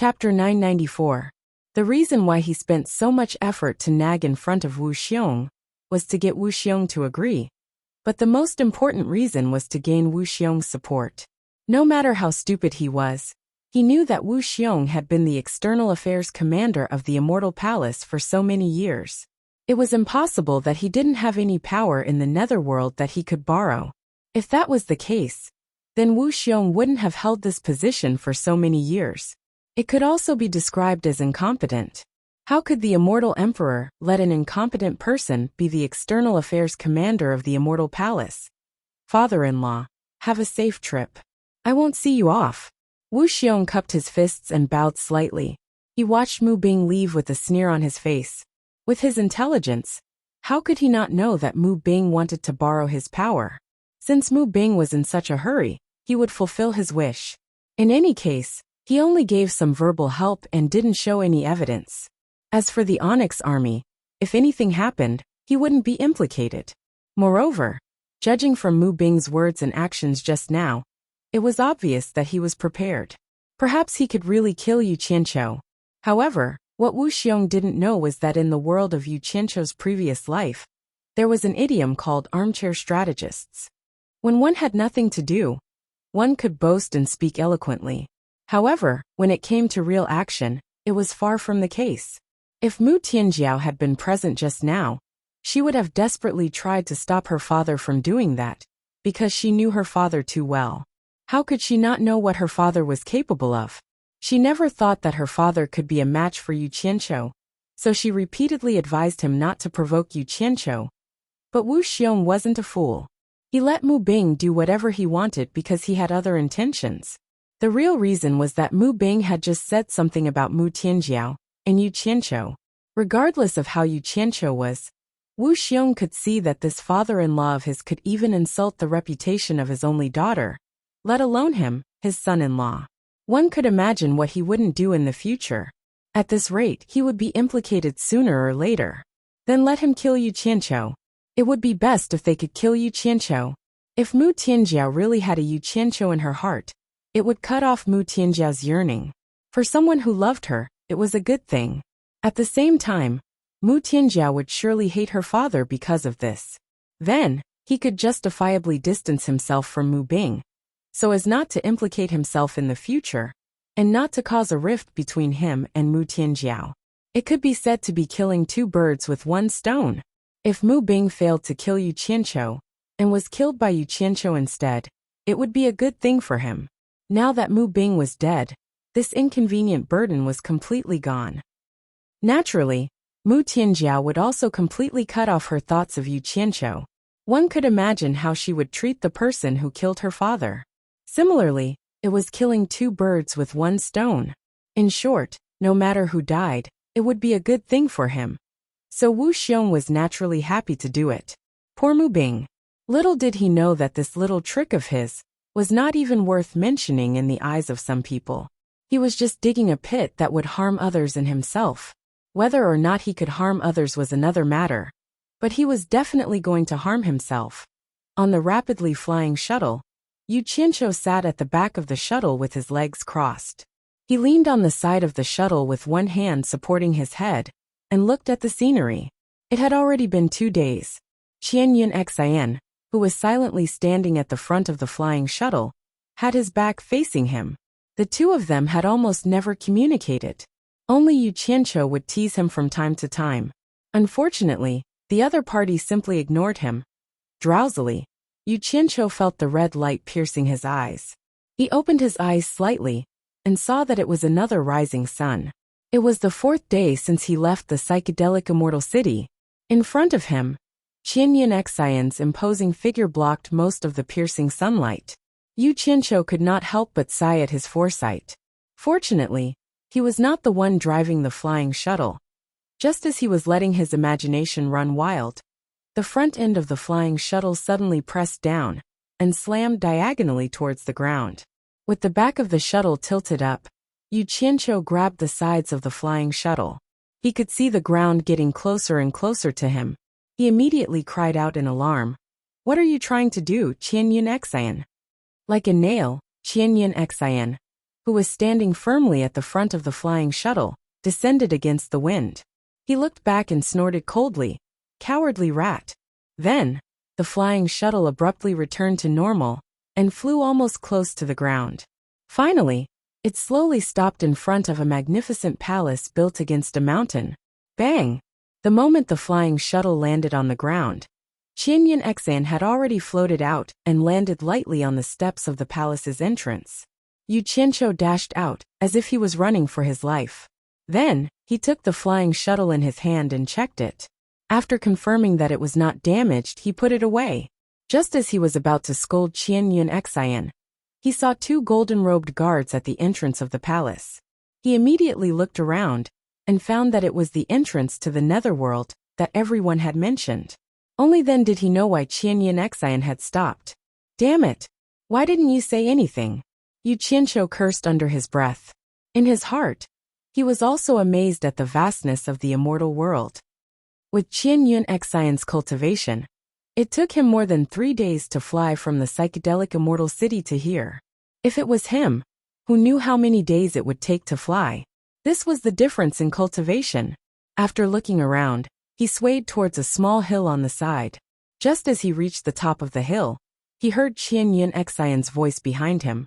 Chapter 994. The reason why he spent so much effort to nag in front of Wu Xiong was to get Wu Xiong to agree. But the most important reason was to gain Wu Xiong's support. No matter how stupid he was, he knew that Wu Xiong had been the external affairs commander of the Immortal Palace for so many years. It was impossible that he didn't have any power in the netherworld that he could borrow. If that was the case, then Wu Xiong wouldn't have held this position for so many years. It could also be described as incompetent. How could the Immortal Emperor let an incompetent person be the external affairs commander of the Immortal Palace? Father-in-law, have a safe trip. I won't see you off. Wu Xiong cupped his fists and bowed slightly. He watched Mu Bing leave with a sneer on his face. With his intelligence, how could he not know that Mu Bing wanted to borrow his power? Since Mu Bing was in such a hurry, he would fulfill his wish. In any case, he only gave some verbal help and didn't show any evidence. As for the Onyx army, if anything happened, he wouldn't be implicated. Moreover, judging from Mu Bing's words and actions just now, it was obvious that he was prepared. Perhaps he could really kill Yu Qianqiu. However, what Wu Xiong didn't know was that in the world of Yu Qianqiu's previous life, there was an idiom called armchair strategists. When one had nothing to do, one could boast and speak eloquently. However, when it came to real action, it was far from the case. If Mu Tianjiao had been present just now, she would have desperately tried to stop her father from doing that, because she knew her father too well. How could she not know what her father was capable of? She never thought that her father could be a match for Yu Qianqiu, so she repeatedly advised him not to provoke Yu Qianqiu. But Wu Xiong wasn't a fool. He let Mu Bing do whatever he wanted because he had other intentions. The real reason was that Mu Bing had just said something about Mu Tianjiao and Yu Qianqiu. Regardless of how Yu Qianqiu was, Wu Xiong could see that this father-in-law of his could even insult the reputation of his only daughter, let alone him, his son-in-law. One could imagine what he wouldn't do in the future. At this rate, he would be implicated sooner or later. Then let him kill Yu Qianqiu. It would be best if they could kill Yu Qianqiu. If Mu Tianjiao really had a Yu Qianqiu in her heart, it would cut off Mu Tianjiao's yearning. For someone who loved her, it was a good thing. At the same time, Mu Tianjiao would surely hate her father because of this. Then, he could justifiably distance himself from Mu Bing, so as not to implicate himself in the future, and not to cause a rift between him and Mu Tianjiao. It could be said to be killing two birds with one stone. If Mu Bing failed to kill Yu Qianqiu, and was killed by Yu Qianqiu instead, it would be a good thing for him. Now that Mu Bing was dead, this inconvenient burden was completely gone. Naturally, Mu Tianjiao would also completely cut off her thoughts of Yu Qianqiu. One could imagine how she would treat the person who killed her father. Similarly, it was killing two birds with one stone. In short, no matter who died, it would be a good thing for him. So Wu Xiong was naturally happy to do it. Poor Mu Bing. Little did he know that this little trick of his was not even worth mentioning in the eyes of some people. He was just digging a pit that would harm others and himself. Whether or not he could harm others was another matter, but he was definitely going to harm himself. On the rapidly flying shuttle, Yu Qianqiu sat at the back of the shuttle with his legs crossed. He leaned on the side of the shuttle with one hand supporting his head, and looked at the scenery. It had already been 2 days. Qianyun Xian, who was silently standing at the front of the flying shuttle, had his back facing him. The two of them had almost never communicated. Only Yu Qianqiu would tease him from time to time. Unfortunately, the other party simply ignored him. Drowsily, Yu Qianqiu felt the red light piercing his eyes. He opened his eyes slightly, and saw that it was another rising sun. It was the 4th day since he left the psychedelic immortal city. In front of him, Qianyun Xian's imposing figure blocked most of the piercing sunlight. Yu Qianqiu could not help but sigh at his foresight. Fortunately, he was not the one driving the flying shuttle. Just as he was letting his imagination run wild, the front end of the flying shuttle suddenly pressed down and slammed diagonally towards the ground. With the back of the shuttle tilted up, Yu Qianqiu grabbed the sides of the flying shuttle. He could see the ground getting closer and closer to him. He immediately cried out in alarm. "What are you trying to do, Qianyun Xian?" Like a nail, Qianyun Xian, who was standing firmly at the front of the flying shuttle, descended against the wind. He looked back and snorted coldly, "Cowardly rat." Then, the flying shuttle abruptly returned to normal and flew almost close to the ground. Finally, it slowly stopped in front of a magnificent palace built against a mountain. Bang! The moment the flying shuttle landed on the ground, Qianyan Exan had already floated out and landed lightly on the steps of the palace's entrance. Yu Qianqiu dashed out, as if he was running for his life. Then, he took the flying shuttle in his hand and checked it. After confirming that it was not damaged, he put it away. Just as he was about to scold Qianyan Exan, he saw two golden-robed guards at the entrance of the palace. He immediately looked around and found that it was the entrance to the netherworld that everyone had mentioned. Only then did he know why Qianyan Exan had stopped. "Damn it! Why didn't you say anything?" Yu Qianqiu cursed under his breath. In his heart, he was also amazed at the vastness of the immortal world. With Qianyan Exan's cultivation, it took him more than 3 days to fly from the psychedelic immortal city to here. If it was him, who knew how many days it would take to fly, this was the difference in cultivation. After looking around, he swayed towards a small hill on the side. Just as he reached the top of the hill, he heard Qianyan Exan's voice behind him.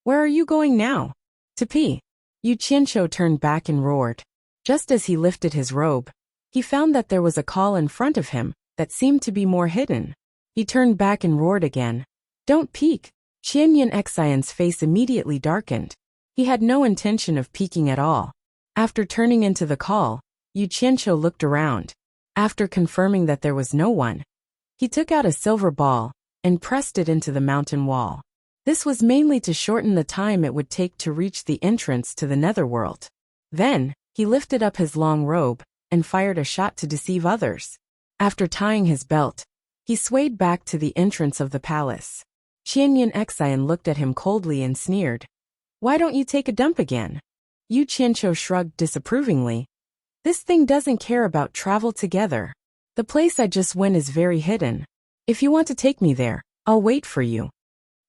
"Where are you going now?" "To pee." Yu Qianqiu turned back and roared. Just as he lifted his robe, he found that there was a call in front of him that seemed to be more hidden. He turned back and roared again. "Don't peek." Qianyan Exan's face immediately darkened. He had no intention of peeking at all. After turning into the call, Yu Qianqiu looked around. After confirming that there was no one, he took out a silver ball and pressed it into the mountain wall. This was mainly to shorten the time it would take to reach the entrance to the netherworld. Then, he lifted up his long robe and fired a shot to deceive others. After tying his belt, he swayed back to the entrance of the palace. Qianyan Exan looked at him coldly and sneered. "Why don't you take a dump again?" Yu Qianqiu shrugged disapprovingly. "This thing doesn't care about travel together. The place I just went is very hidden. If you want to take me there, I'll wait for you."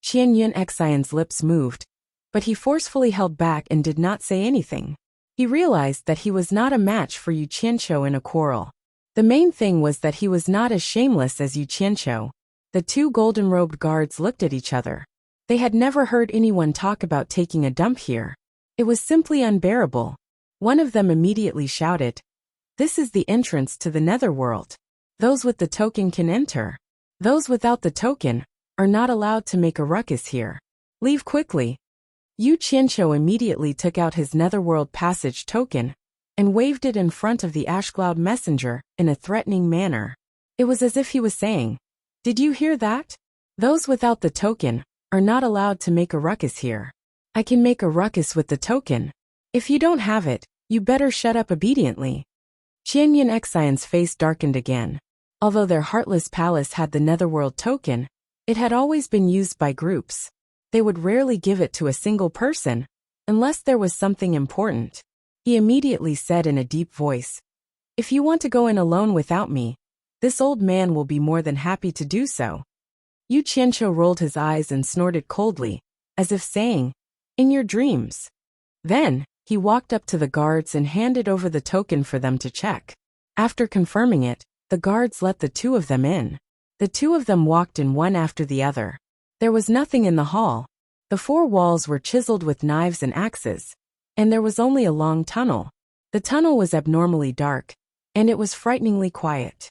Qianyan Exan's lips moved, but he forcefully held back and did not say anything. He realized that he was not a match for Yu Qianqiu in a quarrel. The main thing was that he was not as shameless as Yu Qianqiu. The two golden-robed guards looked at each other. They had never heard anyone talk about taking a dump here. It was simply unbearable. One of them immediately shouted, "This is the entrance to the netherworld. Those with the token can enter. Those without the token are not allowed to make a ruckus here. Leave quickly." Yu Qianqiu immediately took out his netherworld passage token and waved it in front of the Ashcloud messenger in a threatening manner. It was as if he was saying, "Did you hear that? Those without the token are not allowed to make a ruckus here. I can make a ruckus with the token. If you don't have it, you better shut up obediently." Qianyan Exan's face darkened again. Although their heartless palace had the netherworld token, it had always been used by groups. They would rarely give it to a single person, unless there was something important. He immediately said in a deep voice, "If you want to go in alone without me, this old man will be more than happy to do so." Yu Qianqiu rolled his eyes and snorted coldly, as if saying, "In your dreams." Then, he walked up to the guards and handed over the token for them to check. After confirming it, the guards let the two of them in. The two of them walked in one after the other. There was nothing in the hall. The four walls were chiseled with knives and axes, and there was only a long tunnel. The tunnel was abnormally dark, and it was frighteningly quiet.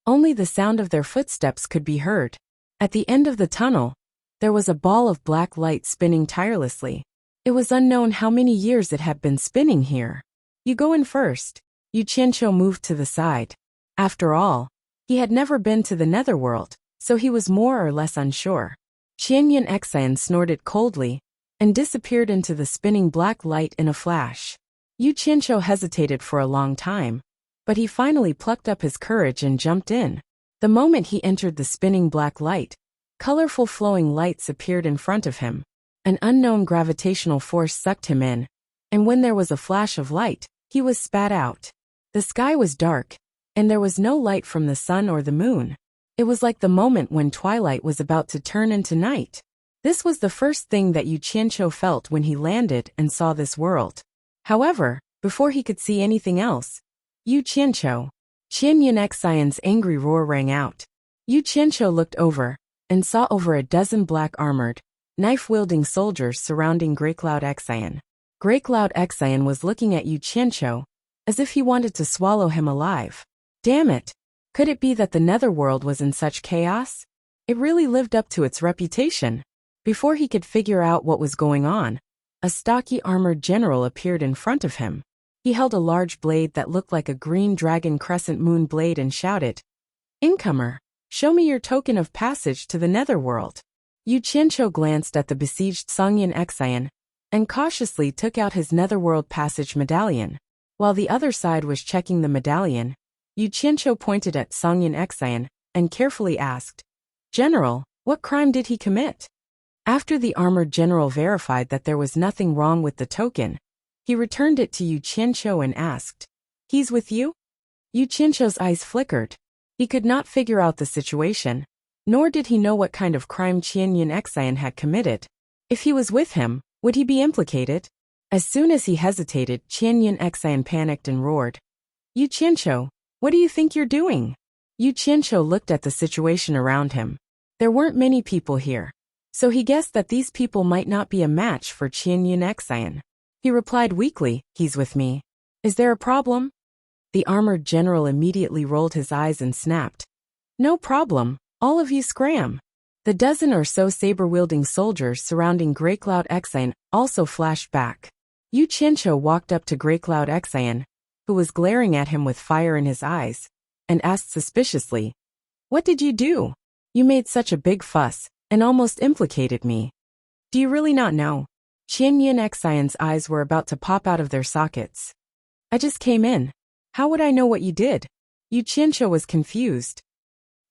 Only the sound of their footsteps could be heard. At the end of the tunnel, there was a ball of black light spinning tirelessly. It was unknown how many years it had been spinning here. "You go in first." Yu Qianqiu moved to the side. After all, he had never been to the netherworld, so he was more or less unsure. Qianyan Exan snorted coldly and disappeared into the spinning black light in a flash. Yu Qianqiu hesitated for a long time, but he finally plucked up his courage and jumped in. The moment he entered the spinning black light, colorful flowing lights appeared in front of him. An unknown gravitational force sucked him in, and when there was a flash of light, he was spat out. The sky was dark, and there was no light from the sun or the moon. It was like the moment when twilight was about to turn into night. This was the first thing that Yu Qianqiu felt when he landed and saw this world. However, before he could see anything else, Yu Qianqiu, Qian Yun Xian's angry roar rang out. Yu Qianqiu looked over and saw over a dozen black-armored, knife-wielding soldiers surrounding Grey Cloud Xian. Grey Cloud Xian was looking at Yu Qianqiu as if he wanted to swallow him alive. Damn it! Could it be that the netherworld was in such chaos? It really lived up to its reputation. Before he could figure out what was going on, a stocky armored general appeared in front of him. He held a large blade that looked like a green dragon crescent moon blade and shouted, "Incomer, show me your token of passage to the netherworld." Yu Qianqiu glanced at the besieged Songyun Xian and cautiously took out his netherworld passage medallion. While the other side was checking the medallion, Yu Qianqiu pointed at Songyun Xian and carefully asked, "General, what crime did he commit?" After the armored general verified that there was nothing wrong with the token, he returned it to Yu Qianqiu and asked, "He's with you?" Yu Qianqiu's eyes flickered. He could not figure out the situation, nor did he know what kind of crime Qian Yun Xian had committed. If he was with him, would he be implicated? As soon as he hesitated, Qian Yun Xian panicked and roared, "Yu Qianqiu, what do you think you're doing?" Yu Qianqiu looked at the situation around him. There weren't many people here, so he guessed that these people might not be a match for Qian Yun Xian. He replied weakly, "He's with me. Is there a problem?" The armored general immediately rolled his eyes and snapped, "No problem, all of you scram." The dozen or so saber-wielding soldiers surrounding Grey Cloud Xian also flashed back. Yu Qianqiu walked up to Grey Cloud Xian, who was glaring at him with fire in his eyes, and asked suspiciously, "What did you do? You made such a big fuss and almost implicated me. Do you really not know?" Qian Yun Xian's eyes were about to pop out of their sockets. "I just came in. How would I know what you did?" Yu Qianqiu was confused.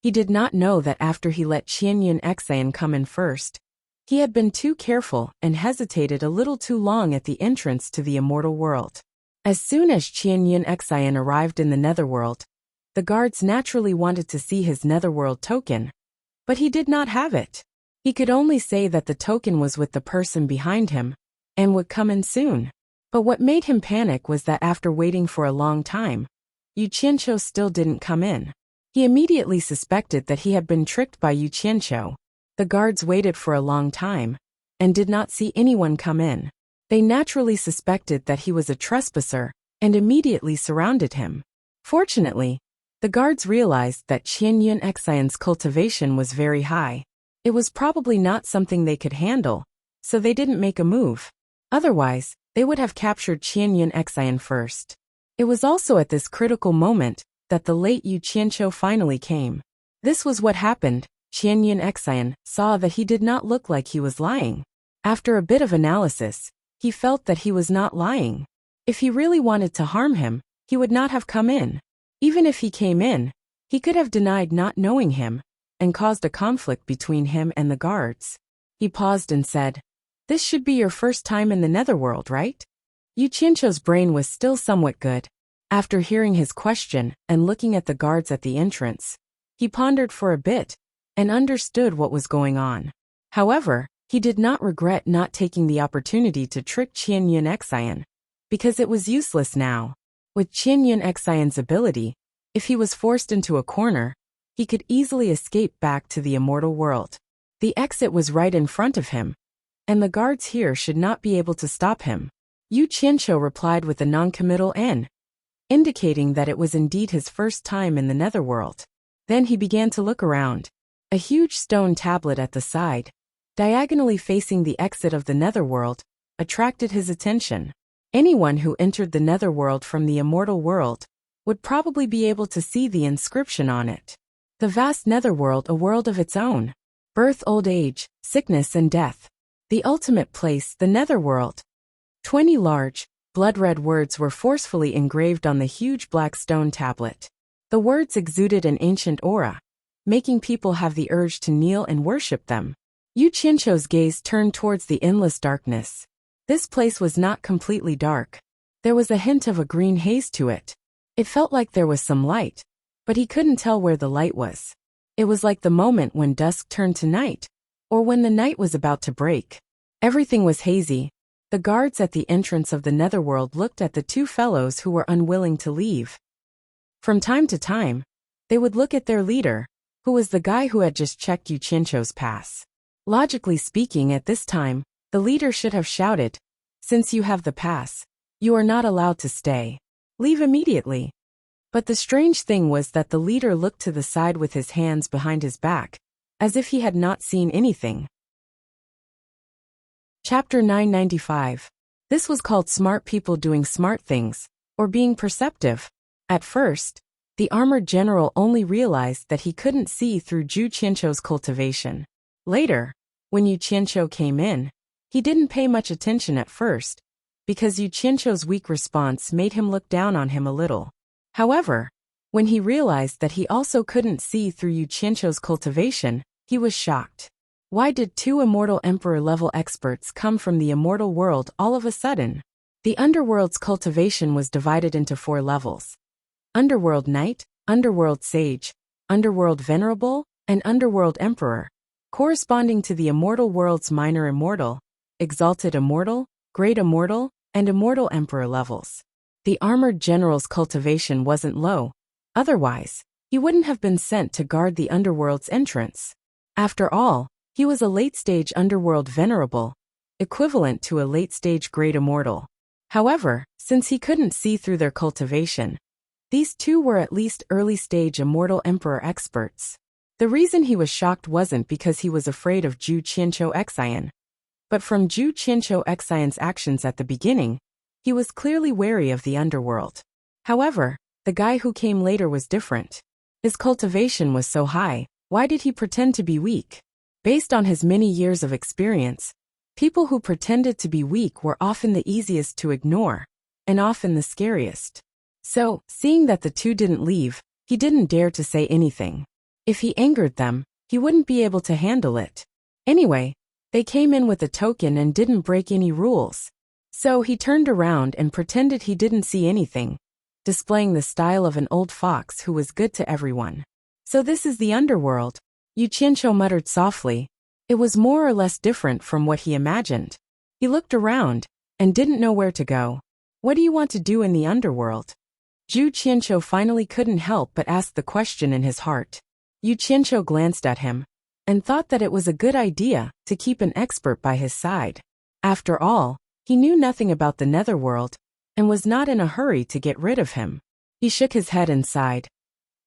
He did not know that after he let Qian Yun Xian come in first, he had been too careful and hesitated a little too long at the entrance to the immortal world. As soon as Qian Yun Xian arrived in the netherworld, the guards naturally wanted to see his netherworld token, but he did not have it. He could only say that the token was with the person behind him and would come in soon. But what made him panic was that after waiting for a long time, Yu Qianqiu still didn't come in. He immediately suspected that he had been tricked by Yu Qianqiu. The guards waited for a long time and did not see anyone come in. They naturally suspected that he was a trespasser and immediately surrounded him. Fortunately, the guards realized that Qian Yun Xian's cultivation was very high. It was probably not something they could handle, so they didn't make a move. Otherwise, they would have captured Qian Yun Xian first. It was also at this critical moment that the late Yu Qianqiu finally came. This was what happened. Qian Yun Xian saw that he did not look like he was lying. After a bit of analysis, he felt that he was not lying. If he really wanted to harm him, he would not have come in. Even if he came in, he could have denied not knowing him and caused a conflict between him and the guards. He paused and said, "This should be your first time in the netherworld, right?" Yu Qianqiu's brain was still somewhat good. After hearing his question and looking at the guards at the entrance, he pondered for a bit and understood what was going on. However, he did not regret not taking the opportunity to trick Qian Yun Xian, because it was useless now. With Qian Yun Xian's ability, if he was forced into a corner, he could easily escape back to the immortal world. The exit was right in front of him, and the guards here should not be able to stop him. Yu Qianqiu replied with a non-committal N, indicating that it was indeed his first time in the netherworld. Then he began to look around. A huge stone tablet at the side, diagonally facing the exit of the netherworld, attracted his attention. Anyone who entered the netherworld from the immortal world would probably be able to see the inscription on it. The vast netherworld, a world of its own. Birth, old age, sickness and death. The ultimate place, the netherworld. 20 large, blood-red words were forcefully engraved on the huge black stone tablet. The words exuded an ancient aura, making people have the urge to kneel and worship them. Yu Qianqiu's gaze turned towards the endless darkness. This place was not completely dark. There was a hint of a green haze to it. It felt like there was some light, but he couldn't tell where the light was. It was like the moment when dusk turned to night, or when the night was about to break. Everything was hazy. The guards at the entrance of the netherworld looked at the two fellows who were unwilling to leave. From time to time, they would look at their leader, who was the guy who had just checked Yu Qianzhou's pass. Logically speaking, at this time, the leader should have shouted, "Since you have the pass, you are not allowed to stay. Leave immediately." But the strange thing was that the leader looked to the side with his hands behind his back, as if he had not seen anything. Chapter 995. This was called smart people doing smart things, or being perceptive. At first, the armored general only realized that he couldn't see through Yu Qianzhou's cultivation. Later, when Yu Qianzhou came in, he didn't pay much attention at first, because Yu Qianzhou's weak response made him look down on him a little. However, when he realized that he also couldn't see through Yu Qianzhou's cultivation, he was shocked. Why did two immortal emperor-level experts come from the immortal world all of a sudden? The underworld's cultivation was divided into 4 levels: Underworld Knight, Underworld Sage, Underworld Venerable, and Underworld Emperor, corresponding to the immortal world's minor immortal, exalted immortal, great immortal, and immortal emperor levels. The armored general's cultivation wasn't low, otherwise, he wouldn't have been sent to guard the underworld's entrance. After all, he was a late-stage underworld venerable, equivalent to a late-stage great immortal. However, since he couldn't see through their cultivation, these two were at least early-stage immortal emperor experts. The reason he was shocked wasn't because he was afraid of Yu Qianzhou Xian, but from Yu Qianzhou Xian's actions at the beginning, he was clearly wary of the underworld. However, the guy who came later was different. His cultivation was so high, why did he pretend to be weak? Based on his many years of experience, people who pretended to be weak were often the easiest to ignore, and often the scariest. So, seeing that the two didn't leave, he didn't dare to say anything. If he angered them, he wouldn't be able to handle it. Anyway, they came in with a token and didn't break any rules. So he turned around and pretended he didn't see anything, displaying the style of an old fox who was good to everyone. So this is the underworld, Yu Qianzhou muttered softly. It was more or less different from what he imagined. He looked around and didn't know where to go. What do you want to do in the underworld? Yu Qianzhou finally couldn't help but ask the question in his heart. Yu Qianzhou glanced at him and thought that it was a good idea to keep an expert by his side. After all, he knew nothing about the netherworld and was not in a hurry to get rid of him. He shook his head and sighed.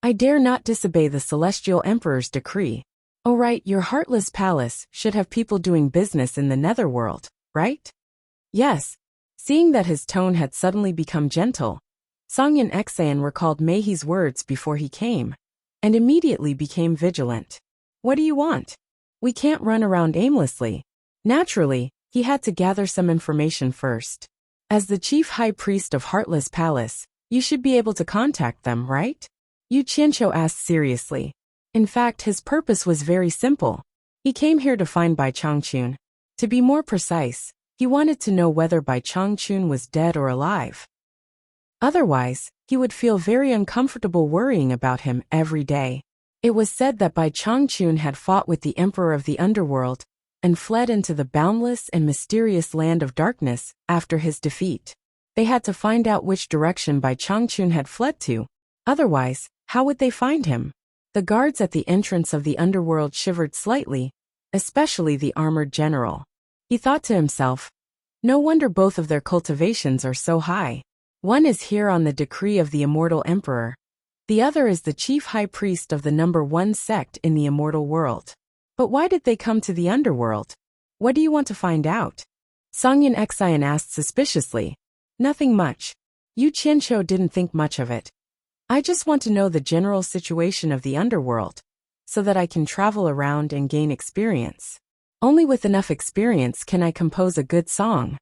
I dare not disobey the Celestial Emperor's decree. Oh right, your heartless palace should have people doing business in the netherworld, right? Yes. Seeing that his tone had suddenly become gentle, Songyan Xian recalled Meihi's words before he came, and immediately became vigilant. What do you want? We can't run around aimlessly. Naturally, he had to gather some information first. As the chief high priest of Heartless Palace, you should be able to contact them, right? Yu Qianzhou asked seriously. In fact, his purpose was very simple. He came here to find Bai Changchun. To be more precise, he wanted to know whether Bai Changchun was dead or alive. Otherwise, he would feel very uncomfortable worrying about him every day. It was said that Bai Changchun had fought with the Emperor of the Underworld and fled into the boundless and mysterious land of darkness after his defeat. They had to find out which direction Bai Changchun had fled to. Otherwise, how would they find him? The guards at the entrance of the underworld shivered slightly, especially the armored general. He thought to himself, no wonder both of their cultivations are so high. One is here on the decree of the immortal emperor. The other is the chief high priest of the number 1 sect in the immortal world. But why did they come to the underworld? What do you want to find out? Songyan Xian asked suspiciously. Nothing much. Yu Qianzhou didn't think much of it. I just want to know the general situation of the underworld, so that I can travel around and gain experience. Only with enough experience can I compose a good song.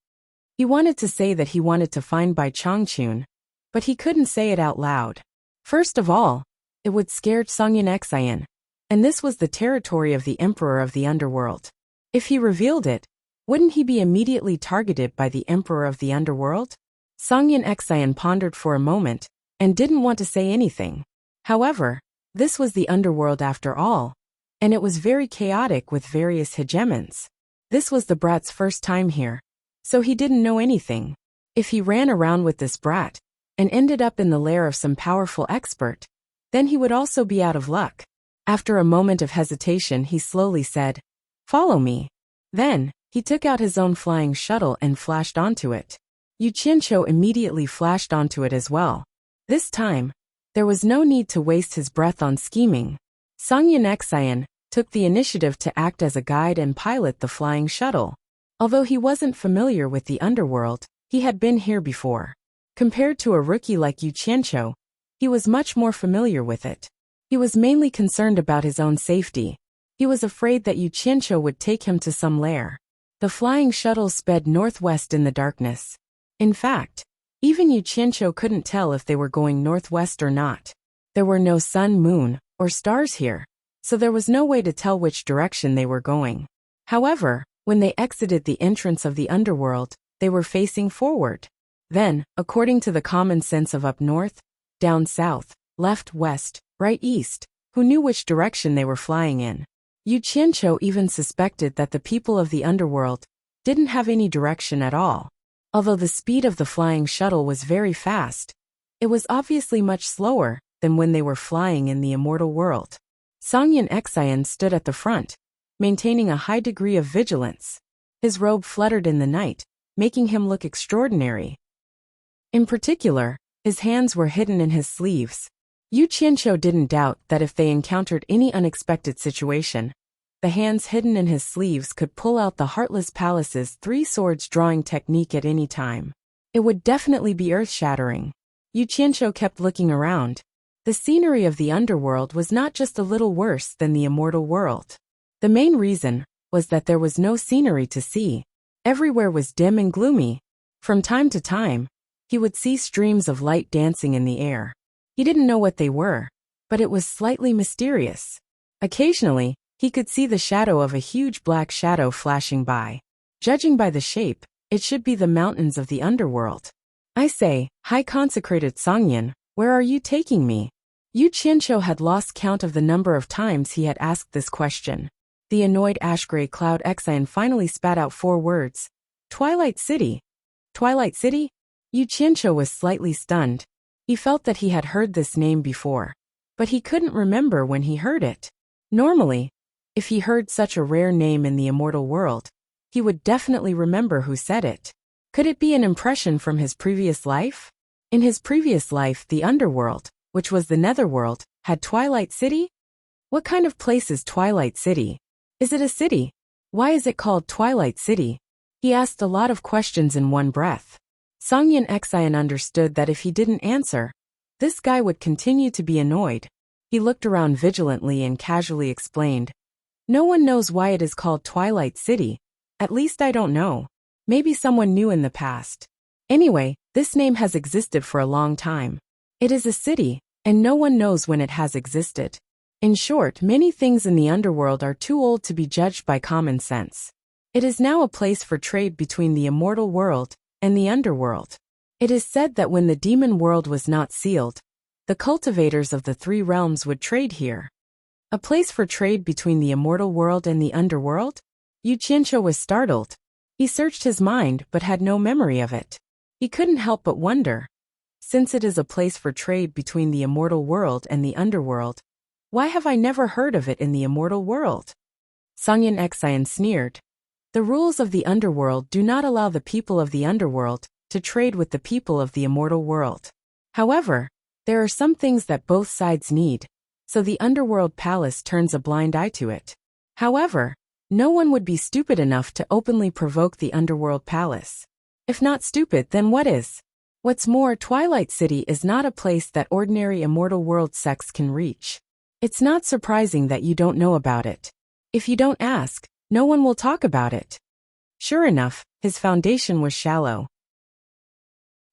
He wanted to say that he wanted to find Bai Changchun, but he couldn't say it out loud. First of all, it would scare Songyan Xian, and this was the territory of the Emperor of the Underworld. If he revealed it, wouldn't he be immediately targeted by the Emperor of the Underworld? Songyan Xian pondered for a moment, and didn't want to say anything. However, this was the underworld after all, and it was very chaotic with various hegemons. This was the brat's first time here, so he didn't know anything. If he ran around with this brat and ended up in the lair of some powerful expert, then he would also be out of luck. After a moment of hesitation, he slowly said, "Follow me." Then, he took out his own flying shuttle and flashed onto it. Yu Qianqiu immediately flashed onto it as well. This time, there was no need to waste his breath on scheming. Songyan Xian took the initiative to act as a guide and pilot the flying shuttle. Although he wasn't familiar with the underworld, he had been here before. Compared to a rookie like Yu Qianqiu, he was much more familiar with it. He was mainly concerned about his own safety. He was afraid that Yu Qianqiu would take him to some lair. The flying shuttle sped northwest in the darkness. In fact, even Yu Qianqiu couldn't tell if they were going northwest or not. There were no sun, moon, or stars here, so there was no way to tell which direction they were going. However, when they exited the entrance of the underworld, they were facing forward. Then, according to the common sense of up north, down south, left west, right east, who knew which direction they were flying in? Yu Qianqiu even suspected that the people of the underworld didn't have any direction at all. Although the speed of the flying shuttle was very fast, it was obviously much slower than when they were flying in the immortal world. Songyan Xian stood at the front, maintaining a high degree of vigilance. His robe fluttered in the night, making him look extraordinary. In particular, his hands were hidden in his sleeves. Yu Qianqiu didn't doubt that if they encountered any unexpected situation, the hands hidden in his sleeves could pull out the Heartless Palace's three swords drawing technique at any time. It would definitely be earth-shattering. Yu Qianqiu kept looking around. The scenery of the underworld was not just a little worse than the immortal world. The main reason was that there was no scenery to see. Everywhere was dim and gloomy. From time to time, he would see streams of light dancing in the air. He didn't know what they were, but it was slightly mysterious. Occasionally, he could see the shadow of a huge black shadow flashing by. Judging by the shape, it should be the mountains of the underworld. "I say, high consecrated Songyan, where are you taking me?" Yu Qianqiu had lost count of the number of times he had asked this question. The annoyed ash-gray cloud Xian finally spat out 4 words. "Twilight City." Twilight City? Yu Qianqiu was slightly stunned. He felt that he had heard this name before, but he couldn't remember when he heard it. Normally, if he heard such a rare name in the immortal world, he would definitely remember who said it. Could it be an impression from his previous life? In his previous life, the underworld, which was the netherworld, had Twilight City? What kind of place is Twilight City? Is it a city? Why is it called Twilight City? He asked a lot of questions in one breath. Songyan Xian understood that if he didn't answer, this guy would continue to be annoyed. He looked around vigilantly and casually explained, "No one knows why it is called Twilight City. At least I don't know. Maybe someone knew in the past. Anyway, this name has existed for a long time. It is a city, and no one knows when it has existed. In short, many things in the underworld are too old to be judged by common sense. It is now a place for trade between the immortal world and the underworld. It is said that when the demon world was not sealed, the cultivators of the 3 realms would trade here. A place for trade between the immortal world and the underworld? Yu Qianqiu was startled. He searched his mind but had no memory of it. He couldn't help but wonder. Since it is a place for trade between the immortal world and the underworld, why have I never heard of it in the immortal world? Songyan Xian sneered. The rules of the underworld do not allow the people of the underworld to trade with the people of the immortal world. However, there are some things that both sides need, so the underworld palace turns a blind eye to it. However, no one would be stupid enough to openly provoke the underworld palace. If not stupid, then what is? What's more, Twilight City is not a place that ordinary immortal world sects can reach. It's not surprising that you don't know about it. If you don't ask, no one will talk about it. Sure enough, his foundation was shallow.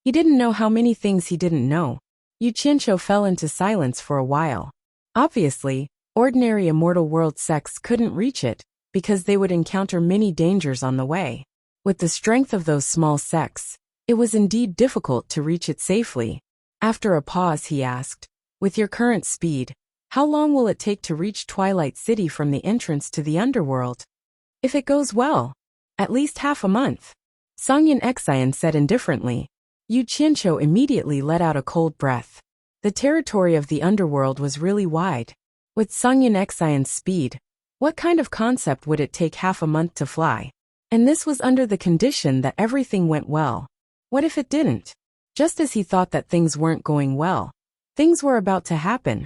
He didn't know how many things he didn't know. Yu Qianqiu fell into silence for a while. Obviously, ordinary immortal world sects couldn't reach it, because they would encounter many dangers on the way. With the strength of those small sects, it was indeed difficult to reach it safely. After a pause he asked, "With your current speed, How long will it take to reach Twilight City from the entrance to the underworld? If it goes well, at least half a month. Songyin Xian said indifferently. Yu Qianqiu immediately let out a cold breath. The territory of the underworld was really wide. With Songyin Xian's speed, what kind of concept would it take half a month to fly? And this was under the condition that everything went well. What if it didn't? Just as he thought that things weren't going well, things were about to happen.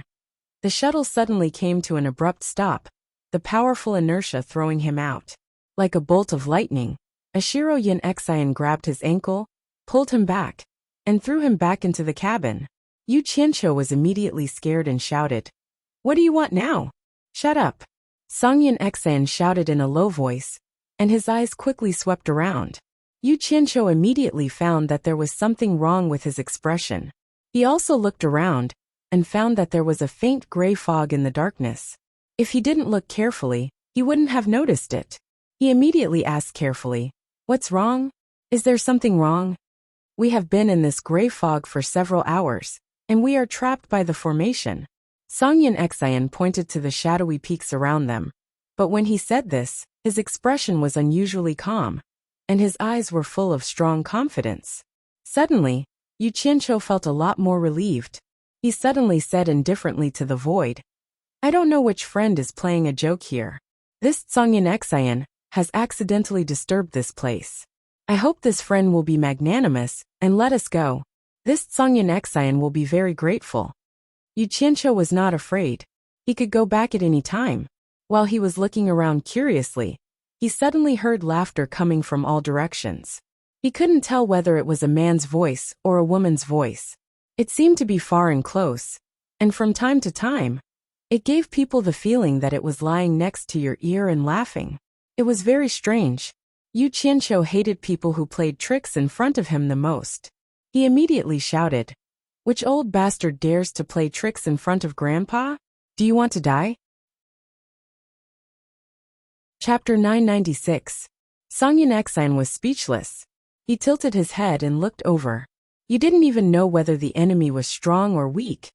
The shuttle suddenly came to an abrupt stop, the powerful inertia throwing him out. Like a bolt of lightning, Ashiro Yin Xian grabbed his ankle, pulled him back, and threw him back into the cabin. Yu Qianqiu was immediately scared and shouted, "What do you want now?" "Shut up," Songyin Xian shouted in a low voice, and his eyes quickly swept around. Yu Qianqiu immediately found that there was something wrong with his expression. He also looked around, and found that there was a faint gray fog in the darkness. If he didn't look carefully, he wouldn't have noticed it. He immediately asked carefully, "What's wrong? Is there something wrong?" "We have been in this gray fog for several hours, and we are trapped by the formation." Songyin Xian pointed to the shadowy peaks around them. But when he said this, his expression was unusually calm, and his eyes were full of strong confidence. Suddenly, Yu Qianqiu felt a lot more relieved. He suddenly said indifferently to the void, "I don't know which friend is playing a joke here. This Songyin Xian has accidentally disturbed this place. I hope this friend will be magnanimous and let us go. This Songyin Xian will be very grateful." Yu Qianqiu was not afraid. He could go back at any time. While he was looking around curiously, he suddenly heard laughter coming from all directions. He couldn't tell whether it was a man's voice or a woman's voice. It seemed to be far and close, and from time to time, it gave people the feeling that it was lying next to your ear and laughing. It was very strange. Yu Qianqiu hated people who played tricks in front of him the most. He immediately shouted, "Which old bastard dares to play tricks in front of Grandpa? Do you want to die?" Chapter 996. Songyin Xian was speechless. He tilted his head and looked over. You didn't even know whether the enemy was strong or weak,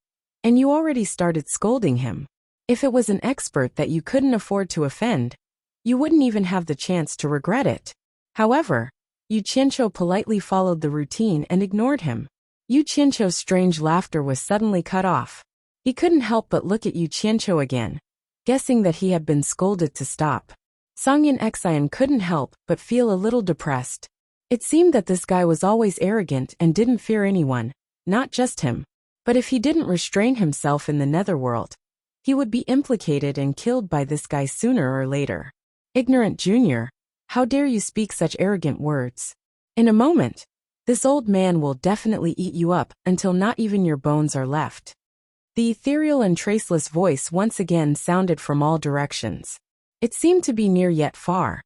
and you already started scolding him. If it was an expert that you couldn't afford to offend, you wouldn't even have the chance to regret it. However, Yu Qianqiu politely followed the routine and ignored him. Yu Qianqiu's strange laughter was suddenly cut off. He couldn't help but look at Yu Qianqiu again, guessing that he had been scolded to stop. Songyin Xian couldn't help but feel a little depressed. It seemed that this guy was always arrogant and didn't fear anyone, not just him. But if he didn't restrain himself in the netherworld, he would be implicated and killed by this guy sooner or later. Ignorant junior, how dare you speak such arrogant words? In a moment, this old man will definitely eat you up until not even your bones are left. The ethereal and traceless voice once again sounded from all directions. It seemed to be near yet far,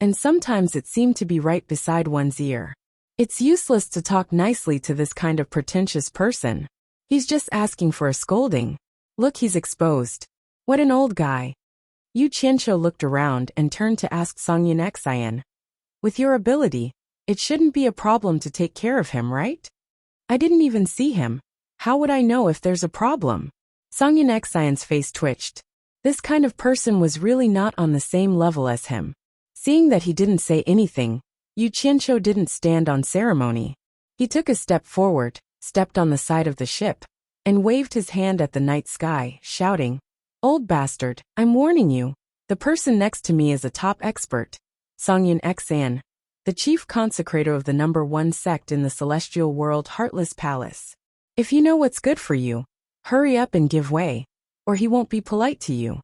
and sometimes it seemed to be right beside one's ear. It's useless to talk nicely to this kind of pretentious person. He's just asking for a scolding. Look, he's exposed. What an old guy. Yu Qianqiu looked around and turned to ask Songyin Xian. With your ability, it shouldn't be a problem to take care of him, right? I didn't even see him. How would I know if there's a problem? Songyin Xian's face twitched. This kind of person was really not on the same level as him. Seeing that he didn't say anything, Yu Qianqiu didn't stand on ceremony. He took a step forward, stepped on the side of the ship, and waved his hand at the night sky, shouting, "Old bastard, I'm warning you. The person next to me is a top expert. Songyin Xian, the chief consecrator of the #1 sect in the celestial world Heartless Palace. If you know what's good for you, hurry up and give way, or he won't be polite to you."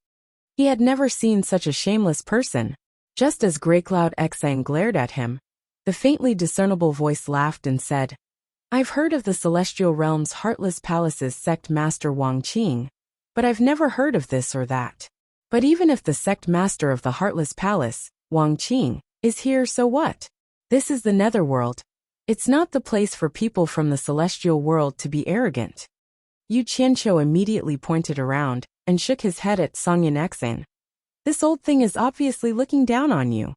He had never seen such a shameless person. Just as Greycloud Xian glared at him, the faintly discernible voice laughed and said, "I've heard of the Celestial Realm's Heartless Palace's sect master Wang Qing, but I've never heard of this or that. But even if the sect master of the Heartless Palace, Wang Qing, is here, so what? This is the Netherworld. It's not the place for people from the celestial world to be arrogant." Yu Qianqiu immediately pointed around and shook his head at Songyin Xian. "This old thing is obviously looking down on you."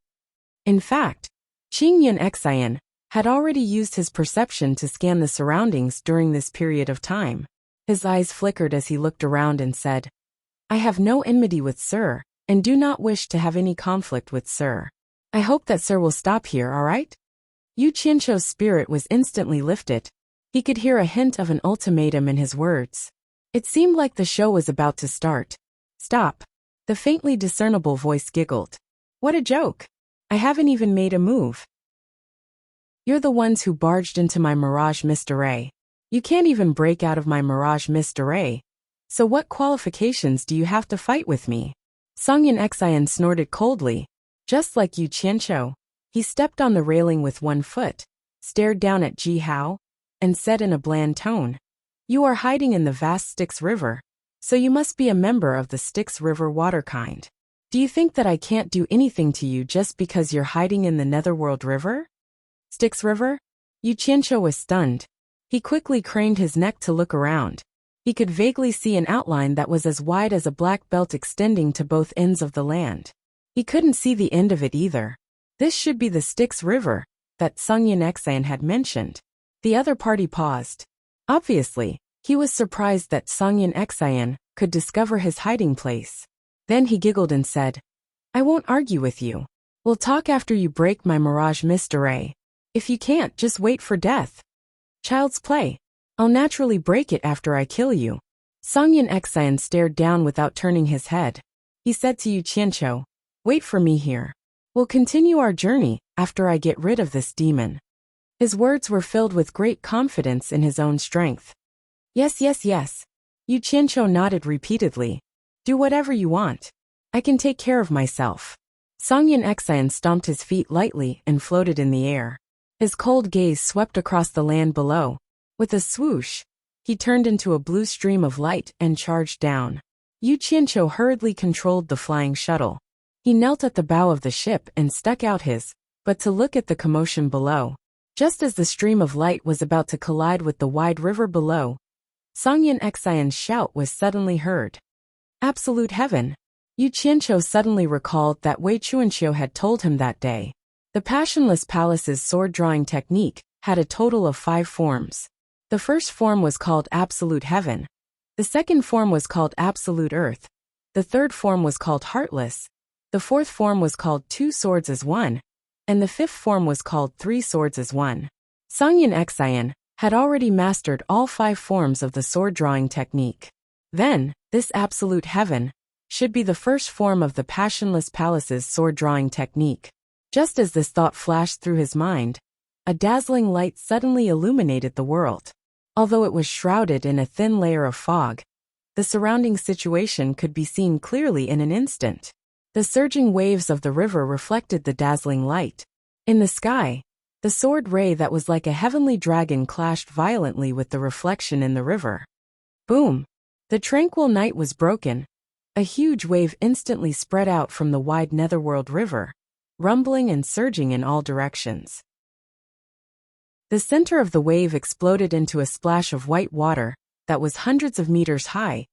In fact, Qingyin Xian had already used his perception to scan the surroundings during this period of time. His eyes flickered as he looked around and said, I have no enmity with Sir, and do not wish to have any conflict with Sir. I hope that Sir will stop here, all right? Yu Qianqiu's spirit was instantly lifted. He could hear a hint of an ultimatum in his words. It seemed like the show was about to start. Stop. The faintly discernible voice giggled. What a joke. I haven't even made a move. You're the ones who barged into my Mirage Mystery. You can't even break out of my Mirage Mystery. So what qualifications do you have to fight with me? Songyun Xian snorted coldly. Just like Yu Qianqiu. He stepped on the railing with one foot, stared down at Ji Hao, and said in a bland tone, You are hiding in the vast Styx River, so you must be a member of the Styx River waterkind. Do you think that I can't do anything to you just because you're hiding in the Netherworld River? Styx River? Yu Qianqiu was stunned. He quickly craned his neck to look around. He could vaguely see an outline that was as wide as a black belt extending to both ends of the land. He couldn't see the end of it either. This should be the Styx River that Songyun Xian had mentioned. The other party paused. Obviously, he was surprised that Songyun Xian could discover his hiding place. Then he giggled and said, I won't argue with you. We'll talk after you break my Mirage Mystery. If you can't, just wait for death. Child's play. I'll naturally break it after I kill you. Songyun Xian stared down without turning his head. He said to Yu Qianqiu, Wait for me here. We'll continue our journey after I get rid of this demon. His words were filled with great confidence in his own strength. Yes. Yu Qianqiu nodded repeatedly. Do whatever you want. I can take care of myself. Songyun Xian stomped his feet lightly and floated in the air. His cold gaze swept across the land below. With a swoosh, he turned into a blue stream of light and charged down. Yu Qianqiu hurriedly controlled the flying shuttle. He knelt at the bow of the ship and stuck out his, but to look at the commotion below. Just as the stream of light was about to collide with the wide river below, Songyun Xian's shout was suddenly heard. Absolute heaven. Yu Qianqiu suddenly recalled that Wei Chuanqiu had told him that day. The Passionless Palace's sword-drawing technique had a total of 5 forms. The first form was called Absolute Heaven. The second form was called Absolute Earth. The third form was called Heartless. The fourth form was called 2 Swords as One. And the fifth form was called 3 Swords as One. Songyun Xian had already mastered all 5 forms of the sword-drawing technique. Then, this Absolute Heaven should be the first form of the Passionless Palace's sword-drawing technique. Just as this thought flashed through his mind, a dazzling light suddenly illuminated the world. Although it was shrouded in a thin layer of fog, the surrounding situation could be seen clearly in an instant. The surging waves of the river reflected the dazzling light. In the sky, the sword ray that was like a heavenly dragon clashed violently with the reflection in the river. Boom! The tranquil night was broken. A huge wave instantly spread out from the wide Netherworld River, rumbling and surging in all directions. The center of the wave exploded into a splash of white water that was hundreds of meters high,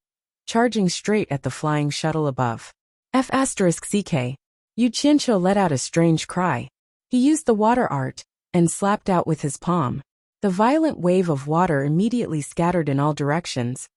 charging straight at the flying shuttle above. F***CK. Yu Qianqiu let out a strange cry. He used the water art and slapped out with his palm. The violent wave of water immediately scattered in all directions,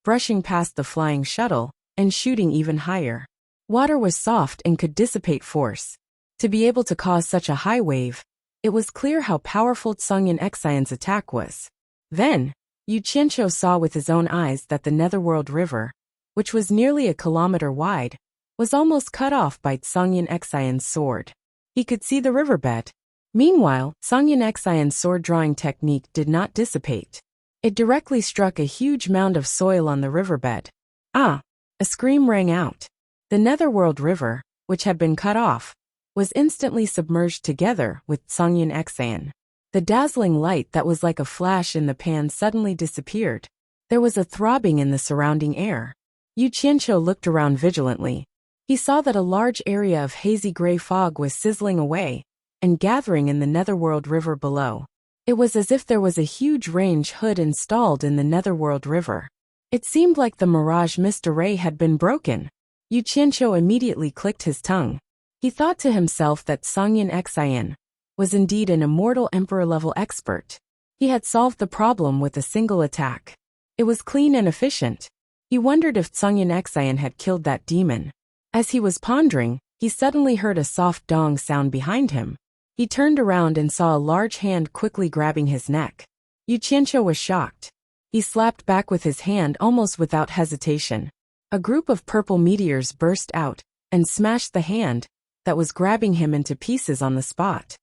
brushing past the flying shuttle and shooting even higher. Water was soft and could dissipate force. To be able to cause such a high wave, it was clear how powerful Songyun Xian's attack was. Then, Yu Qianqiu saw with his own eyes that the Netherworld River, which was nearly a kilometer wide, was almost cut off by Songyun Xian's sword. He could see the riverbed. Meanwhile, Songyun Xian's sword-drawing technique did not dissipate. It directly struck a huge mound of soil on the riverbed. Ah! A scream rang out. The Netherworld River, which had been cut off, was instantly submerged together with Songyun Xian. The dazzling light that was like a flash in the pan suddenly disappeared. There was a throbbing in the surrounding air. Yu Qianqiu looked around vigilantly. He saw that a large area of hazy gray fog was sizzling away and gathering in the Netherworld River below. It was as if there was a huge range hood installed in the Netherworld River. It seemed like the Mirage Mystery had been broken. Yu Qianqiu immediately clicked his tongue. He thought to himself that Songyun Xian was indeed an immortal emperor-level expert. He had solved the problem with a single attack. It was clean and efficient. He wondered if Tsungyan Xian had killed that demon. As he was pondering, he suddenly heard a soft dong sound behind him. He turned around and saw a large hand quickly grabbing his neck. Yu Qianqiu was shocked. He slapped back with his hand almost without hesitation. A group of purple meteors burst out and smashed the hand that was grabbing him into pieces on the spot.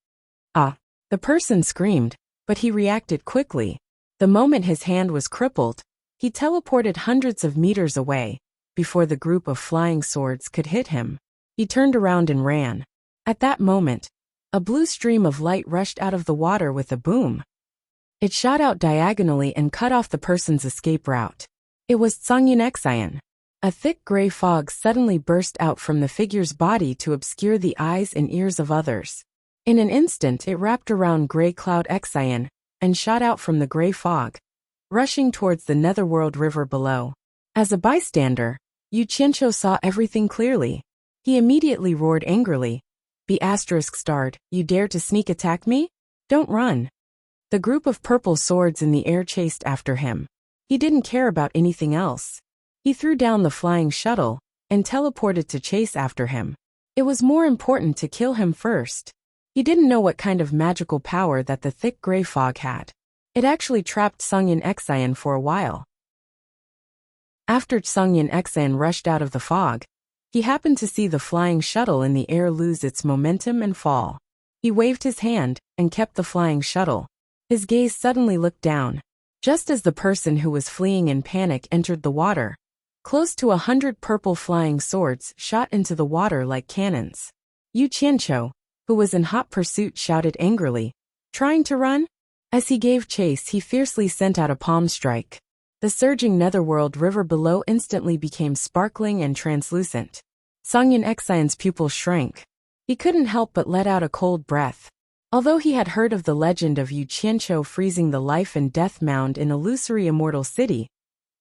Ah! The person screamed, but he reacted quickly. The moment his hand was crippled, he teleported hundreds of meters away before the group of flying swords could hit him. He turned around and ran. At that moment, a blue stream of light rushed out of the water with a boom. It shot out diagonally and cut off the person's escape route. It was Tsungyan Xian. A thick gray fog suddenly burst out from the figure's body to obscure the eyes and ears of others. In an instant it wrapped around Gray Cloud Xian and shot out from the gray fog, rushing towards the netherworld river below. As a bystander, Yu Qianqiu saw everything clearly. He immediately roared angrily. ****, you dare to sneak attack me? Don't run. The group of purple swords in the air chased after him. He didn't care about anything else. He threw down the flying shuttle and teleported to chase after him. It was more important to kill him first. He didn't know what kind of magical power that the thick gray fog had. It actually trapped Tsungyan Xian for a while. After Tsungyan Xian rushed out of the fog, he happened to see the flying shuttle in the air lose its momentum and fall. He waved his hand and kept the flying shuttle. His gaze suddenly looked down. Just as the person who was fleeing in panic entered the water, close to 100 purple flying swords shot into the water like cannons. Yu Qianqiu, who was in hot pursuit, shouted angrily, "Trying to run?" As he gave chase, he fiercely sent out a palm strike. The surging netherworld river below instantly became sparkling and translucent. Tsungyan Xian's pupils shrank. He couldn't help but let out a cold breath. Although he had heard of the legend of Yu Qianqiu freezing the life and death mound in illusory immortal city,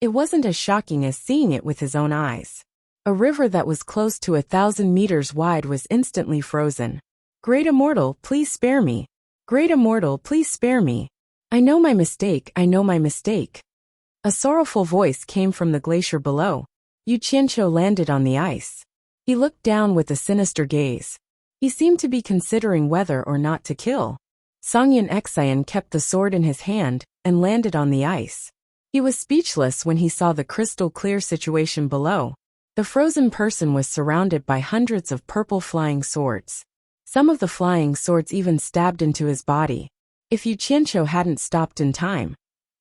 it wasn't as shocking as seeing it with his own eyes. A river that was close to 1,000 meters wide was instantly frozen. "Great Immortal, please spare me. Great Immortal, please spare me. I know my mistake, I know my mistake." A sorrowful voice came from the glacier below. Yu Qianqiu landed on the ice. He looked down with a sinister gaze. He seemed to be considering whether or not to kill. Tsungyan Xian kept the sword in his hand and landed on the ice. He was speechless when he saw the crystal-clear situation below. The frozen person was surrounded by hundreds of purple flying swords. Some of the flying swords even stabbed into his body. If Yu Qianqiu hadn't stopped in time,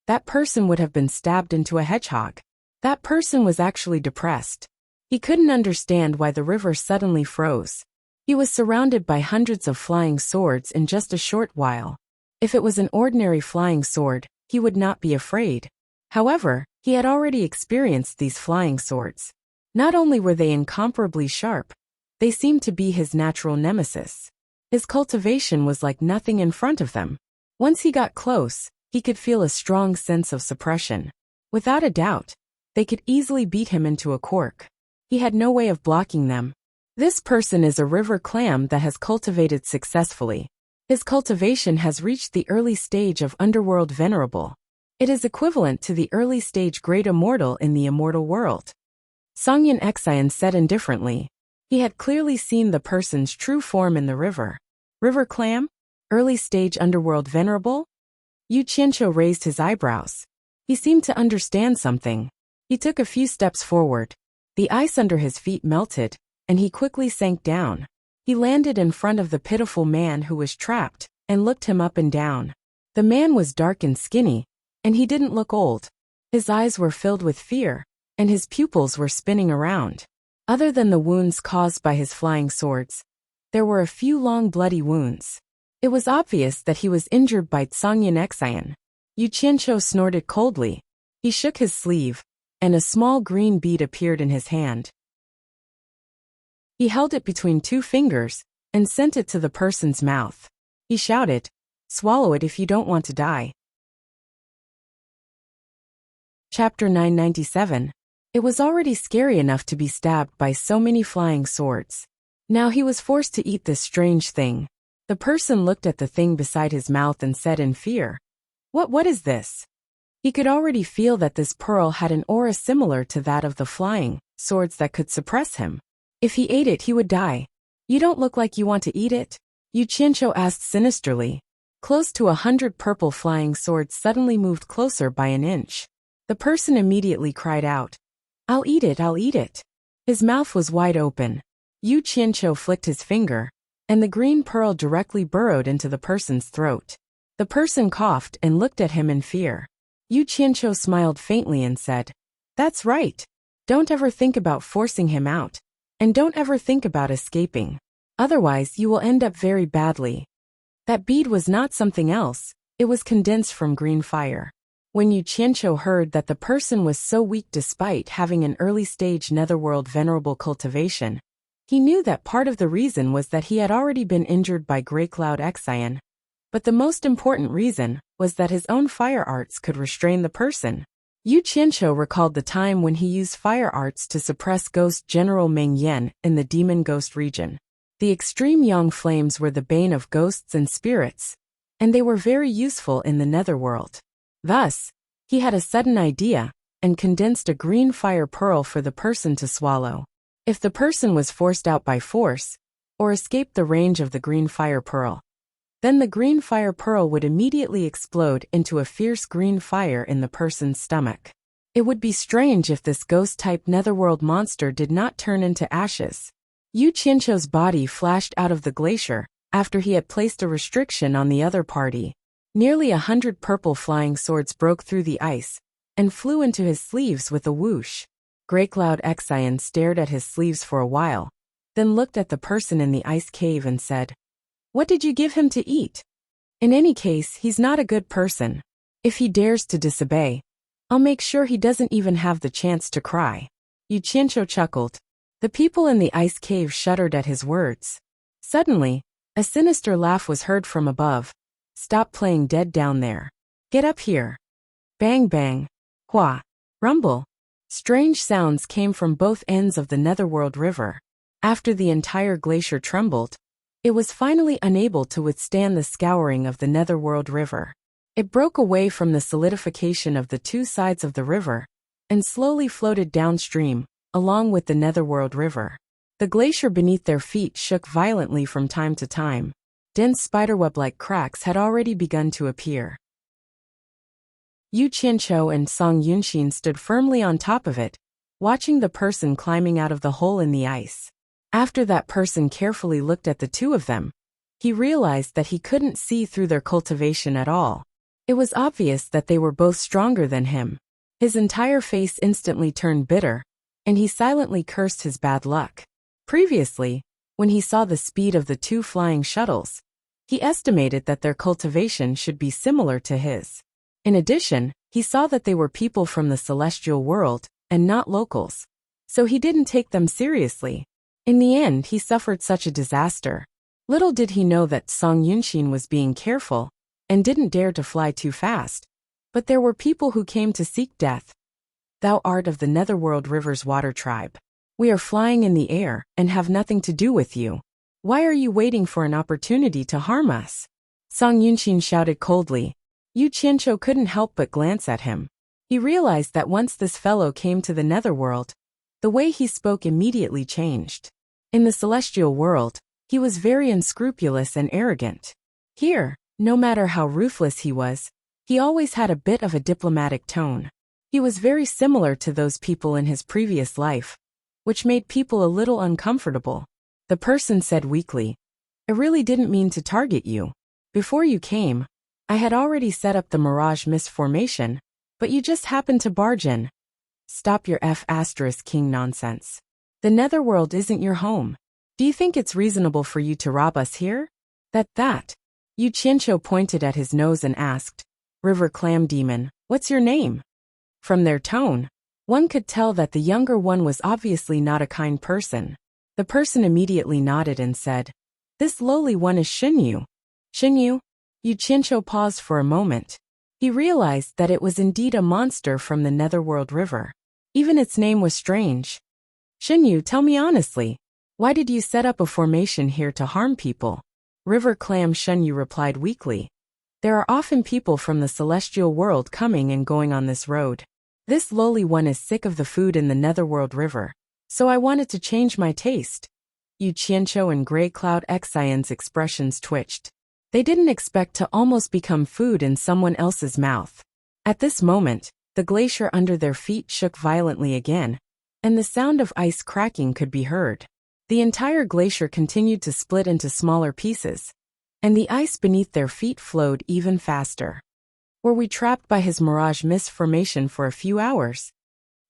that person would have been stabbed into a hedgehog. That person was actually depressed. He couldn't understand why the river suddenly froze. He was surrounded by hundreds of flying swords in just a short while. If it was an ordinary flying sword, he would not be afraid. However, he had already experienced these flying swords. Not only were they incomparably sharp, they seemed to be his natural nemesis. His cultivation was like nothing in front of them. Once he got close, he could feel a strong sense of suppression. Without a doubt, they could easily beat him into a cork. He had no way of blocking them. This person is a river clam that has cultivated successfully. His cultivation has reached the early stage of Underworld Venerable. It is equivalent to the early stage Great Immortal in the immortal world. Tsungyan Xian said indifferently. He had clearly seen the person's true form in the river. River clam? Early stage Underworld Venerable? Yu Qianqiu raised his eyebrows. He seemed to understand something. He took a few steps forward. The ice under his feet melted, and he quickly sank down. He landed in front of the pitiful man who was trapped, and looked him up and down. The man was dark and skinny, and he didn't look old. His eyes were filled with fear, and his pupils were spinning around. Other than the wounds caused by his flying swords, there were a few long bloody wounds. It was obvious that he was injured by Tsungyan Xian. Yu Qianqiu snorted coldly. He shook his sleeve, and a small green bead appeared in his hand. He held it between two fingers and sent it to the person's mouth. He shouted, "Swallow it if you don't want to die." Chapter 997. It was already scary enough to be stabbed by so many flying swords. Now he was forced to eat this strange thing. The person looked at the thing beside his mouth and said in fear, What is this?" He could already feel that this pearl had an aura similar to that of the flying swords that could suppress him. If he ate it, he would die. You don't look like you want to eat it? Yu Qianqiu asked sinisterly. Close to 100 purple flying swords suddenly moved closer by an inch. The person immediately cried out, "I'll eat it, I'll eat it." His mouth was wide open. Yu Qianqiu flicked his finger, and the green pearl directly burrowed into the person's throat. The person coughed and looked at him in fear. Yu Qianqiu smiled faintly and said, "That's right. Don't ever think about forcing him out. And don't ever think about escaping. Otherwise you will end up very badly." That bead was not something else, it was condensed from green fire. When Yu Qianqiu heard that the person was so weak despite having an early-stage netherworld venerable cultivation, he knew that part of the reason was that he had already been injured by Grey Cloud Excion. But the most important reason was that his own fire arts could restrain the person. Yu Qianqiu recalled the time when he used fire arts to suppress Ghost General Meng Yan in the Demon Ghost region. The extreme yang flames were the bane of ghosts and spirits, and they were very useful in the netherworld. Thus, he had a sudden idea, and condensed a green fire pearl for the person to swallow. If the person was forced out by force, or escaped the range of the green fire pearl, then the green fire pearl would immediately explode into a fierce green fire in the person's stomach. It would be strange if this ghost-type netherworld monster did not turn into ashes. Yu Qianqiu's body flashed out of the glacier after he had placed a restriction on the other party. Nearly 100 purple flying swords broke through the ice and flew into his sleeves with a whoosh. Grey Cloud Excion stared at his sleeves for a while, then looked at the person in the ice cave and said, "What did you give him to eat? In any case, he's not a good person. If he dares to disobey, I'll make sure he doesn't even have the chance to cry." Yu Qianqiu chuckled. The people in the ice cave shuddered at his words. Suddenly, a sinister laugh was heard from above. "Stop playing dead down there. Get up here." Bang bang. Hua. Rumble. Strange sounds came from both ends of the Netherworld River. After the entire glacier trembled, it was finally unable to withstand the scouring of the Netherworld River. It broke away from the solidification of the two sides of the river, and slowly floated downstream, along with the Netherworld River. The glacier beneath their feet shook violently from time to time. Dense spiderweb-like cracks had already begun to appear. Yu Qianqiu and Song Yunxin stood firmly on top of it, watching the person climbing out of the hole in the ice. After that person carefully looked at the two of them, he realized that he couldn't see through their cultivation at all. It was obvious that they were both stronger than him. His entire face instantly turned bitter, and he silently cursed his bad luck. Previously, when he saw the speed of the two flying shuttles, he estimated that their cultivation should be similar to his. In addition, he saw that they were people from the celestial world, and not locals. So he didn't take them seriously. In the end, he suffered such a disaster. Little did he know that Song Yunxin was being careful, and didn't dare to fly too fast. But there were people who came to seek death. "Thou art of the Netherworld River's water tribe. We are flying in the air, and have nothing to do with you. Why are you waiting for an opportunity to harm us?" Song Yunxin shouted coldly. Yu Qianqiu couldn't help but glance at him. He realized that once this fellow came to the Netherworld, the way he spoke immediately changed. In the celestial world, he was very unscrupulous and arrogant. Here, no matter how ruthless he was, he always had a bit of a diplomatic tone. He was very similar to those people in his previous life, which made people a little uncomfortable. The person said weakly, "I really didn't mean to target you. Before you came, I had already set up the Mirage Mist formation, but you just happened to barge in." "Stop your King nonsense. The Netherworld isn't your home. Do you think it's reasonable for you to rob us here?" That. Yu Qianqiu pointed at his nose and asked, "River Clam Demon, what's your name?" From their tone, one could tell that the younger one was obviously not a kind person. The person immediately nodded and said, "This lowly one is Xinyu." "Xinyu?" Yu Qianqiu paused for a moment. He realized that it was indeed a monster from the Netherworld River. Even its name was strange. "Xinyu, tell me honestly, why did you set up a formation here to harm people?" River Clam Xinyu replied weakly. There are often people from the celestial world coming and going on this road. This lowly one is sick of the food in the Netherworld River, so I wanted to change my taste. Yu Qianqiu and Grey Cloud Xian's expressions twitched. They didn't expect to almost become food in someone else's mouth. At this moment, the glacier under their feet shook violently again, and the sound of ice cracking could be heard. The entire glacier continued to split into smaller pieces, and the ice beneath their feet flowed even faster. Were we trapped by his mirage mist formation for a few hours?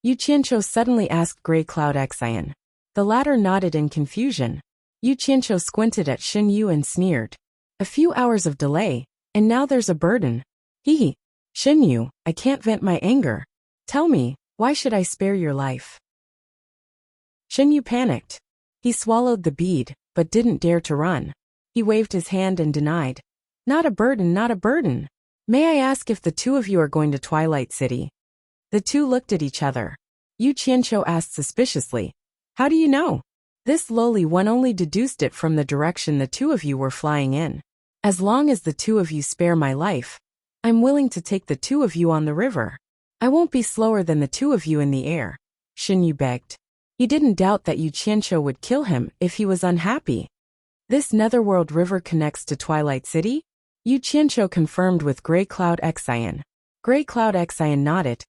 Yu Qianqiu suddenly asked Grey Cloud Xian. The latter nodded in confusion. Yu Qianqiu squinted at Xin Yu and sneered. A few hours of delay, and now there's a burden. Hee. Xin Yu, I can't vent my anger. Tell me, why should I spare your life? Xin Yu panicked. He swallowed the bead, but didn't dare to run. He waved his hand and denied. Not a burden, not a burden. May I ask if the two of you are going to Twilight City? The two looked at each other. Yu Qianqiu asked suspiciously. How do you know? This lowly one only deduced it from the direction the two of you were flying in. As long as the two of you spare my life, I'm willing to take the two of you on the river. I won't be slower than the two of you in the air, Xin Yu begged. He didn't doubt that Yu Qianqiu would kill him if he was unhappy. This Netherworld River connects to Twilight City? Yu Qianqiu confirmed with Grey Cloud Xian. Grey Cloud Xian nodded.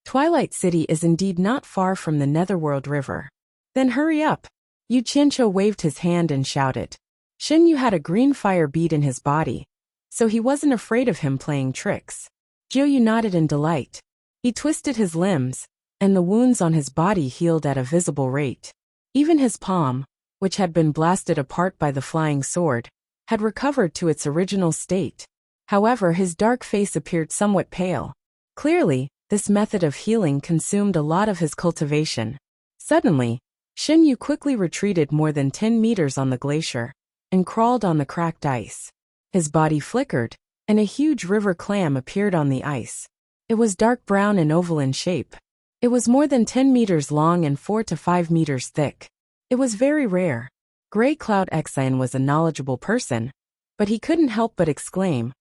Twilight City is indeed not far from the Netherworld River. Then hurry up. Yu Qianqiu waved his hand and shouted. Xin Yu had a green fire bead in his body, so he wasn't afraid of him playing tricks. Jiu Yu nodded in delight. He twisted his limbs, and the wounds on his body healed at a visible rate. Even his palm, which had been blasted apart by the flying sword, had recovered to its original state. However, his dark face appeared somewhat pale. Clearly, this method of healing consumed a lot of his cultivation. Suddenly, Xin Yu quickly retreated more than 10 meters on the glacier, and crawled on the cracked ice. His body flickered, and a huge river clam appeared on the ice. It was dark brown and oval in shape. It was more than 10 meters long and 4 to 5 meters thick. It was very rare. Grey Cloud Xian was a knowledgeable person, but he couldn't help but exclaim.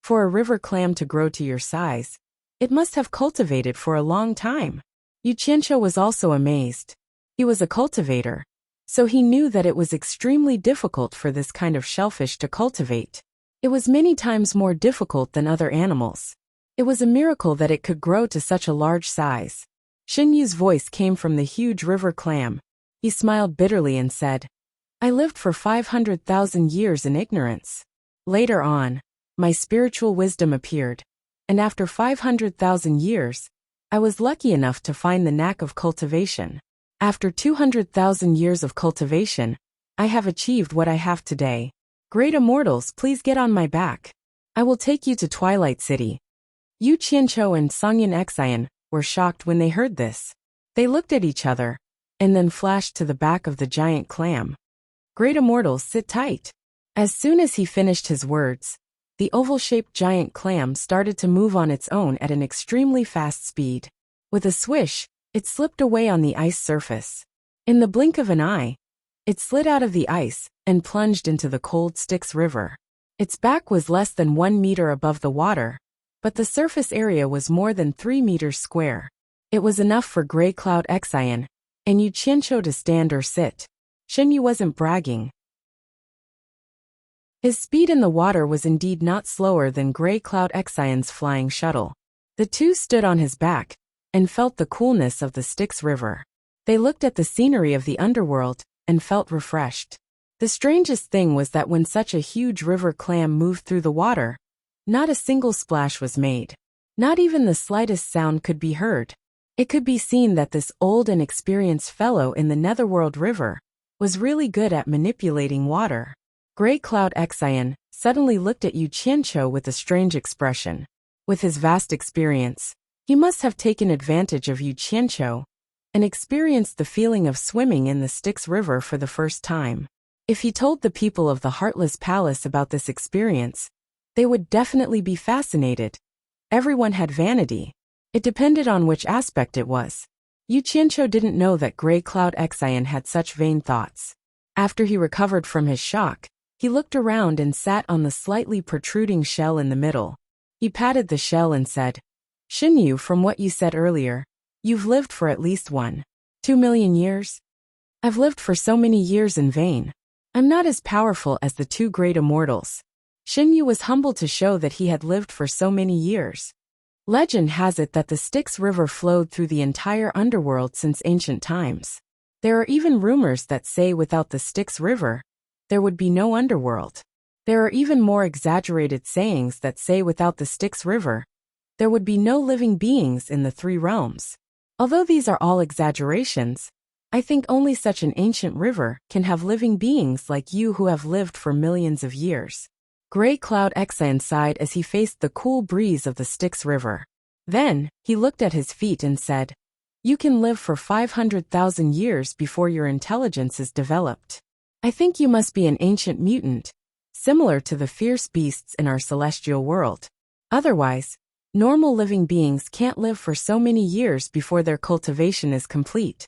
For a river clam to grow to your size, it must have cultivated for a long time. Yu Qianqiu was also amazed. He was a cultivator, so he knew that it was extremely difficult for this kind of shellfish to cultivate. It was many times more difficult than other animals. It was a miracle that it could grow to such a large size. Xin Yu's voice came from the huge river clam. He smiled bitterly and said, I lived for 500,000 years in ignorance. Later on, my spiritual wisdom appeared, and after 500,000 years, I was lucky enough to find the knack of cultivation. After 200,000 years of cultivation, I have achieved what I have today. Great immortals, please get on my back. I will take you to Twilight City. Yu Qianqiu and Songyan Xian were shocked when they heard this. They looked at each other, and then flashed to the back of the giant clam. Great immortals, sit tight. As soon as he finished his words, the oval-shaped giant clam started to move on its own at an extremely fast speed. With a swish, it slipped away on the ice surface. In the blink of an eye, it slid out of the ice and plunged into the cold Styx River. Its back was less than 1 meter above the water, but the surface area was more than 3 meters square. It was enough for Grey Cloud Xian and Yu Qianqiu to stand or sit. Xin Yu wasn't bragging. His speed in the water was indeed not slower than Grey Cloud Xian's flying shuttle. The two stood on his back and felt the coolness of the Styx River. They looked at the scenery of the underworld and felt refreshed. The strangest thing was that when such a huge river clam moved through the water, not a single splash was made. Not even the slightest sound could be heard. It could be seen that this old and experienced fellow in the Netherworld River was really good at manipulating water. Grey Cloud Xian suddenly looked at Yu Qianqiu with a strange expression. With his vast experience, he must have taken advantage of Yu Qianqiu and experienced the feeling of swimming in the Styx River for the first time. If he told the people of the Heartless Palace about this experience, they would definitely be fascinated. Everyone had vanity. It depended on which aspect it was. Yu Qianqiu didn't know that Grey Cloud Xian had such vain thoughts. After he recovered from his shock, He looked around and sat on the slightly protruding shell in the middle. He patted the shell and said, Xinyu, from what you said earlier, you've lived for at least 2 million years? I've lived for so many years in vain. I'm not as powerful as the two great immortals. Xinyu was humbled to show that he had lived for so many years. Legend has it that the Styx River flowed through the entire underworld since ancient times. There are even rumors that say without the Styx River, there would be no underworld. There are even more exaggerated sayings that say without the Styx River, there would be no living beings in the three realms. Although these are all exaggerations, I think only such an ancient river can have living beings like you who have lived for millions of years. Gray Cloud Exan sighed as he faced the cool breeze of the Styx River. Then, he looked at his feet and said, You can live for 500,000 years before your intelligence is developed. I think you must be an ancient mutant, similar to the fierce beasts in our celestial world. Otherwise, normal living beings can't live for so many years before their cultivation is complete.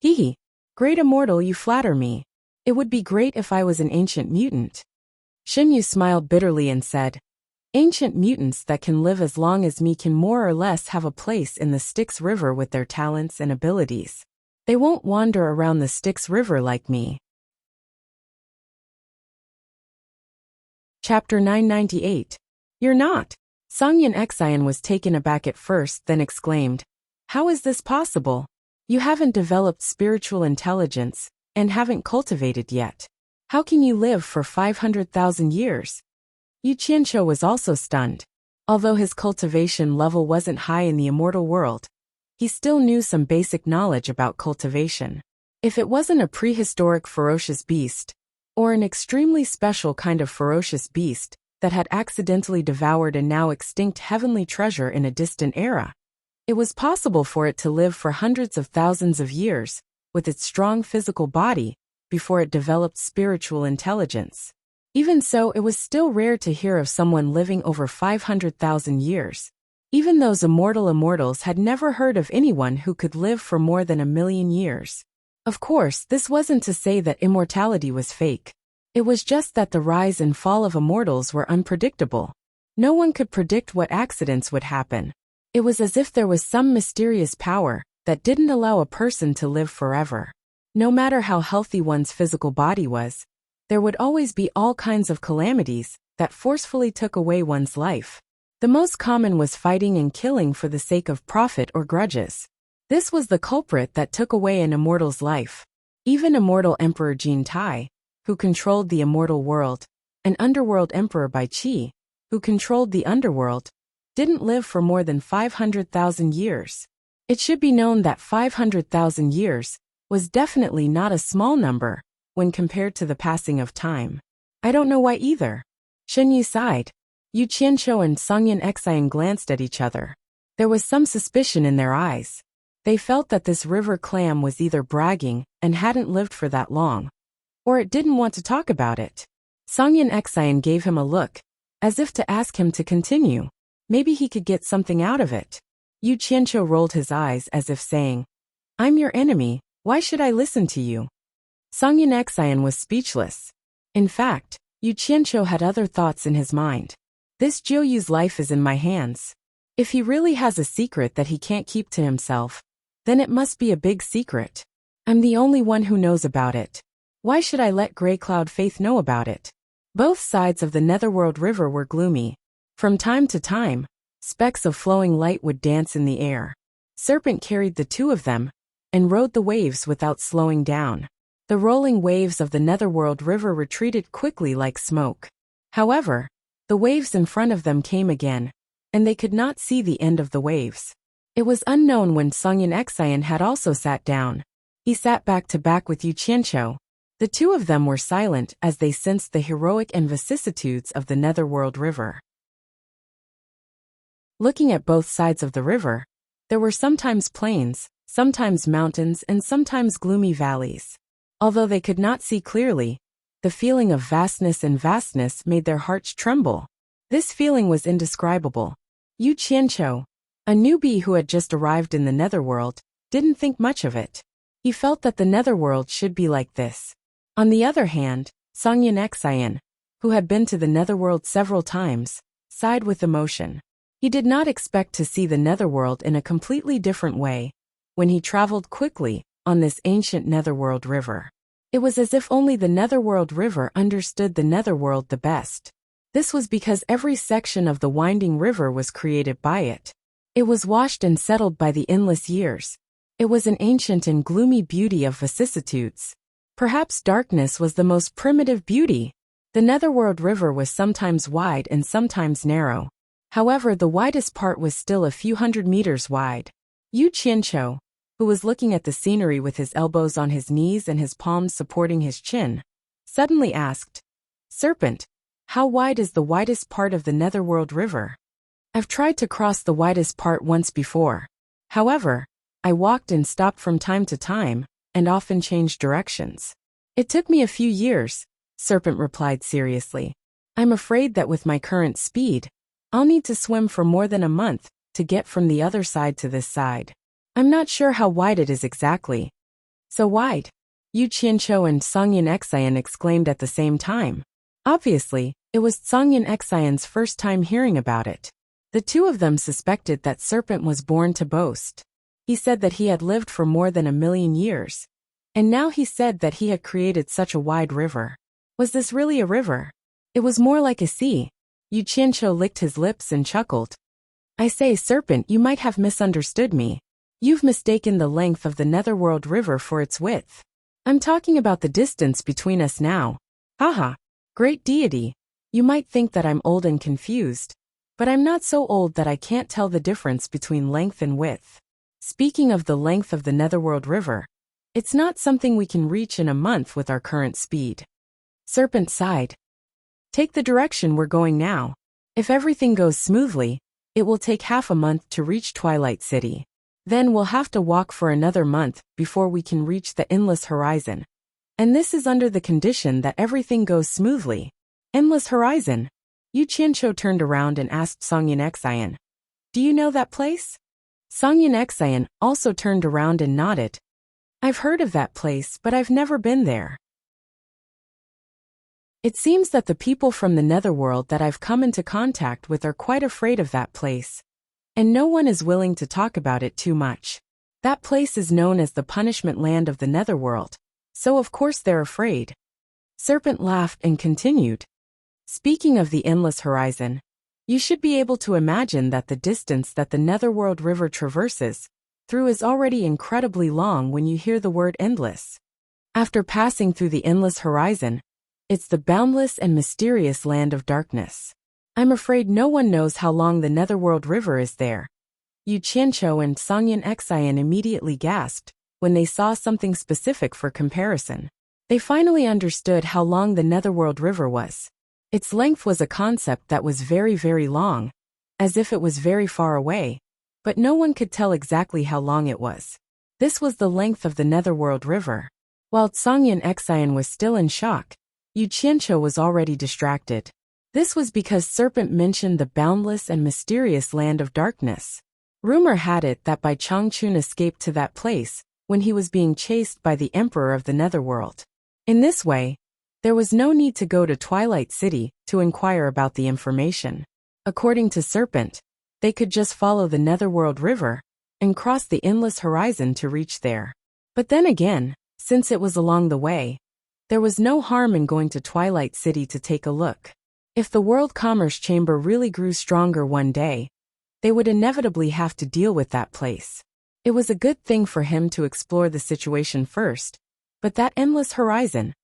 Hee. Great immortal, you flatter me. It would be great if I was an ancient mutant. Xinyu smiled bitterly and said, Ancient mutants that can live as long as me can more or less have a place in the Styx River with their talents and abilities. They won't wander around the Styx River like me. Chapter 998. You're not. Songyan Xian was taken aback at first, then exclaimed, How is this possible? You haven't developed spiritual intelligence, and haven't cultivated yet. How can you live for 500,000 years? Yu Qianqiu was also stunned. Although his cultivation level wasn't high in the immortal world, he still knew some basic knowledge about cultivation. If it wasn't a prehistoric ferocious beast, or an extremely special kind of ferocious beast that had accidentally devoured a now extinct heavenly treasure in a distant era, it was possible for it to live for hundreds of thousands of years, with its strong physical body, before it developed spiritual intelligence. Even so, it was still rare to hear of someone living over 500,000 years. Even those immortals had never heard of anyone who could live for more than 1,000,000 years. Of course, this wasn't to say that immortality was fake. It was just that the rise and fall of immortals were unpredictable. No one could predict what accidents would happen. It was as if there was some mysterious power that didn't allow a person to live forever. No matter how healthy one's physical body was, there would always be all kinds of calamities that forcefully took away one's life. The most common was fighting and killing for the sake of profit or grudges. This was the culprit that took away an immortal's life. Even immortal Emperor Jin Tai, who controlled the immortal world, and underworld Emperor Bai Qi, who controlled the underworld, didn't live for more than 500,000 years. It should be known that 500,000 years was definitely not a small number when compared to the passing of time. I don't know why either. Xinyu sighed. Yu Qianqiu and Songyan Xian glanced at each other. There was some suspicion in their eyes. They felt that this river clam was either bragging and hadn't lived for that long, or it didn't want to talk about it. Songyan Xian gave him a look, as if to ask him to continue. Maybe he could get something out of it. Yu Qianqiu rolled his eyes as if saying, I'm your enemy, why should I listen to you? Songyan Xian was speechless. In fact, Yu Qianqiu had other thoughts in his mind. This Jiuyu's life is in my hands. If he really has a secret that he can't keep to himself, then it must be a big secret. I'm the only one who knows about it. Why should I let Grey Cloud Faith know about it? Both sides of the Netherworld River were gloomy. From time to time, specks of flowing light would dance in the air. Serpent carried the two of them, and rode the waves without slowing down. The rolling waves of the Netherworld River retreated quickly like smoke. However, the waves in front of them came again, and they could not see the end of the waves. It was unknown when Songyan Xian had also sat down. He sat back to back with Yu Qianqiu. The two of them were silent as they sensed the heroic and vicissitudes of the Netherworld River. Looking at both sides of the river, there were sometimes plains, sometimes mountains, and sometimes gloomy valleys. Although they could not see clearly, the feeling of vastness made their hearts tremble. This feeling was indescribable. Yu Qianqiu, a newbie who had just arrived in the Netherworld, didn't think much of it. He felt that the Netherworld should be like this. On the other hand, Songyin Xian, who had been to the netherworld several times, sighed with emotion. He did not expect to see the netherworld in a completely different way when he traveled quickly on this ancient netherworld river. It was as if only the netherworld river understood the netherworld the best. This was because every section of the winding river was created by it. It was washed and settled by the endless years. It was an ancient and gloomy beauty of vicissitudes. Perhaps darkness was the most primitive beauty. The netherworld river was sometimes wide and sometimes narrow. However, the widest part was still a few hundred meters wide. Yu Qianqiu, who was looking at the scenery with his elbows on his knees and his palms supporting his chin, suddenly asked, "Serpent, how wide is the widest part of the netherworld river?" "I've tried to cross the widest part once before. However, I walked and stopped from time to time, and often changed directions. It took me a few years," Serpent replied seriously. "I'm afraid that with my current speed, I'll need to swim for more than a month to get from the other side to this side. I'm not sure how wide it is exactly." "So wide?" Yu Qianqiu and Songyin Xian exclaimed at the same time. Obviously, it was Songyin Xian's first time hearing about it. The two of them suspected that Serpent was born to boast. He said that he had lived for more than 1,000,000 years. And now he said that he had created such a wide river. Was this really a river? It was more like a sea. Yu Qianqiu licked his lips and chuckled. "I say, Serpent, you might have misunderstood me. You've mistaken the length of the netherworld river for its width. I'm talking about the distance between us now. Haha, great deity. You might think that I'm old and confused, but I'm not so old that I can't tell the difference between length and width. Speaking of the length of the netherworld river, it's not something we can reach in a month with our current speed." Serpent sighed. "Take the direction we're going now. If everything goes smoothly, it will take half a month to reach Twilight City. Then we'll have to walk for another month before we can reach the endless horizon. And this is under the condition that everything goes smoothly." "Endless horizon?" Yu Qianqiu turned around and asked Songyin Xian. "Do you know that place?" Songyin Xian also turned around and nodded. "I've heard of that place, but I've never been there. It seems that the people from the netherworld that I've come into contact with are quite afraid of that place. And no one is willing to talk about it too much. That place is known as the punishment land of the netherworld, so of course they're afraid." Serpent laughed and continued. "Speaking of the endless horizon, you should be able to imagine that the distance that the netherworld river traverses through is already incredibly long when you hear the word endless. After passing through the endless horizon, it's the boundless and mysterious land of darkness. I'm afraid no one knows how long the netherworld river is there." Yu Qianqiu and Songyin Xian immediately gasped when they saw something specific for comparison. They finally understood how long the netherworld river was. Its length was a concept that was very, very long, as if it was very far away, but no one could tell exactly how long it was. This was the length of the netherworld river. While Songyin Xian was still in shock, Yu Qianqiu was already distracted. This was because Serpent mentioned the boundless and mysterious land of darkness. Rumor had it that Bai Changchun escaped to that place when he was being chased by the Emperor of the Netherworld. In this way, there was no need to go to Twilight City to inquire about the information. According to Serpent, they could just follow the Netherworld River and cross the endless horizon to reach there. But then again, since it was along the way, there was no harm in going to Twilight City to take a look. If the World Commerce Chamber really grew stronger one day, they would inevitably have to deal with that place. It was a good thing for him to explore the situation first, but that endless horizon.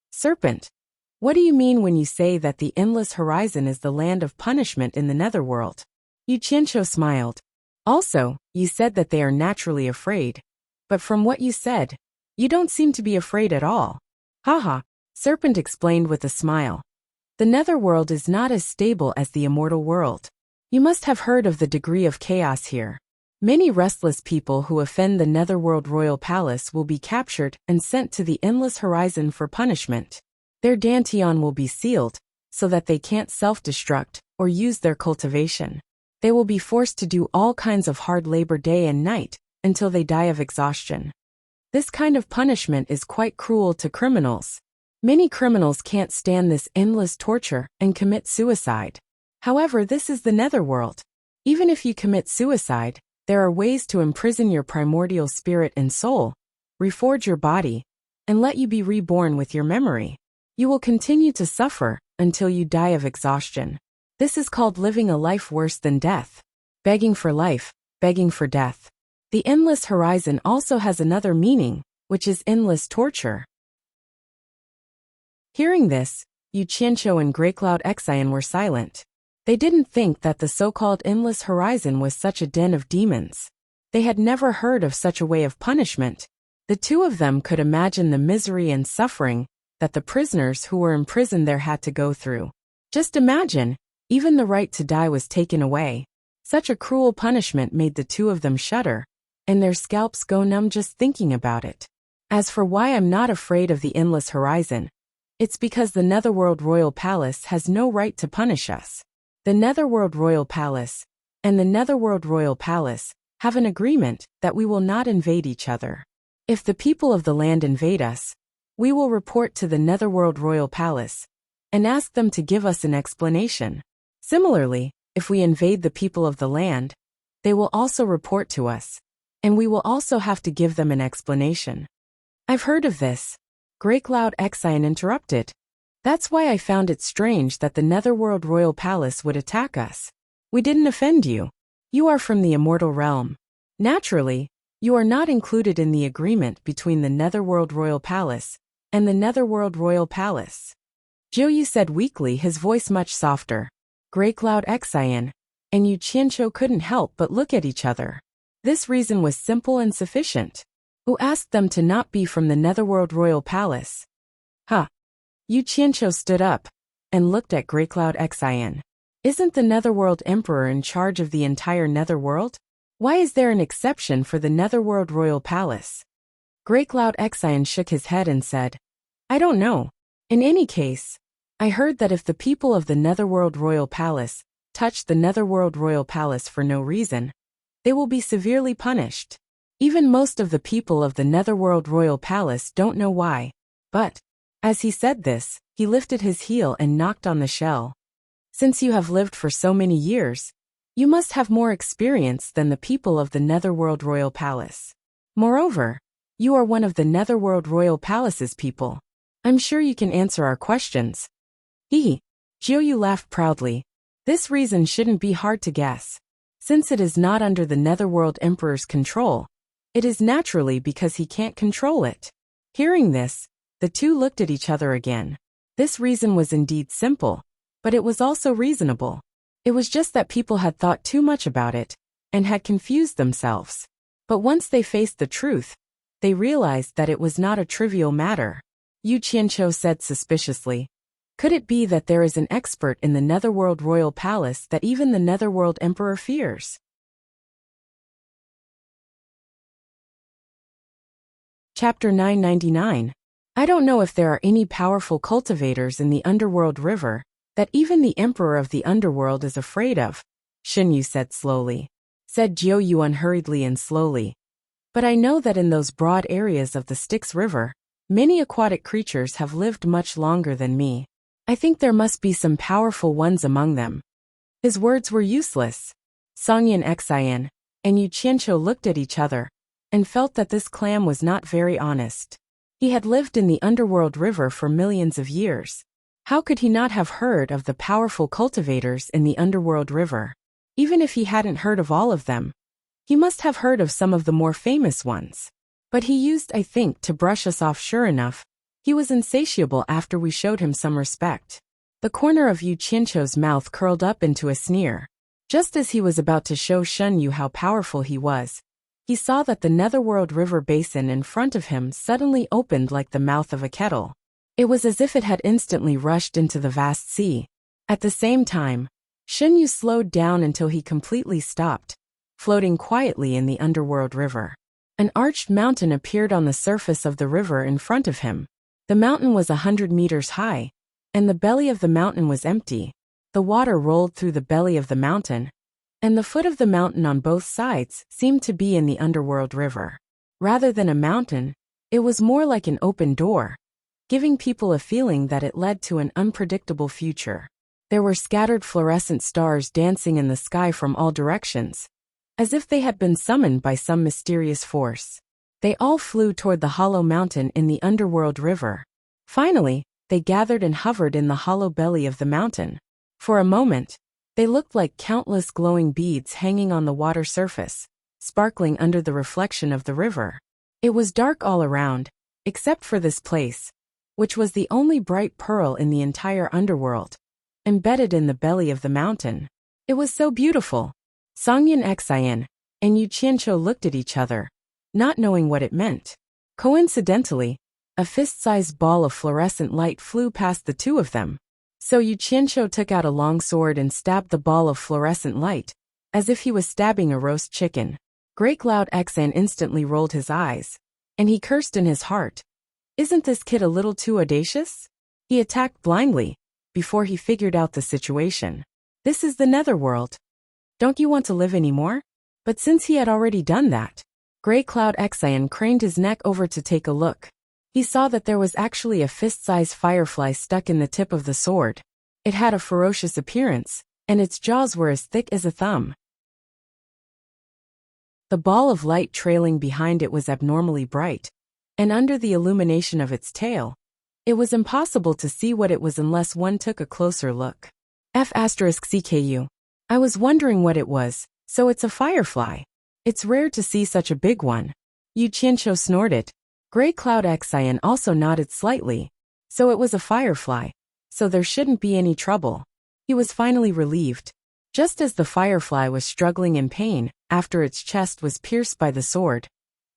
Serpent, what do you mean when you say that the endless horizon is the land of punishment in the netherworld? Yu Qianqiu smiled. Also, you said that they are naturally afraid. But from what you said, you don't seem to be afraid at all. Haha, Serpent explained with a smile. The netherworld is not as stable as the immortal world. You must have heard of the degree of chaos here. Many restless people who offend the netherworld royal palace will be captured and sent to the endless horizon for punishment. Their dantian will be sealed, so that they can't self-destruct or use their cultivation. They will be forced to do all kinds of hard labor day and night until they die of exhaustion. This kind of punishment is quite cruel to criminals. Many criminals can't stand this endless torture and commit suicide. However, this is the netherworld. Even if you commit suicide, there are ways to imprison your primordial spirit and soul, reforge your body, and let you be reborn with your memory. You will continue to suffer until you die of exhaustion. This is called living a life worse than death. Begging for life, begging for death. The endless horizon also has another meaning, which is endless torture. Hearing this, Yu Qianqiu and Grey Cloud Xian were silent. They didn't think that the so-called endless horizon was such a den of demons. They had never heard of such a way of punishment. The two of them could imagine the misery and suffering that the prisoners who were imprisoned there had to go through. Just imagine, even the right to die was taken away. Such a cruel punishment made the two of them shudder, and their scalps go numb just thinking about it. As for why I'm not afraid of the endless horizon, it's because the Netherworld Royal Palace has no right to punish us. The Netherworld Royal Palace and the Netherworld Royal Palace have an agreement that we will not invade each other. If the people of the land invade us, we will report to the Netherworld Royal Palace and ask them to give us an explanation. Similarly, if we invade the people of the land, they will also report to us, and we will also have to give them an explanation. I've heard of this. Grey Cloud Xian interrupted. That's why I found it strange that the Netherworld Royal Palace would attack us. We didn't offend you. You are from the immortal realm. Naturally, you are not included in the agreement between the Netherworld Royal Palace and the Netherworld Royal Palace. Jiuyu said weakly, his voice much softer. Grey Cloud Xian and Yu Qianqiu couldn't help but look at each other. This reason was simple and sufficient. Who asked them to not be from the Netherworld Royal Palace? Huh. Yu Qianqiu stood up and looked at Grey Cloud Xian. Isn't the Netherworld Emperor in charge of the entire Netherworld? Why is there an exception for the Netherworld Royal Palace? Grey Cloud Xian shook his head and said, I don't know. In any case, I heard that if the people of the Netherworld Royal Palace touch the Netherworld Royal Palace for no reason, they will be severely punished. Even most of the people of the Netherworld Royal Palace don't know why. But, as he said this, he lifted his heel and knocked on the shell. Since you have lived for so many years, you must have more experience than the people of the Netherworld Royal Palace. Moreover, you are one of the Netherworld Royal Palace's people. I'm sure you can answer our questions. Jiuyu laughed proudly. This reason shouldn't be hard to guess. Since it is not under the Netherworld Emperor's control, it is naturally because he can't control it. Hearing this, the two looked at each other again. This reason was indeed simple, but it was also reasonable. It was just that people had thought too much about it and had confused themselves. But once they faced the truth, they realized that it was not a trivial matter. Yu Qianqiu said suspiciously, could it be that there is an expert in the Netherworld Royal Palace that even the Netherworld Emperor fears? Chapter 999. I don't know if there are any powerful cultivators in the Underworld River that even the Emperor of the Underworld is afraid of, Xinyu said slowly. Said Jiuyu unhurriedly and slowly. But I know that in those broad areas of the Styx River, many aquatic creatures have lived much longer than me. I think there must be some powerful ones among them. His words were useless. Songyan Xian and Yu Qianqiu looked at each other and felt that this clam was not very honest. He had lived in the Underworld River for millions of years. How could he not have heard of the powerful cultivators in the Underworld River? Even if he hadn't heard of all of them, he must have heard of some of the more famous ones. But he used, I think, to brush us off. Sure enough, he was insatiable after we showed him some respect. The corner of Yu Qianqiu's mouth curled up into a sneer. Just as he was about to show Shun Yu how powerful he was, he saw that the Netherworld River basin in front of him suddenly opened like the mouth of a kettle. It was as if it had instantly rushed into the vast sea. At the same time, Shun Yu slowed down until he completely stopped, floating quietly in the Underworld River. An arched mountain appeared on the surface of the river in front of him. The mountain was 100 meters high, and the belly of the mountain was empty. The water rolled through the belly of the mountain, and the foot of the mountain on both sides seemed to be in the Underworld River. Rather than a mountain, it was more like an open door. giving people a feeling that it led to an unpredictable future. There were scattered fluorescent stars dancing in the sky from all directions, as if they had been summoned by some mysterious force. They all flew toward the hollow mountain in the underworld river. Finally, they gathered and hovered in the hollow belly of the mountain. For a moment, they looked like countless glowing beads hanging on the water surface, sparkling under the reflection of the river. It was dark all around, except for this place, which was the only bright pearl in the entire underworld, embedded in the belly of the mountain. It was so beautiful. Songyan Xian and Yu Qianqiu looked at each other, not knowing what it meant. Coincidentally, a fist-sized ball of fluorescent light flew past the two of them. So Yu Qianqiu took out a long sword and stabbed the ball of fluorescent light, as if he was stabbing a roast chicken. Great Cloud Xian instantly rolled his eyes, and he cursed in his heart. Isn't this kid a little too audacious? He attacked blindly, before he figured out the situation. This is the netherworld. Don't you want to live anymore? But since he had already done that, Grey Cloud Xian craned his neck over to take a look. He saw that there was actually a fist-sized firefly stuck in the tip of the sword. It had a ferocious appearance, and its jaws were as thick as a thumb. The ball of light trailing behind it was abnormally bright, and under the illumination of its tail, it was impossible to see what it was unless one took a closer look. F***CKU. I was wondering what it was, so it's a firefly. It's rare to see such a big one. Yu Qianqiu snorted. Grey Cloud Xian also nodded slightly. So it was a firefly. So there shouldn't be any trouble. He was finally relieved. Just as the firefly was struggling in pain after its chest was pierced by the sword,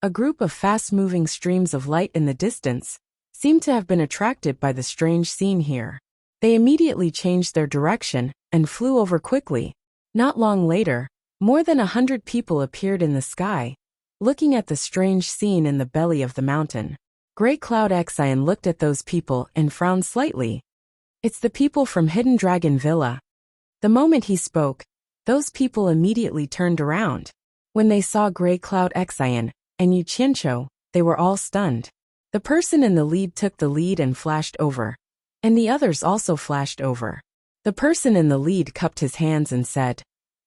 a group of fast-moving streams of light in the distance seemed to have been attracted by the strange scene here. They immediately changed their direction and flew over quickly. Not long later, more than 100 people appeared in the sky, looking at the strange scene in the belly of the mountain. Grey Cloud Xian looked at those people and frowned slightly. It's the people from Hidden Dragon Villa. The moment he spoke, those people immediately turned around. When they saw Grey Cloud Xian and Yu Qianqiu, they were all stunned. The person in the lead took the lead and flashed over, and the others also flashed over. The person in the lead cupped his hands and said,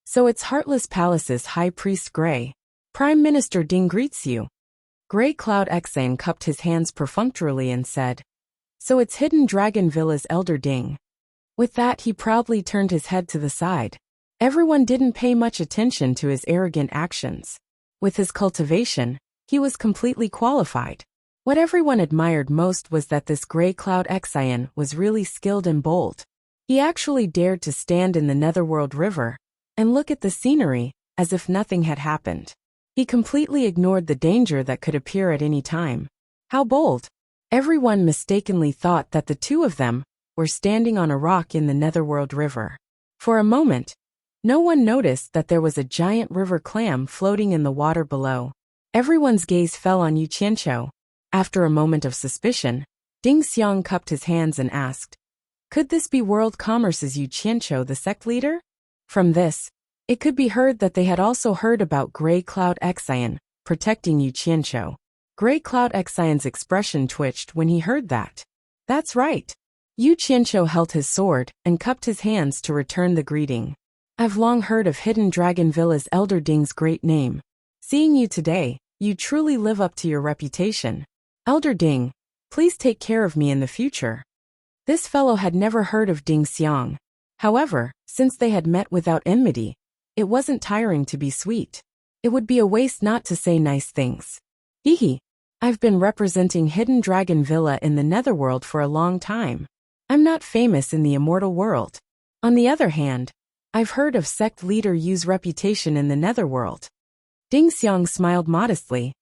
"So it's Heartless Palace's High Priest Grey. Prime Minister Ding greets you." Grey Cloud Xian cupped his hands perfunctorily and said, "So it's Hidden Dragon Villa's Elder Ding." With that, he proudly turned his head to the side. Everyone didn't pay much attention to his arrogant actions. With his cultivation, he was completely qualified. What everyone admired most was that this Grey Cloud Xian was really skilled and bold. He actually dared to stand in the Netherworld River and look at the scenery as if nothing had happened. He completely ignored the danger that could appear at any time. How bold! Everyone mistakenly thought that the two of them were standing on a rock in the Netherworld River. For a moment, no one noticed that there was a giant river clam floating in the water below. Everyone's gaze fell on Yu Qianqiu. After a moment of suspicion, Ding Xiang cupped his hands and asked, "Could this be World Commerce's Yu Qianqiu, the sect leader?" From this, it could be heard that they had also heard about Grey Cloud Xian protecting Yu Qianqiu. Grey Cloud Xian's expression twitched when he heard that. That's right. Yu Qianqiu held his sword and cupped his hands to return the greeting. I've long heard of Hidden Dragon Villa's Elder Ding's great name. Seeing you today, you truly live up to your reputation. Elder Ding, please take care of me in the future. This fellow had never heard of Ding Xiang. However, since they had met without enmity, it wasn't tiring to be sweet. It would be a waste not to say nice things. Hehe. I've been representing Hidden Dragon Villa in the Netherworld for a long time. I'm not famous in the immortal world. On the other hand, I've heard of sect leader Yu's reputation in the Netherworld. Ding Xiang smiled modestly.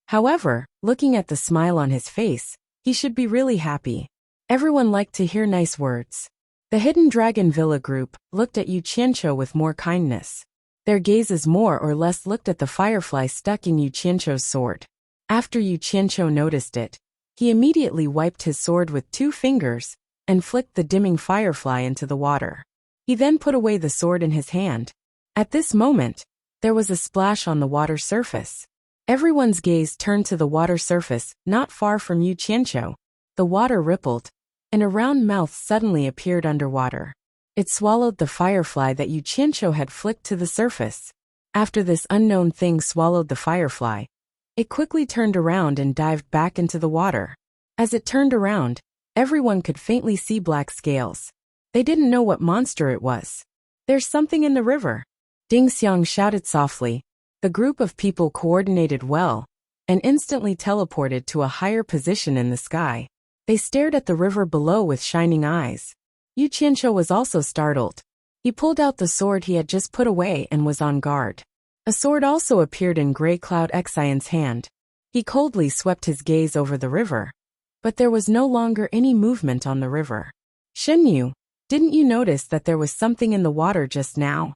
However, looking at the smile on his face, he should be really happy. Everyone liked to hear nice words. The Hidden Dragon Villa group looked at Yu Qianqiu with more kindness. Their gazes more or less looked at the firefly stuck in Yu Qianqiu's sword. After Yu Qianqiu noticed it, he immediately wiped his sword with 2 fingers and flicked the dimming firefly into the water. He then put away the sword in his hand. At this moment, there was a splash on the water surface. Everyone's gaze turned to the water surface, not far from Yu Qianqiu. The water rippled, and a round mouth suddenly appeared underwater. It swallowed the firefly that Yu Qianqiu had flicked to the surface. After this unknown thing swallowed the firefly, it quickly turned around and dived back into the water. As it turned around, everyone could faintly see black scales. They didn't know what monster it was. "There's something in the river," Ding Xiang shouted softly. The group of people coordinated well and instantly teleported to a higher position in the sky. They stared at the river below with shining eyes. Yu Qianqiu was also startled. He pulled out the sword he had just put away and was on guard. A sword also appeared in Grey Cloud Xian's hand. He coldly swept his gaze over the river. But there was no longer any movement on the river. "Shenyu, didn't you notice that there was something in the water just now?"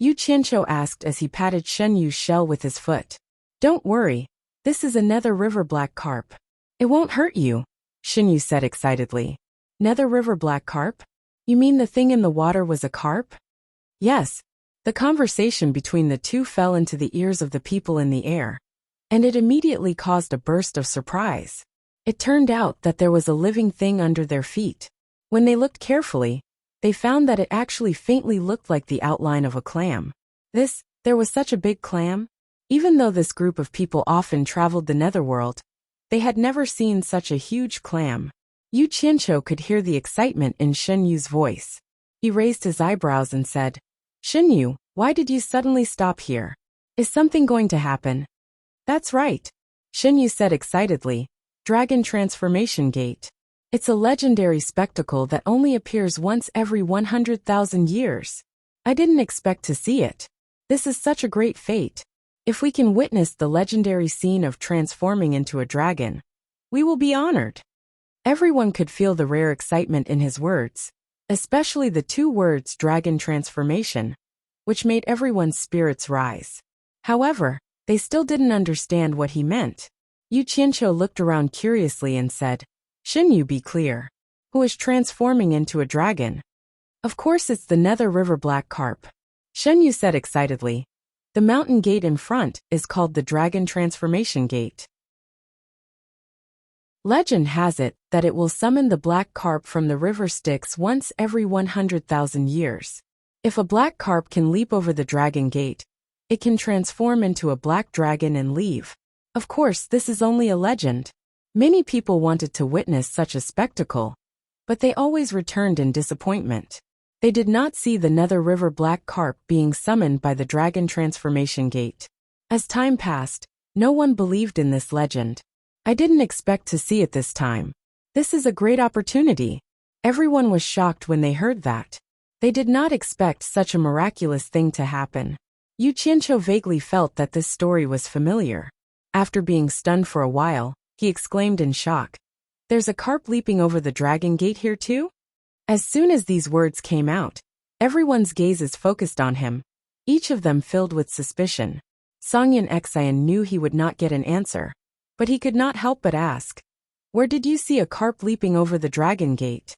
Yu Qianqiu asked as he patted Shenyu's shell with his foot. "Don't worry, this is a nether river black carp. It won't hurt you," Shenyu said excitedly. "Nether river black carp? You mean the thing in the water was a carp?" "Yes." The conversation between the two fell into the ears of the people in the air, and it immediately caused a burst of surprise. It turned out that there was a living thing under their feet. When they looked carefully, they found that it actually faintly looked like the outline of a clam. There was such a big clam? Even though this group of people often traveled the netherworld, they had never seen such a huge clam. Yu Qianqiu could hear the excitement in Shenyu's voice. He raised his eyebrows and said, "Shenyu, why did you suddenly stop here? Is something going to happen?" "That's right," Shenyu said excitedly. "Dragon Transformation Gate. It's a legendary spectacle that only appears once every 100,000 years. I didn't expect to see it. This is such a great fate. If we can witness the legendary scene of transforming into a dragon, we will be honored." Everyone could feel the rare excitement in his words, especially the two words dragon transformation, which made everyone's spirits rise. However, they still didn't understand what he meant. Yu Qianqiu looked around curiously and said, "Shenyu, be clear. Who is transforming into a dragon?" "Of course it's the Nether River Black Carp," Shenyu said excitedly. "The mountain gate in front is called the Dragon Transformation Gate. Legend has it that it will summon the black carp from the river Styx once every 100,000 years. If a black carp can leap over the dragon gate, it can transform into a black dragon and leave. Of course, this is only a legend. Many people wanted to witness such a spectacle, but they always returned in disappointment. They did not see the Nether River Black Carp being summoned by the Dragon Transformation Gate. As time passed, no one believed in this legend. "I didn't expect to see it this time. This is a great opportunity." Everyone was shocked when they heard that. They did not expect such a miraculous thing to happen. Yu Qianqiu vaguely felt that this story was familiar. After being stunned for a while, he exclaimed in shock, "There's a carp leaping over the dragon gate here too?" As soon as these words came out, everyone's gazes focused on him, each of them filled with suspicion. Songyan Xian knew he would not get an answer, but he could not help but ask, "Where did you see a carp leaping over the dragon gate?"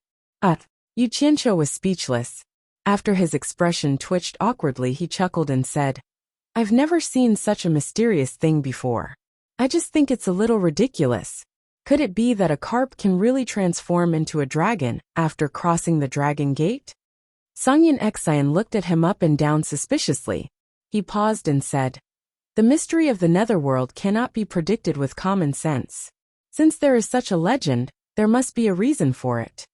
Yu Qianqiu was speechless. After his expression twitched awkwardly, he chuckled and said, "I've never seen such a mysterious thing before. I just think it's a little ridiculous. Could it be that a carp can really transform into a dragon after crossing the dragon gate?" Songyan Xian looked at him up and down suspiciously. He paused and said, "The mystery of the netherworld cannot be predicted with common sense. Since there is such a legend, there must be a reason for it."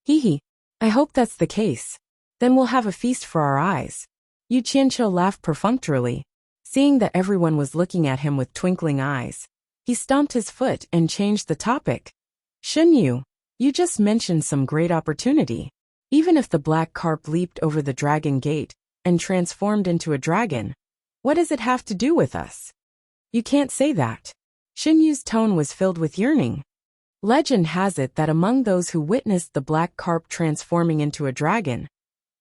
"Hee, I hope that's the case. Then we'll have a feast for our eyes." Yu Qianqiu laughed perfunctorily. Seeing that everyone was looking at him with twinkling eyes, he stomped his foot and changed the topic. "Shenyu, you just mentioned some great opportunity. Even if the black carp leaped over the dragon gate and transformed into a dragon, what does it have to do with us?" "You can't say that." Shenyu's tone was filled with yearning. Legend has it that among those who witnessed the black carp transforming into a dragon,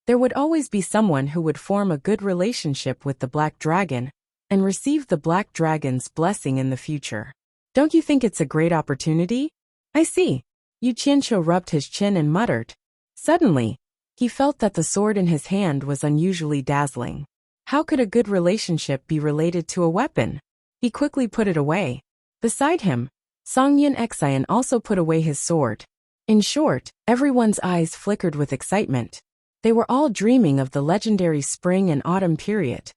there would always be someone who would form a good relationship with the black dragon and receive the black dragon's blessing in the future. Don't you think it's a great opportunity? "I see." Yu Qianqiu rubbed his chin and muttered. Suddenly, he felt that the sword in his hand was unusually dazzling. How could a good relationship be related to a weapon? He quickly put it away. Beside him, Songyin Xian also put away his sword. In short, everyone's eyes flickered with excitement. They were all dreaming of the legendary spring and autumn period.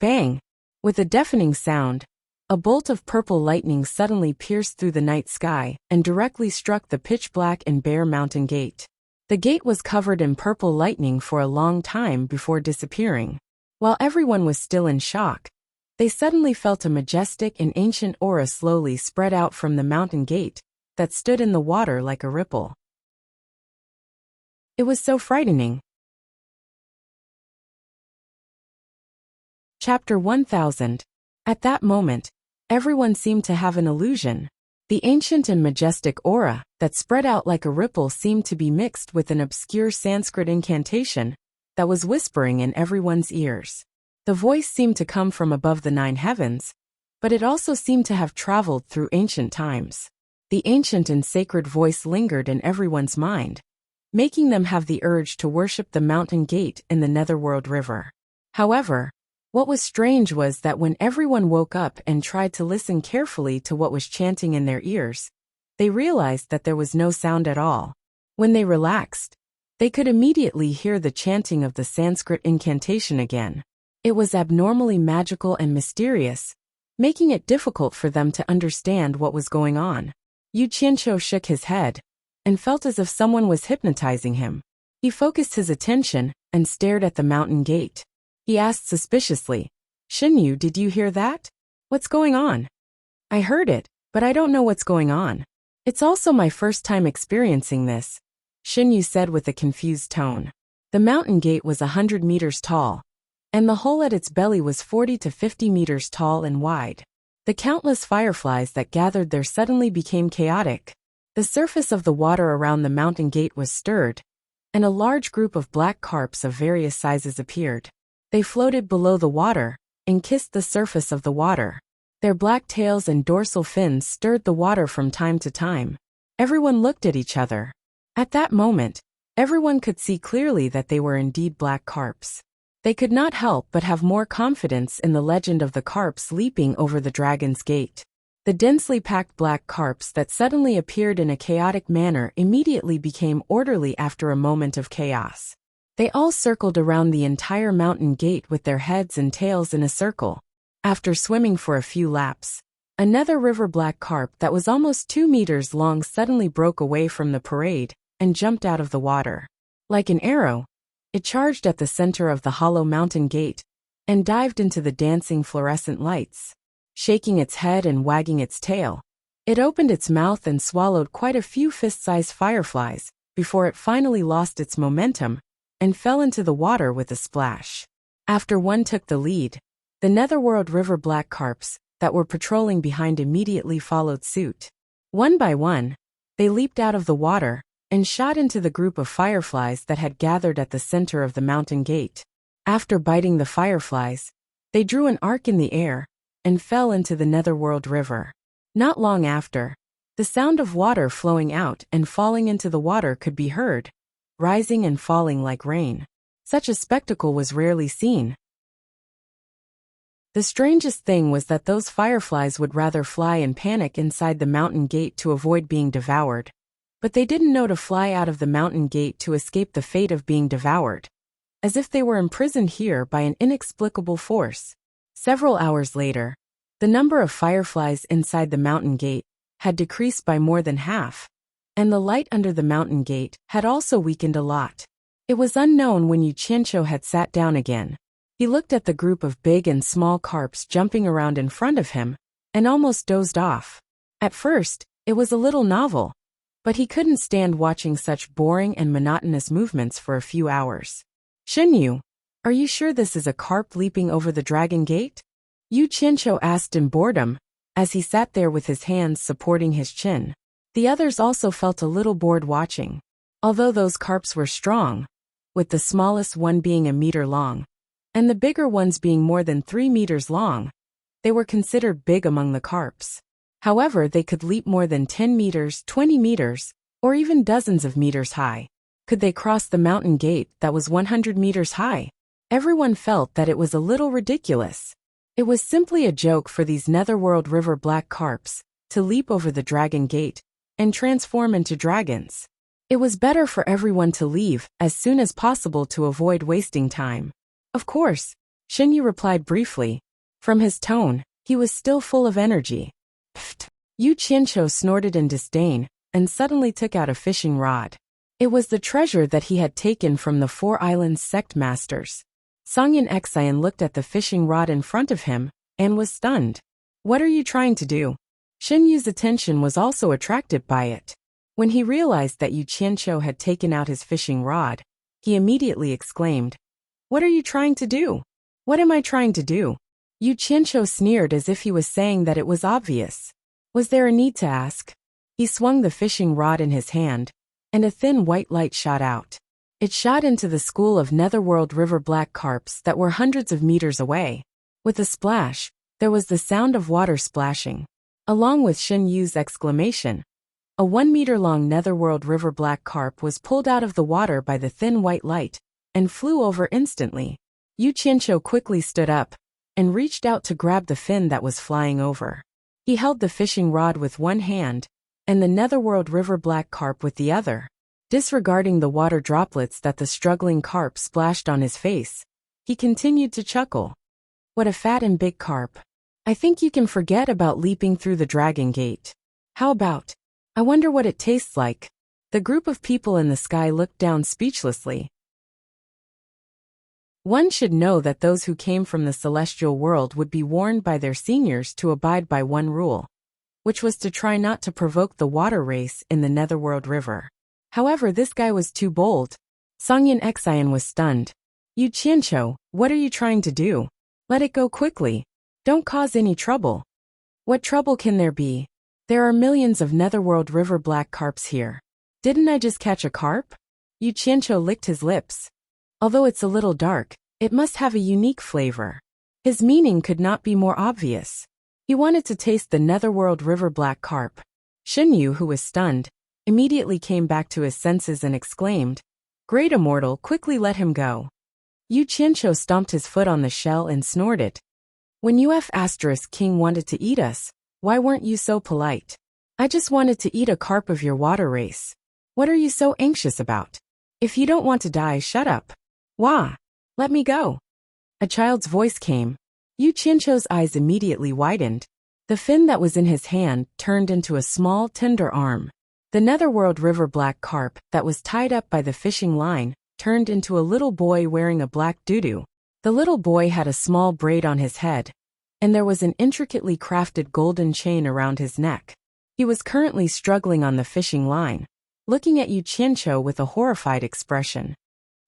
Bang! With a deafening sound, a bolt of purple lightning suddenly pierced through the night sky and directly struck the pitch-black and bare mountain gate. The gate was covered in purple lightning for a long time before disappearing. While everyone was still in shock, they suddenly felt a majestic and ancient aura slowly spread out from the mountain gate that stood in the water like a ripple. It was so frightening. Chapter 1000. At that moment, everyone seemed to have an illusion. The ancient and majestic aura that spread out like a ripple seemed to be mixed with an obscure Sanskrit incantation that was whispering in everyone's ears. The voice seemed to come from above the 9 heavens, but it also seemed to have traveled through ancient times. The ancient and sacred voice lingered in everyone's mind, making them have the urge to worship the mountain gate in the Netherworld River. However, what was strange was that when everyone woke up and tried to listen carefully to what was chanting in their ears, they realized that there was no sound at all. When they relaxed, they could immediately hear the chanting of the Sanskrit incantation again. It was abnormally magical and mysterious, making it difficult for them to understand what was going on. Yu Qianqiu shook his head and felt as if someone was hypnotizing him. He focused his attention and stared at the mountain gate. He asked suspiciously, "Xinyu, did you hear that? What's going on?" "I heard it, but I don't know what's going on. It's also my first time experiencing this," Xinyu said with a confused tone. The mountain gate was 100 meters tall, and the hole at its belly was 40 to 50 meters tall and wide. The countless fireflies that gathered there suddenly became chaotic. The surface of the water around the mountain gate was stirred, and a large group of black carps of various sizes appeared. They floated below the water and kissed the surface of the water. Their black tails and dorsal fins stirred the water from time to time. Everyone looked at each other. At that moment, everyone could see clearly that they were indeed black carps. They could not help but have more confidence in the legend of the carps leaping over the dragon's gate. The densely packed black carps that suddenly appeared in a chaotic manner immediately became orderly after a moment of chaos. They all circled around the entire mountain gate with their heads and tails in a circle. After swimming for a few laps, another river black carp that was almost 2 meters long suddenly broke away from the parade and jumped out of the water. Like an arrow, it charged at the center of the hollow mountain gate and dived into the dancing fluorescent lights. Shaking its head and wagging its tail, it opened its mouth and swallowed quite a few fist-sized fireflies before it finally lost its momentum and fell into the water with a splash. After one took the lead, the Netherworld River black carps that were patrolling behind immediately followed suit. One by one, they leaped out of the water and shot into the group of fireflies that had gathered at the center of the mountain gate. After biting the fireflies, they drew an arc in the air and fell into the Netherworld River. Not long after, the sound of water flowing out and falling into the water could be heard, rising and falling like rain. Such a spectacle was rarely seen. The strangest thing was that those fireflies would rather fly in panic inside the mountain gate to avoid being devoured. But they didn't know to fly out of the mountain gate to escape the fate of being devoured, as if they were imprisoned here by an inexplicable force. Several hours later, the number of fireflies inside the mountain gate had decreased by more than half, and the light under the mountain gate had also weakened a lot. It was unknown when Yu Qianqiu had sat down again. He looked at the group of big and small carps jumping around in front of him, and almost dozed off. At first, it was a little novel, but he couldn't stand watching such boring and monotonous movements for a few hours. "Xinyu, are you sure this is a carp leaping over the dragon gate?" Yu Qianqiu asked in boredom, as he sat there with his hands supporting his chin. The others also felt a little bored watching. Although those carps were strong, with the smallest one being a meter long, and the bigger ones being more than 3 meters long, they were considered big among the carps. However, they could leap more than 10 meters, 20 meters, or even dozens of meters high. Could they cross the mountain gate that was 100 meters high? Everyone felt that it was a little ridiculous. It was simply a joke for these netherworld river black carps to leap over the dragon gate and transform into dragons. It was better for everyone to leave as soon as possible to avoid wasting time. Of course, Shinyu replied briefly. From his tone, he was still full of energy. Pfft. Yu Qianqiu snorted in disdain and suddenly took out a fishing rod. It was the treasure that he had taken from the Four Islands sect masters. Sangyan Xian looked at the fishing rod in front of him and was stunned. What are you trying to do? Shinyu's attention was also attracted by it. When he realized that Yu Qianqiu had taken out his fishing rod, he immediately exclaimed, "What are you trying to do?" "What am I trying to do?" Yu Qianqiu sneered as if he was saying that it was obvious. Was there a need to ask? He swung the fishing rod in his hand, and a thin white light shot out. It shot into the school of netherworld river black carps that were hundreds of meters away. With a splash, there was the sound of water splashing, along with Shin Yu's exclamation. A 1-meter-long netherworld river black carp was pulled out of the water by the thin white light and flew over instantly. Yu Qianqiu quickly stood up and reached out to grab the fin that was flying over. He held the fishing rod with one hand and the netherworld river black carp with the other. Disregarding the water droplets that the struggling carp splashed on his face, he continued to chuckle. What a fat and big carp. I think you can forget about leaping through the dragon gate. How about? I wonder what it tastes like. The group of people in the sky looked down speechlessly. One should know that those who came from the celestial world would be warned by their seniors to abide by one rule, which was to try not to provoke the water race in the netherworld river. However, this guy was too bold. Sangyan Xian was stunned. Yu Qianqiu, what are you trying to do? Let it go quickly. Don't cause any trouble. What trouble can there be? There are millions of netherworld river black carps here. Didn't I just catch a carp? Yu Qianqiu licked his lips. Although it's a little dark, it must have a unique flavor. His meaning could not be more obvious. He wanted to taste the netherworld river black carp. Shinyu, who was stunned, immediately came back to his senses and exclaimed, "Great immortal, quickly let him go." Yu Qianqiu stomped his foot on the shell and snorted. When King wanted to eat us, why weren't you so polite? I just wanted to eat a carp of your water race. What are you so anxious about? If you don't want to die, shut up. Wah! Let me go. A child's voice came. Yu Qianqiu's eyes immediately widened. The fin that was in his hand turned into a small, tender arm. The netherworld river black carp that was tied up by the fishing line turned into a little boy wearing a black doo-doo. The little boy had a small braid on his head, and there was an intricately crafted golden chain around his neck. He was currently struggling on the fishing line, looking at Yu Qianqiu with a horrified expression.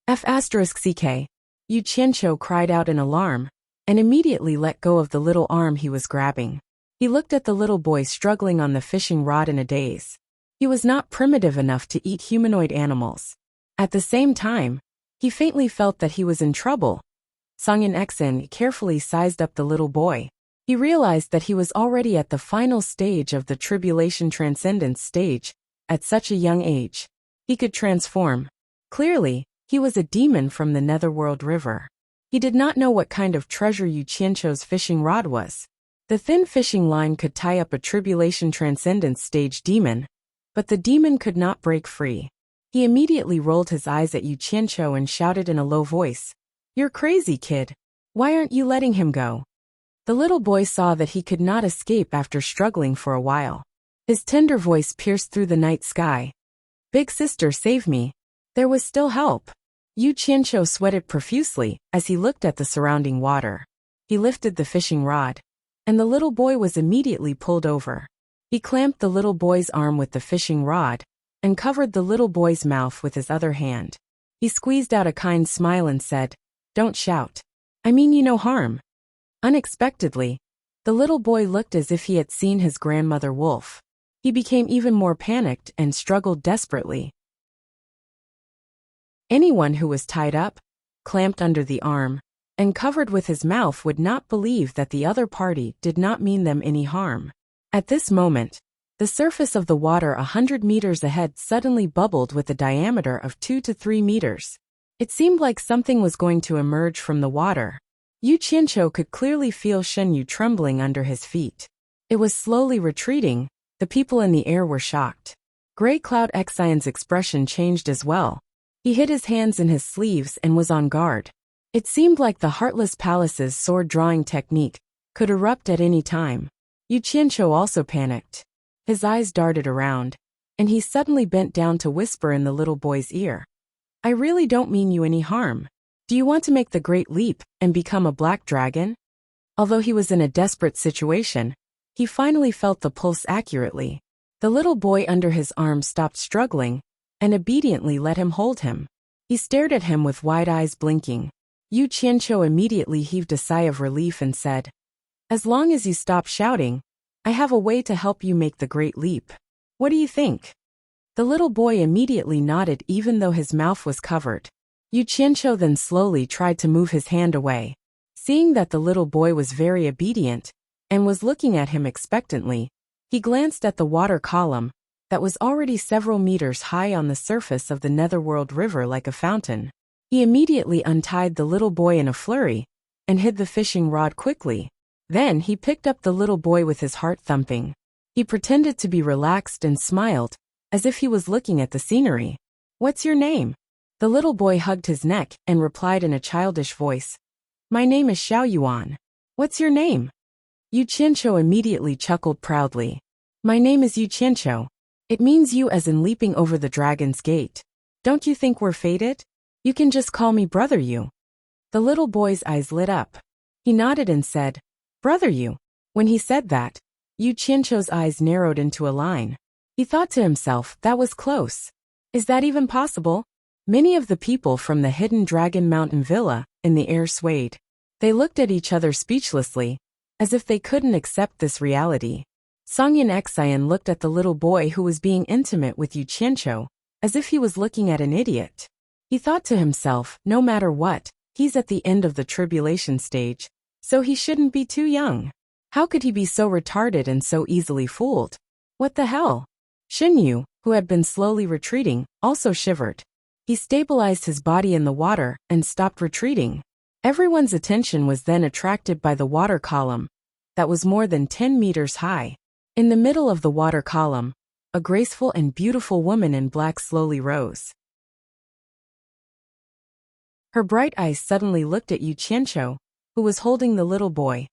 F***ck. Yu Qianqiu cried out in alarm, and immediately let go of the little arm he was grabbing. He looked at the little boy struggling on the fishing rod in a daze. He was not primitive enough to eat humanoid animals. At the same time, he faintly felt that he was in trouble. Sangyan Xian carefully sized up the little boy. He realized that he was already at the final stage of the Tribulation Transcendence stage. At such a young age, he could transform. Clearly, he was a demon from the netherworld river. He did not know what kind of treasure Yu Qianqiu's fishing rod was. The thin fishing line could tie up a Tribulation Transcendence stage demon, but the demon could not break free. He immediately rolled his eyes at Yu Qianqiu and shouted in a low voice, "You're crazy, kid. Why aren't you letting him go?" The little boy saw that he could not escape after struggling for a while. His tender voice pierced through the night sky. "Big sister, save me." There was still help. Yu Qianqiu sweated profusely as he looked at the surrounding water. He lifted the fishing rod, and the little boy was immediately pulled over. He clamped the little boy's arm with the fishing rod and covered the little boy's mouth with his other hand. He squeezed out a kind smile and said, "Don't shout. I mean you no harm." Unexpectedly, the little boy looked as if he had seen his grandmother wolf. He became even more panicked and struggled desperately. Anyone who was tied up, clamped under the arm, and covered with his mouth would not believe that the other party did not mean them any harm. At this moment, the surface of the water 100 meters ahead suddenly bubbled with a diameter of 2 to 3 meters. It seemed like something was going to emerge from the water. Yu Qianqiu could clearly feel Shen Yu trembling under his feet. It was slowly retreating. The people in the air were shocked. Gray Cloud Xian's expression changed as well. He hid his hands in his sleeves and was on guard. It seemed like the Heartless Palace's sword-drawing technique could erupt at any time. Yu Qianqiu also panicked. His eyes darted around, and he suddenly bent down to whisper in the little boy's ear. I really don't mean you any harm. Do you want to make the great leap and become a black dragon? Although he was in a desperate situation, he finally felt the pulse accurately. The little boy under his arm stopped struggling and obediently let him hold him. He stared at him with wide eyes blinking. Yu Qianqiu immediately heaved a sigh of relief and said, As long as you stop shouting, I have a way to help you make the great leap. What do you think? The little boy immediately nodded even though his mouth was covered. Yu Qianqiu then slowly tried to move his hand away. Seeing that the little boy was very obedient and was looking at him expectantly, he glanced at the water column that was already several meters high on the surface of the Netherworld River like a fountain. He immediately untied the little boy in a flurry and hid the fishing rod quickly. Then he picked up the little boy with his heart thumping. He pretended to be relaxed and smiled, as if he was looking at the scenery. What's your name? The little boy hugged his neck and replied in a childish voice. My name is Xiao Yuan. What's your name? Yu Qianqiu immediately chuckled proudly. My name is Yu Qianqiu. It means you as in leaping over the dragon's gate. Don't you think we're fated? You can just call me Brother Yu. The little boy's eyes lit up. He nodded and said, Brother Yu. When he said that, Yu Qianqiu's eyes narrowed into a line. He thought to himself, that was close. Is that even possible? Many of the people from the hidden Dragon Mountain Villa in the air swayed. They looked at each other speechlessly, as if they couldn't accept this reality. Songyan Xian looked at the little boy who was being intimate with Yu Qianqiu, as if he was looking at an idiot. He thought to himself, no matter what, he's at the end of the tribulation stage, so he shouldn't be too young. How could he be so retarded and so easily fooled? What the hell? Shen Yu, who had been slowly retreating, also shivered. He stabilized his body in the water and stopped retreating. Everyone's attention was then attracted by the water column that was more than 10 meters high. In the middle of the water column, a graceful and beautiful woman in black slowly rose. Her bright eyes suddenly looked at Yu Qianqiu, who was holding the little boy.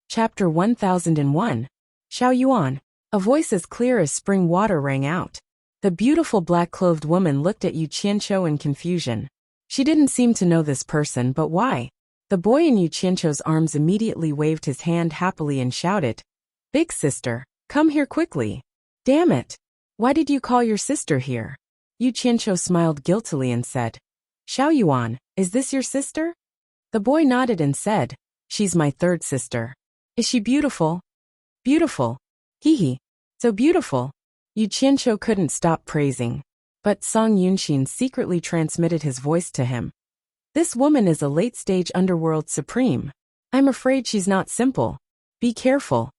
Chapter 1001. Xiao Yuan. A voice as clear as spring water rang out. The beautiful black-clothed woman looked at Yu Qianqiu in confusion. She didn't seem to know this person, but why? The boy in Yu Qianqiu's arms immediately waved his hand happily and shouted, Big sister, come here quickly. Damn it. Why did you call your sister here? Yu Qianqiu smiled guiltily and said, Xiao Yuan, is this your sister? The boy nodded and said, She's my third sister. Is she beautiful? Beautiful. Hee hee. So beautiful. Yu Qianqiu couldn't stop praising. But Song Yunxin secretly transmitted his voice to him. This woman is a late-stage underworld supreme. I'm afraid she's not simple. Be careful.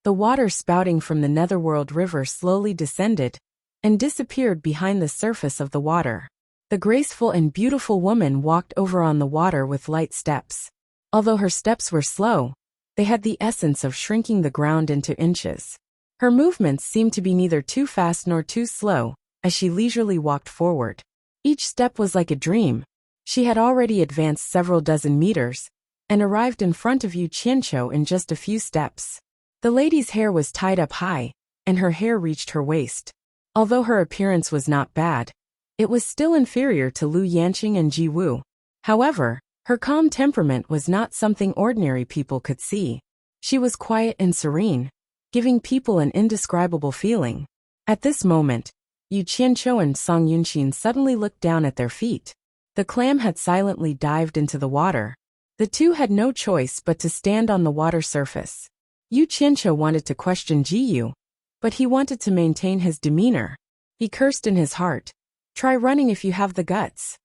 The water spouting from the Netherworld River slowly descended and disappeared behind the surface of the water. The graceful and beautiful woman walked over on the water with light steps. Although her steps were slow, they had the essence of shrinking the ground into inches. Her movements seemed to be neither too fast nor too slow as she leisurely walked forward. Each step was like a dream. She had already advanced several dozen meters and arrived in front of Yu Qianqiu in just a few steps. The lady's hair was tied up high, and her hair reached her waist. Although her appearance was not bad, it was still inferior to Lu Yanqing and Ji Wu. However, her calm temperament was not something ordinary people could see. She was quiet and serene, giving people an indescribable feeling. At this moment, Yu Qianqiu and Song Yunxin suddenly looked down at their feet. The clam had silently dived into the water. The two had no choice but to stand on the water surface. Yu Qianqiu wanted to question Ji Yu, but he wanted to maintain his demeanor. He cursed in his heart. Try running if you have the guts.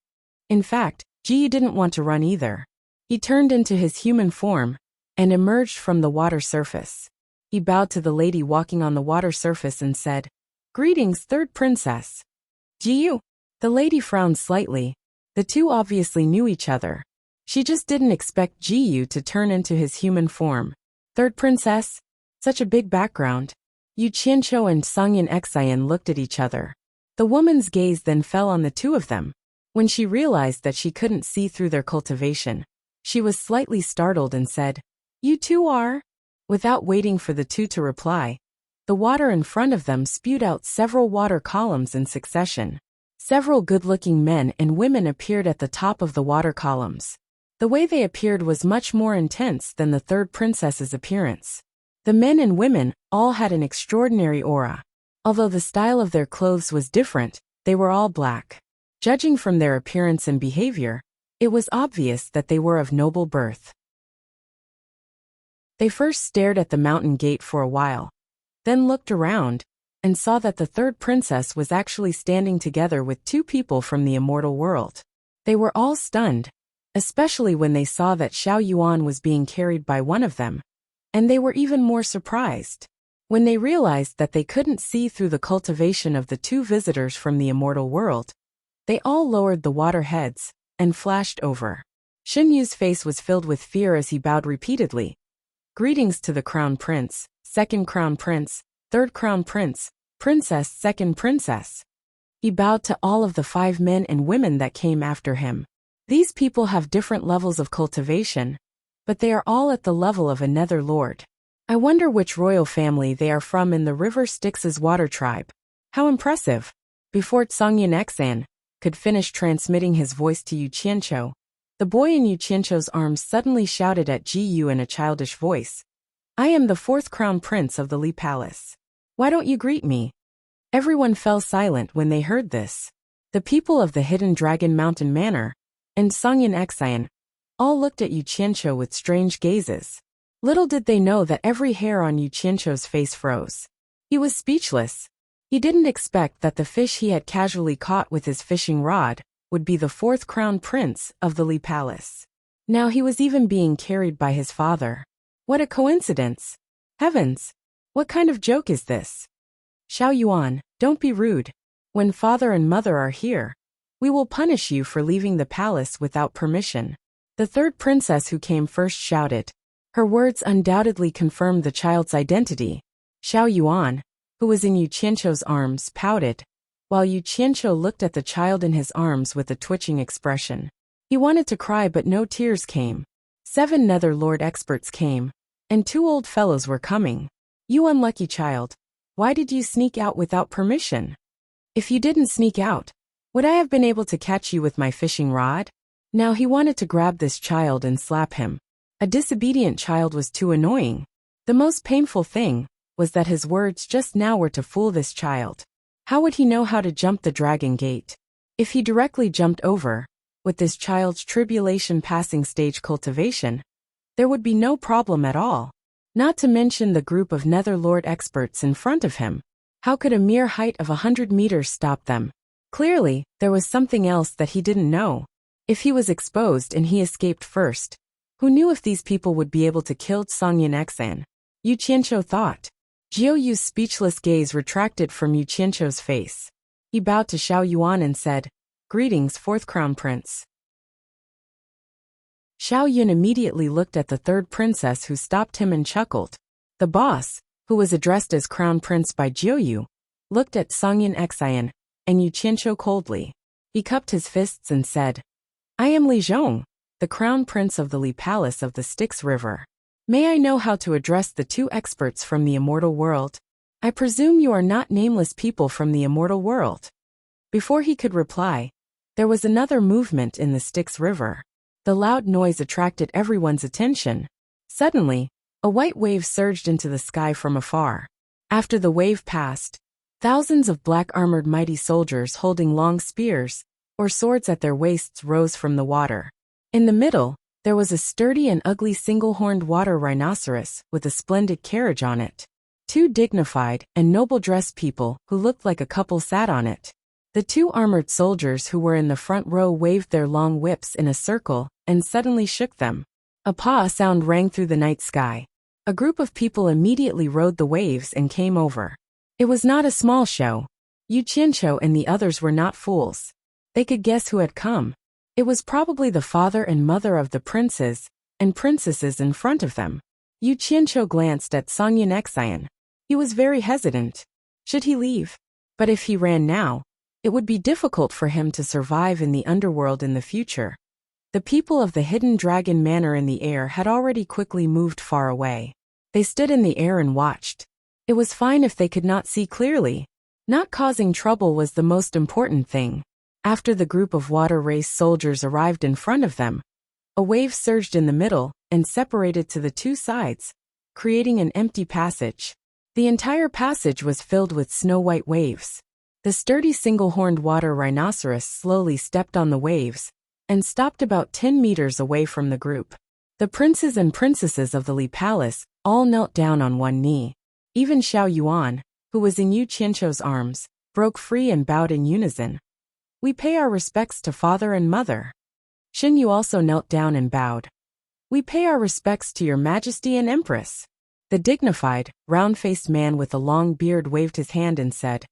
In fact, Ji Yu didn't want to run either. He turned into his human form and emerged from the water surface. He bowed to the lady walking on the water surface and said, Greetings, third princess. Ji Yu. The lady frowned slightly, The two obviously knew each other. She just didn't expect Ji to turn into his human form. Third princess? Such a big background. Yu Qianqiu and Songyin Xian looked at each other. The woman's gaze then fell on the two of them. When she realized that she couldn't see through their cultivation, she was slightly startled and said, "You two are?" Without waiting for the two to reply, the water in front of them spewed out several water columns in succession. Several good-looking men and women appeared at the top of the water columns. The way they appeared was much more intense than the third princess's appearance. The men and women all had an extraordinary aura. Although the style of their clothes was different, they were all black. Judging from their appearance and behavior, it was obvious that they were of noble birth. They first stared at the mountain gate for a while, then looked around, and saw that the third princess was actually standing together with two people from the immortal world. They were all stunned, especially when they saw that Xiao Yuan was being carried by one of them, and they were even more surprised when they realized that they couldn't see through the cultivation of the two visitors from the immortal world. They all lowered the water heads and flashed over. Shen Yu's face was filled with fear as he bowed repeatedly. "Greetings to the Crown Prince, Second Crown Prince, Third Crown Prince, Princess, Second Princess." He bowed to all of the 5 men and women that came after him. These people have different levels of cultivation, but they are all at the level of a nether lord. I wonder which royal family they are from in the River Styx's water tribe. How impressive! Before Songyin Xian could finish transmitting his voice to Yu Qianqiu, the boy in Yu Qianqiu's arms suddenly shouted at Ji Yu in a childish voice, "I am the 4th Crown Prince of the Li Palace. Why don't you greet me?" Everyone fell silent when they heard this. The people of the Hidden Dragon Mountain Manor and Songyin Xian all looked at Yu Qianqiu with strange gazes. Little did they know that every hair on Yu Qianqiu's face froze. He was speechless. He didn't expect that the fish he had casually caught with his fishing rod would be the 4th Crown Prince of the Li Palace. Now he was even being carried by his father. What a coincidence! Heavens! What kind of joke is this? Xiao Yuan, don't be rude. When father and mother are here, we will punish you for leaving the palace without permission. The third princess who came first shouted. Her words undoubtedly confirmed the child's identity. Xiao Yuan, who was in Yu Qianqiu's arms, pouted, while Yu Qianqiu looked at the child in his arms with a twitching expression. He wanted to cry but no tears came. 7 nether lord experts came, and 2 old fellows were coming. You unlucky child, why did you sneak out without permission? If you didn't sneak out, would I have been able to catch you with my fishing rod? Now he wanted to grab this child and slap him. A disobedient child was too annoying. The most painful thing was that his words just now were to fool this child. How would he know how to jump the dragon gate? If he directly jumped over, with this child's tribulation passing stage cultivation, there would be no problem at all. Not to mention the group of netherlord experts in front of him. How could a mere height of 100 meters stop them? Clearly, there was something else that he didn't know. If he was exposed and he escaped first, who knew if these people would be able to kill Songyin Xian? Yu Qianqiu thought. Jiu Yu's speechless gaze retracted from Yu Qianqiu's face. He bowed to Xiao Yuan and said, "Greetings, 4th Crown Prince." Xiao Yun immediately looked at the third princess who stopped him and chuckled. The boss, who was addressed as Crown Prince by Jiu Yu, looked at Songyin Xian and Yu Qianqiu coldly. He cupped his fists and said, "I am Li Zhong, the Crown Prince of the Li Palace of the Styx River. May I know how to address the 2 experts from the immortal world? I presume you are not nameless people from the immortal world." Before he could reply, there was another movement in the Styx River. The loud noise attracted everyone's attention. Suddenly, a white wave surged into the sky from afar. After the wave passed, thousands of black-armored mighty soldiers holding long spears or swords at their waists rose from the water. In the middle, there was a sturdy and ugly single-horned water rhinoceros with a splendid carriage on it. 2 dignified and noble-dressed people who looked like a couple sat on it. The 2 armored soldiers who were in the front row waved their long whips in a circle and suddenly shook them. A paw sound rang through the night sky. A group of people immediately rode the waves and came over. It was not a small show. Yu Qianqiu and the others were not fools. They could guess who had come. It was probably the father and mother of the princes and princesses in front of them. Yu Qianqiu glanced at Songyan Xian. He was very hesitant. Should he leave? But if he ran now, it would be difficult for him to survive in the underworld in the future. The people of the Hidden Dragon Manor in the air had already quickly moved far away. They stood in the air and watched. It was fine if they could not see clearly. Not causing trouble was the most important thing. After the group of water race soldiers arrived in front of them, a wave surged in the middle and separated to the two sides, creating an empty passage. The entire passage was filled with snow-white waves. The sturdy single-horned water rhinoceros slowly stepped on the waves and stopped about 10 meters away from the group. The princes and princesses of the Li Palace all knelt down on one knee. Even Xiao Yuan, who was in Yu Qianqiu's arms, broke free and bowed in unison. We pay our respects to father and mother. Xin Yu also knelt down and bowed. We pay our respects to your majesty and empress. The dignified, round-faced man with a long beard waved his hand and said,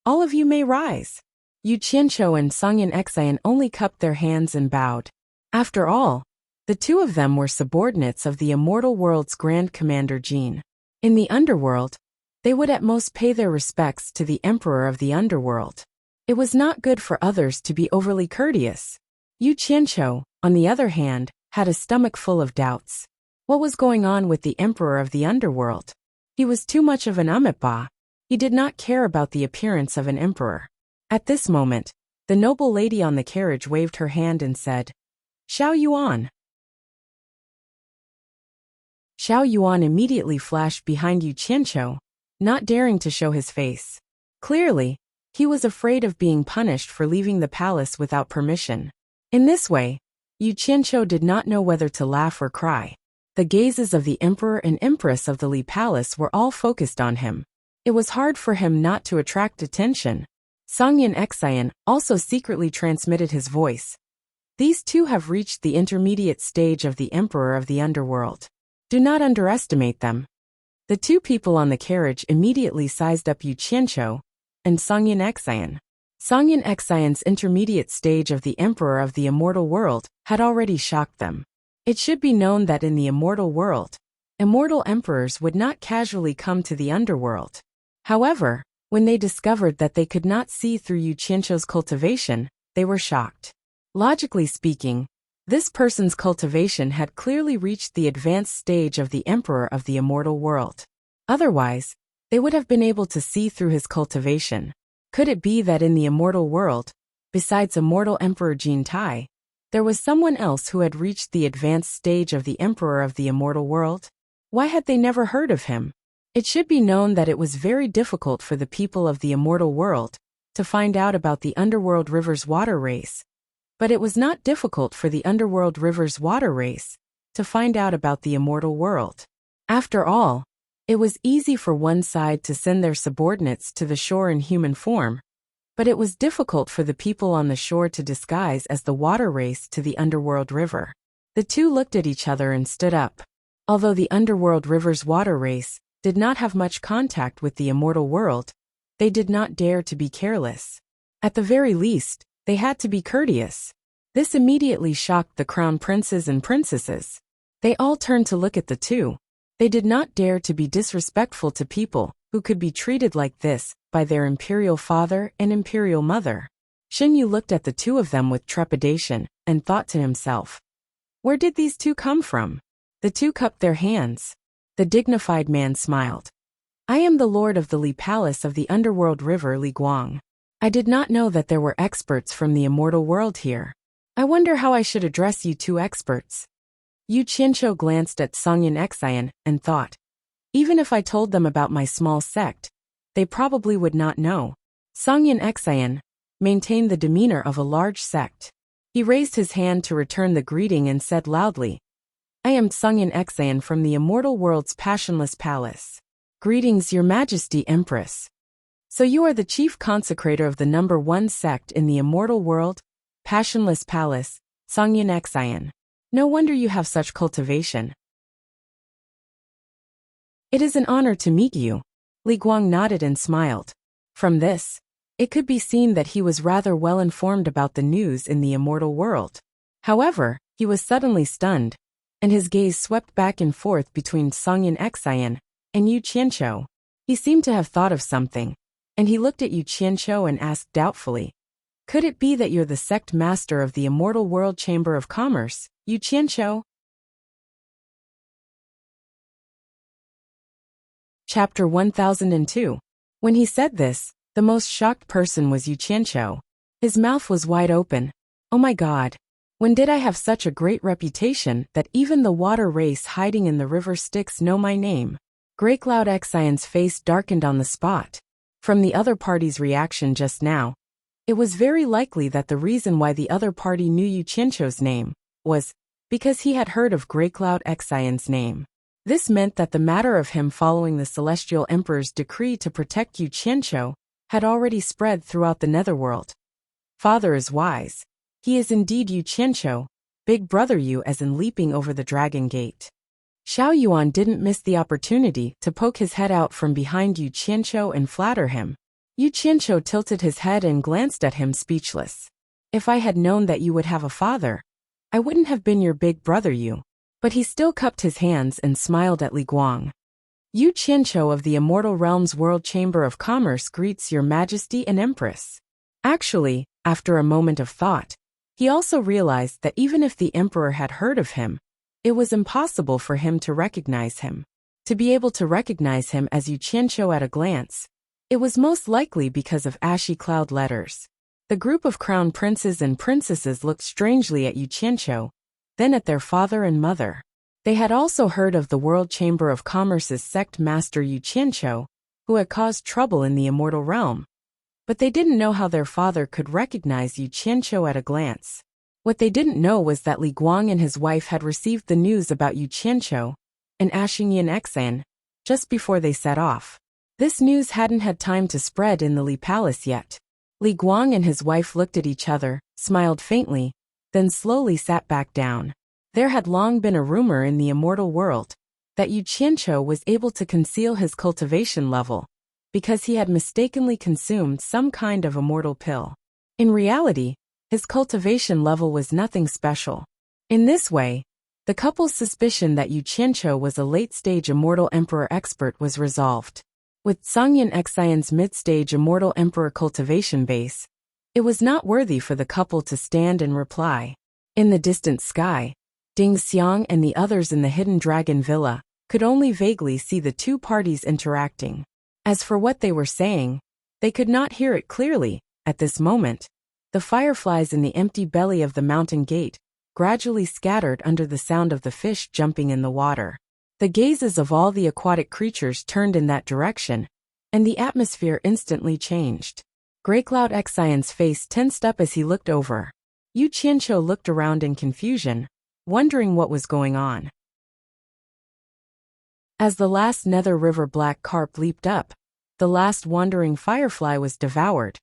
All of you may rise. Yu Qianqiu and Songyan Xian only cupped their hands and bowed. After all, the two of them were subordinates of the immortal world's Grand Commander Jin. In the underworld, they would at most pay their respects to the emperor of the underworld. It was not good for others to be overly courteous. Yu Qianqiu, on the other hand, had a stomach full of doubts. What was going on with the emperor of the underworld? He was too much of an amoeba. He did not care about the appearance of an emperor. At this moment, the noble lady on the carriage waved her hand and said, Xiao Yuan. Xiao Yuan immediately flashed behind Yu Qianqiu, not daring to show his face. Clearly, he was afraid of being punished for leaving the palace without permission. In this way, Yu Qianqiu did not know whether to laugh or cry. The gazes of the emperor and empress of the Li Palace were all focused on him. It was hard for him not to attract attention. Songyan Xian also secretly transmitted his voice. These two have reached the intermediate stage of the emperor of the underworld. Do not underestimate them. The two people on the carriage immediately sized up Yu Qianqiu and Songyan Xian. Songyan Xian's intermediate stage of the emperor of the immortal world had already shocked them. It should be known that in the immortal world, immortal emperors would not casually come to the underworld. However, when they discovered that they could not see through Yu Qianqiu's cultivation, they were shocked. Logically speaking, this person's cultivation had clearly reached the advanced stage of the emperor of the immortal world. Otherwise, they would have been able to see through his cultivation. Could it be that in the immortal world, besides immortal Emperor Jin Tai, there was someone else who had reached the advanced stage of the emperor of the immortal world? Why had they never heard of him? It should be known that it was very difficult for the people of the immortal world to find out about the underworld river's water race. But it was not difficult for the underworld river's water race to find out about the immortal world. After all, it was easy for one side to send their subordinates to the shore in human form, but it was difficult for the people on the shore to disguise as the water race to the underworld river. The two looked at each other and stood up. Although the underworld river's water race did not have much contact with the immortal world, they did not dare to be careless. At the very least, they had to be courteous. This immediately shocked the crown princes and princesses. They all turned to look at the two. They did not dare to be disrespectful to people who could be treated like this by their imperial father and imperial mother. Xin Yu looked at the two of them with trepidation and thought to himself, where did these two come from? The two cupped their hands. The dignified man smiled. I am the lord of the Li Palace of the underworld river Li Guang. I did not know that there were experts from the immortal world here. I wonder how I should address you two experts. Yu Qianqiu glanced at Songyan Xian and thought, even if I told them about my small sect, they probably would not know. Songyan Xian maintained the demeanor of a large sect. He raised his hand to return the greeting and said loudly, I am Songyan Xian from the immortal world's passionless palace. Greetings, Your Majesty Empress. So you are the chief consecrator of the number one sect in the immortal world, passionless palace, Songyan Xian. No wonder you have such cultivation. It is an honor to meet you. Li Guang nodded and smiled. From this, it could be seen that he was rather well informed about the news in the immortal world. However, he was suddenly stunned, and his gaze swept back and forth between Songyan Xian and Yu Qianqiu. He seemed to have thought of something, and he looked at Yu Qianqiu and asked doubtfully, "Could it be that you're the sect master of the Immortal World Chamber of Commerce, Yu Qianqiu?" Chapter 1002. When he said this, the most shocked person was Yu Qianqiu. His mouth was wide open. "Oh my God! When did I have such a great reputation that even the water race hiding in the river Styx know my name?" Grey Cloud Xian's face darkened on the spot. From the other party's reaction just now, it was very likely that the reason why the other party knew Yu Qianqiu's name was because he had heard of Grey Cloud Xian's name. This meant that the matter of him following the Celestial Emperor's decree to protect Yu Qianqiu had already spread throughout the netherworld. Father is wise. He is indeed Yu Qianqiu, big brother Yu, as in leaping over the dragon gate. Xiao Yuan didn't miss the opportunity to poke his head out from behind Yu Qianqiu and flatter him. Yu Qianqiu tilted his head and glanced at him speechless. "If I had known that you would have a father, I wouldn't have been your big brother Yu." But he still cupped his hands and smiled at Li Guang. "Yu Qianqiu of the Immortal Realms World Chamber of Commerce greets your Majesty and Empress." Actually, after a moment of thought, he also realized that even if the Emperor had heard of him, it was impossible for him to recognize him. To be able to recognize him as Yu Qianqiu at a glance, it was most likely because of ashy cloud letters. The group of crown princes and princesses looked strangely at Yu Qianqiu, then at their father and mother. They had also heard of the World Chamber of Commerce's sect master Yu Qianqiu, who had caused trouble in the immortal realm. But they didn't know how their father could recognize Yu Qianqiu at a glance. What they didn't know was that Li Guang and his wife had received the news about Yu Qianqiu and Ascension Xian just before they set off. This news hadn't had time to spread in the Li Palace yet. Li Guang and his wife looked at each other, smiled faintly, then slowly sat back down. There had long been a rumor in the immortal world that Yu Qianqiu was able to conceal his cultivation level because he had mistakenly consumed some kind of immortal pill. In reality, his cultivation level was nothing special. In this way, the couple's suspicion that Yu Qianqiu was a late-stage Immortal Emperor expert was resolved. With Songyan Xian's mid-stage Immortal Emperor cultivation base, it was not worthy for the couple to stand and reply. In the distant sky, Ding Xiang and the others in the Hidden Dragon Villa could only vaguely see the two parties interacting. As for what they were saying, they could not hear it clearly. At this moment, the fireflies in the empty belly of the mountain gate gradually scattered under the sound of the fish jumping in the water. The gazes of all the aquatic creatures turned in that direction, and the atmosphere instantly changed. Grey Cloud Xian's face tensed up as he looked over. Yu Qianqiu looked around in confusion, wondering what was going on. As the last Nether River black carp leaped up, the last wandering firefly was devoured,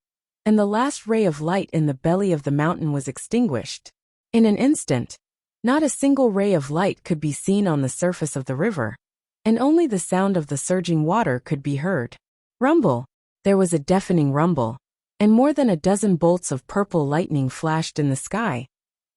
and the last ray of light in the belly of the mountain was extinguished. In an instant, not a single ray of light could be seen on the surface of the river, and only the sound of the surging water could be heard. Rumble! There was a deafening rumble, and more than a dozen bolts of purple lightning flashed in the sky,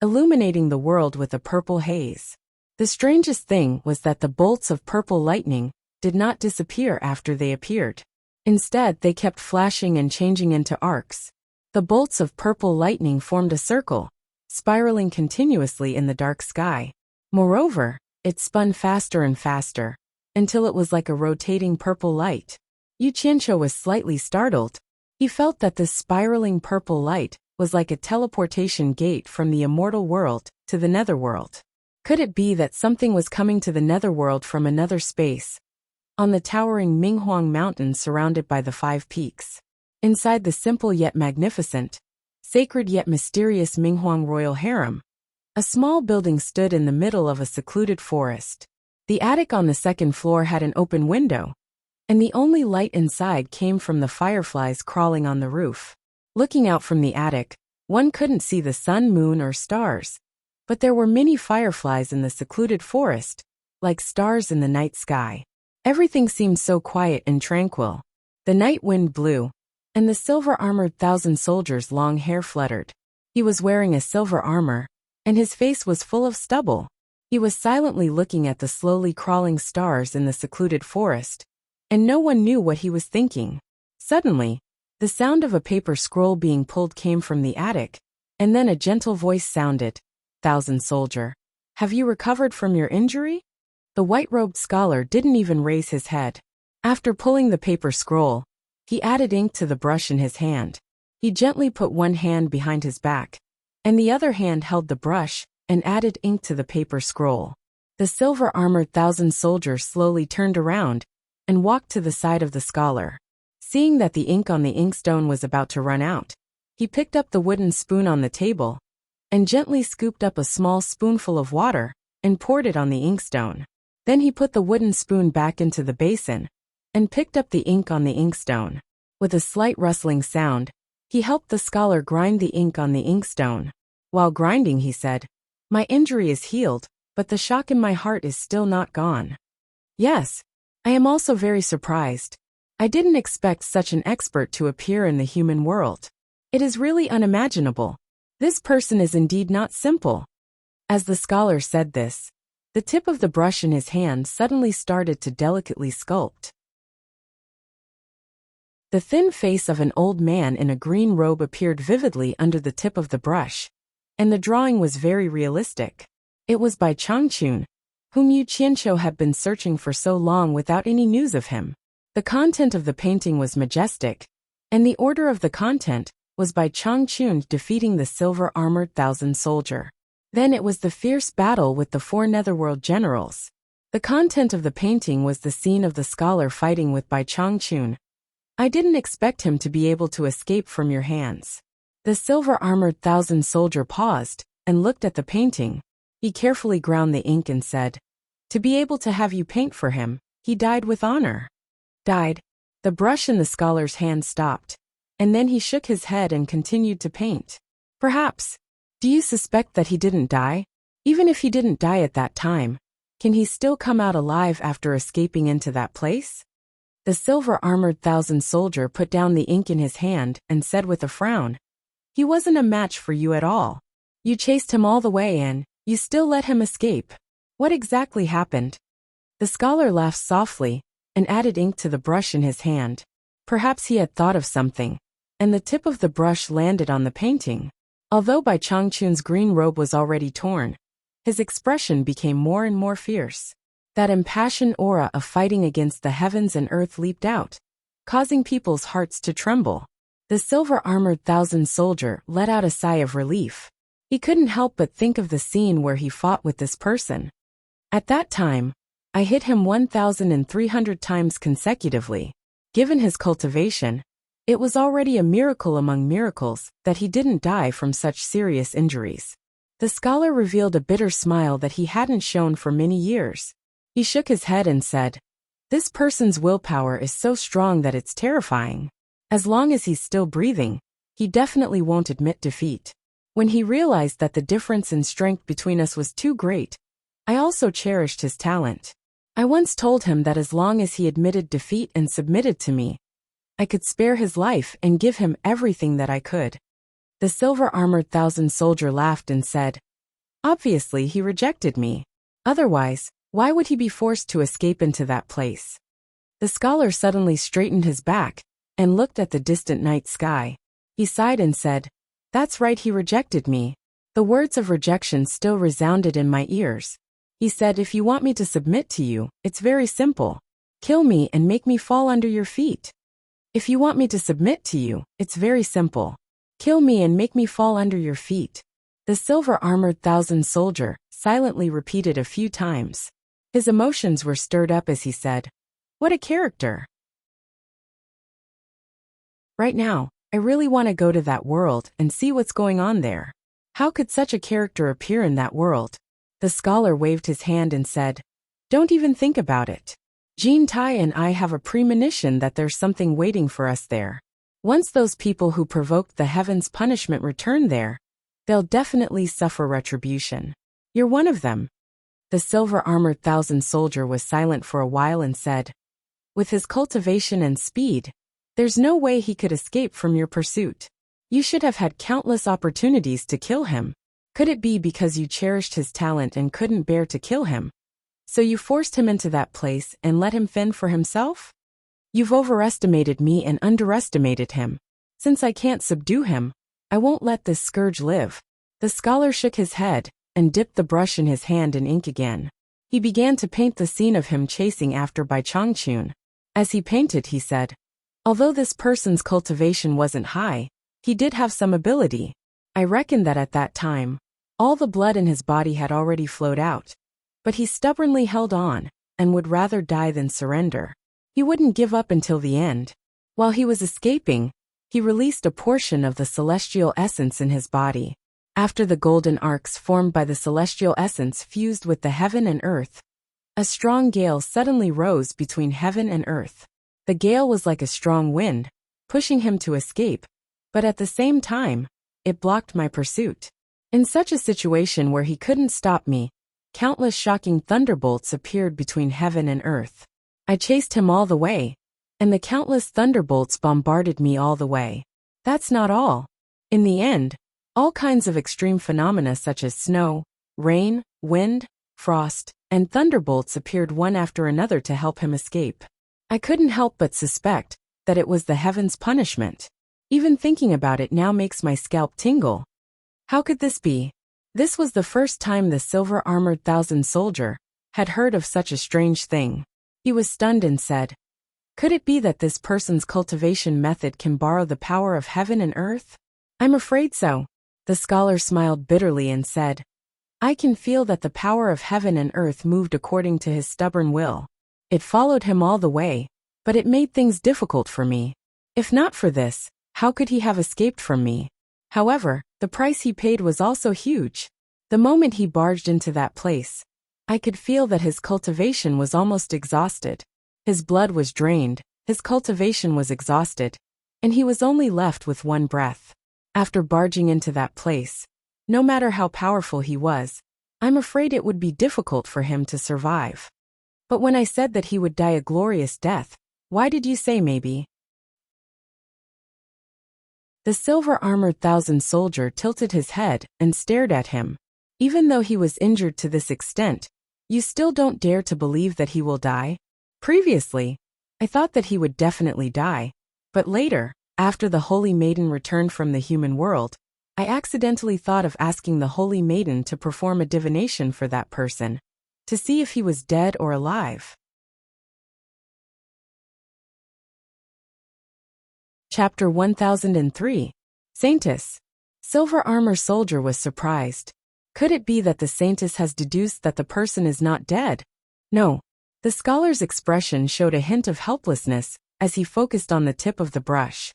illuminating the world with a purple haze. The strangest thing was that the bolts of purple lightning did not disappear after they appeared. Instead, they kept flashing and changing into arcs. The bolts of purple lightning formed a circle, spiraling continuously in the dark sky. Moreover, it spun faster and faster, until it was like a rotating purple light. Yu Qianqiu was slightly startled. He felt that this spiraling purple light was like a teleportation gate from the immortal world to the netherworld. Could it be that something was coming to the netherworld from another space? On the towering Minghuang Mountain surrounded by the 5 peaks. Inside the simple yet magnificent, sacred yet mysterious Minghuang Royal Harem, a small building stood in the middle of a secluded forest. The attic on the second floor had an open window, and the only light inside came from the fireflies crawling on the roof. Looking out from the attic, one couldn't see the sun, moon, or stars, but there were many fireflies in the secluded forest, like stars in the night sky. Everything seemed so quiet and tranquil. The night wind blew, and the silver-armored 1,000 soldiers' long hair fluttered. He was wearing a silver armor, and his face was full of stubble. He was silently looking at the slowly crawling stars in the secluded forest, and no one knew what he was thinking. Suddenly, the sound of a paper scroll being pulled came from the attic, and then a gentle voice sounded, "Thousand Soldier, have you recovered from your injury?" The white-robed scholar didn't even raise his head. After pulling the paper scroll, he added ink to the brush in his hand. He gently put one hand behind his back, and the other hand held the brush and added ink to the paper scroll. The silver-armored thousand soldier slowly turned around and walked to the side of the scholar. Seeing that the ink on the inkstone was about to run out, he picked up the wooden spoon on the table and gently scooped up a small spoonful of water and poured it on the inkstone. Then he put the wooden spoon back into the basin and picked up the ink on the inkstone. With a slight rustling sound, he helped the scholar grind the ink on the inkstone. While grinding, he said, "My injury is healed, but the shock in my heart is still not gone. Yes, I am also very surprised. I didn't expect such an expert to appear in the human world. It is really unimaginable. This person is indeed not simple." As the scholar said this, the tip of the brush in his hand suddenly started to delicately sculpt. The thin face of an old man in a green robe appeared vividly under the tip of the brush, and the drawing was very realistic. It was by Changchun, whom Yu Qianqiu had been searching for so long without any news of him. The content of the painting was majestic, and the order of the content was by Changchun defeating the silver-armored thousand soldier. Then it was the fierce battle with the four netherworld generals. The content of the painting was the scene of the scholar fighting with Bai Changchun. "I didn't expect him to be able to escape from your hands." The silver-armored thousand soldier paused and looked at the painting. He carefully ground the ink and said, "To be able to have you paint for him, he died with honor." Died? The brush in the scholar's hand stopped, and then he shook his head and continued to paint. "Perhaps. Do you suspect that he didn't die? Even if he didn't die at that time, can he still come out alive after escaping into that place?" The silver-armored thousand soldier put down the ink in his hand and said with a frown, "He wasn't a match for you at all. You chased him all the way and you still let him escape. What exactly happened?" The scholar laughed softly and added ink to the brush in his hand. Perhaps he had thought of something, and the tip of the brush landed on the painting. Although Bai Changchun's green robe was already torn, his expression became more and more fierce. That impassioned aura of fighting against the heavens and earth leaped out, causing people's hearts to tremble. The silver-armored thousand soldier let out a sigh of relief. He couldn't help but think of the scene where he fought with this person. "At that time, I hit him 1,300 times consecutively." Given his cultivation, it was already a miracle among miracles that he didn't die from such serious injuries. The scholar revealed a bitter smile that he hadn't shown for many years. He shook his head and said, "This person's willpower is so strong that it's terrifying. As long as he's still breathing, he definitely won't admit defeat." When he realized that the difference in strength between us was too great, I also cherished his talent. I once told him that as long as he admitted defeat and submitted to me, I could spare his life and give him everything that I could. The silver-armored thousand soldier laughed and said, "Obviously he rejected me. Otherwise, why would he be forced to escape into that place?" The scholar suddenly straightened his back and looked at the distant night sky. He sighed and said, "That's right, he rejected me." The words of rejection still resounded in my ears. He said, "If you want me to submit to you, it's very simple. Kill me and make me fall under your feet." "If you want me to submit to you, it's very simple. Kill me and make me fall under your feet." The silver-armored thousand soldier silently repeated a few times. His emotions were stirred up as he said, "What a character. Right now, I really want to go to that world and see what's going on there. How could such a character appear in that world?" The scholar waved his hand and said, "Don't even think about it. Jean Tai and I have a premonition that there's something waiting for us there. Once those people who provoked the heavens' punishment return there, they'll definitely suffer retribution. You're one of them." The silver-armored thousand soldier was silent for a while and said, "With his cultivation and speed, there's no way he could escape from your pursuit. You should have had countless opportunities to kill him. Could it be because you cherished his talent and couldn't bear to kill him? So you forced him into that place and let him fend for himself? You've overestimated me and underestimated him. Since I can't subdue him, I won't let this scourge live. The scholar shook his head and dipped the brush in his hand in ink again. He began to paint the scene of him chasing after Bai Changchun. As he painted, he said, although this person's cultivation wasn't high, he did have some ability. I reckon that at that time, all the blood in his body had already flowed out. But he stubbornly held on, and would rather die than surrender. He wouldn't give up until the end. While he was escaping, he released a portion of the celestial essence in his body. After the golden arcs formed by the celestial essence fused with the heaven and earth, a strong gale suddenly rose between heaven and earth. The gale was like a strong wind, pushing him to escape, but at the same time, it blocked my pursuit. In such a situation where he couldn't stop me, countless shocking thunderbolts appeared between heaven and earth. I chased him all the way, and the countless thunderbolts bombarded me all the way. That's not all. In the end, all kinds of extreme phenomena such as snow, rain, wind, frost, and thunderbolts appeared one after another to help him escape. I couldn't help but suspect that it was the heavens' punishment. Even thinking about it now makes my scalp tingle. How could this be? This was the first time the silver-armored thousand soldier had heard of such a strange thing. He was stunned and said, could it be that this person's cultivation method can borrow the power of heaven and earth? I'm afraid so. The scholar smiled bitterly and said, I can feel that the power of heaven and earth moved according to his stubborn will. It followed him all the way, but it made things difficult for me. If not for this, how could he have escaped from me? However, the price he paid was also huge. The moment he barged into that place, I could feel that his cultivation was almost exhausted. His blood was drained, his cultivation was exhausted, and he was only left with one breath. After barging into that place, no matter how powerful he was, I'm afraid it would be difficult for him to survive. But when I said that he would die a glorious death, why did you say maybe? The silver-armored thousand soldier tilted his head and stared at him. Even though he was injured to this extent, you still don't dare to believe that he will die? Previously, I thought that he would definitely die, but later, after the Holy Maiden returned from the human world, I accidentally thought of asking the Holy Maiden to perform a divination for that person, to see if he was dead or alive. Chapter 1003. Saintess. Silver Armor Soldier was surprised. Could it be that the Saintess has deduced that the person is not dead? No. The scholar's expression showed a hint of helplessness as he focused on the tip of the brush.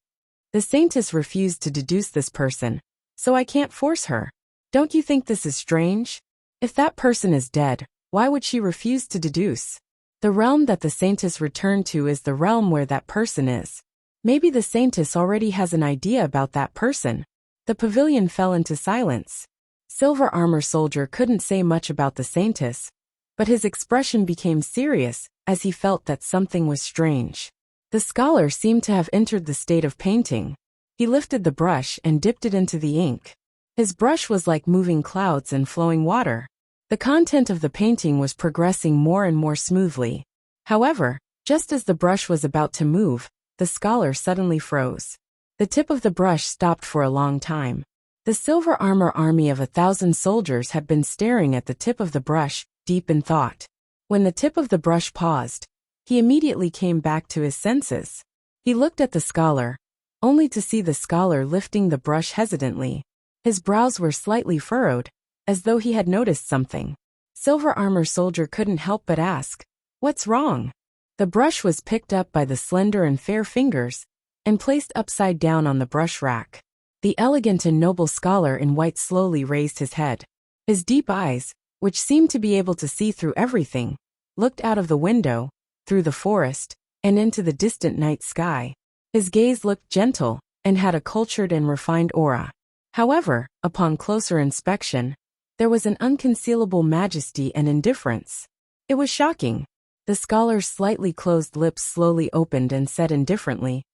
The Saintess refused to deduce this person, so I can't force her. Don't you think this is strange? If that person is dead, why would she refuse to deduce? The realm that the Saintess returned to is the realm where that person is. Maybe the Saintess already has an idea about that person. The pavilion fell into silence. Silver Armor Soldier couldn't say much about the Saintess, but his expression became serious as he felt that something was strange. The scholar seemed to have entered the state of painting. He lifted the brush and dipped it into the ink. His brush was like moving clouds and flowing water. The content of the painting was progressing more and more smoothly. However, just as the brush was about to move, the scholar suddenly froze. The tip of the brush stopped for a long time. The silver armor army of 1,000 soldiers had been staring at the tip of the brush, deep in thought. When the tip of the brush paused, he immediately came back to his senses. He looked at the scholar, only to see the scholar lifting the brush hesitantly. His brows were slightly furrowed, as though he had noticed something. Silver Armor Soldier couldn't help but ask, "What's wrong?" The brush was picked up by the slender and fair fingers and placed upside down on the brush rack. The elegant and noble scholar in white slowly raised his head. His deep eyes, which seemed to be able to see through everything, looked out of the window, through the forest, and into the distant night sky. His gaze looked gentle and had a cultured and refined aura. However, upon closer inspection, there was an unconcealable majesty and indifference. It was shocking. The scholar's slightly closed lips slowly opened and said indifferently,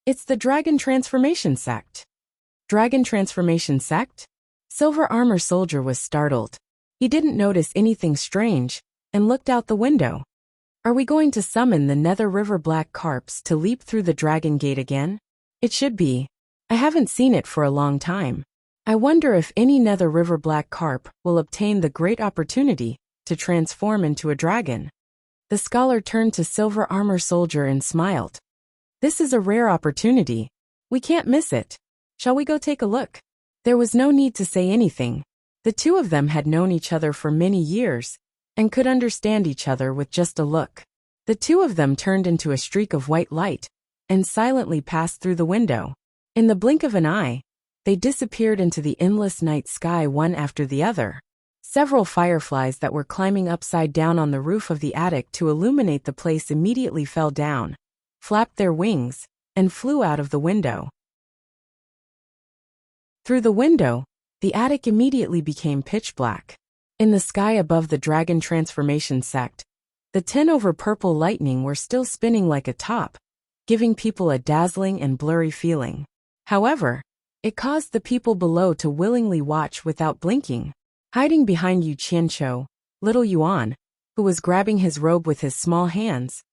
"It's the Dragon Transformation Sect." Dragon Transformation Sect? Silver Armor Soldier was startled. He didn't notice anything strange, and looked out the window. Are we going to summon the Nether River Black Carps to leap through the Dragon Gate again? It should be. I haven't seen it for a long time. I wonder if any Nether River Black Carp will obtain the great opportunity to transform into a dragon. The scholar turned to Silver Armor Soldier and smiled. This is a rare opportunity. We can't miss it. Shall we go take a look? There was no need to say anything. The two of them had known each other for many years, and could understand each other with just a look. The two of them turned into a streak of white light, and silently passed through the window. In the blink of an eye, they disappeared into the endless night sky one after the other. Several fireflies that were climbing upside down on the roof of the attic to illuminate the place immediately fell down, flapped their wings, and flew out of the window. Through the window, the attic immediately became pitch black. In the sky above the dragon transformation sect, the 10 over purple lightning were still spinning like a top, giving people a dazzling and blurry feeling. However, it caused the people below to willingly watch without blinking. Hiding behind Yu Qianqiu, little Yuan, who was grabbing his robe with his small hands,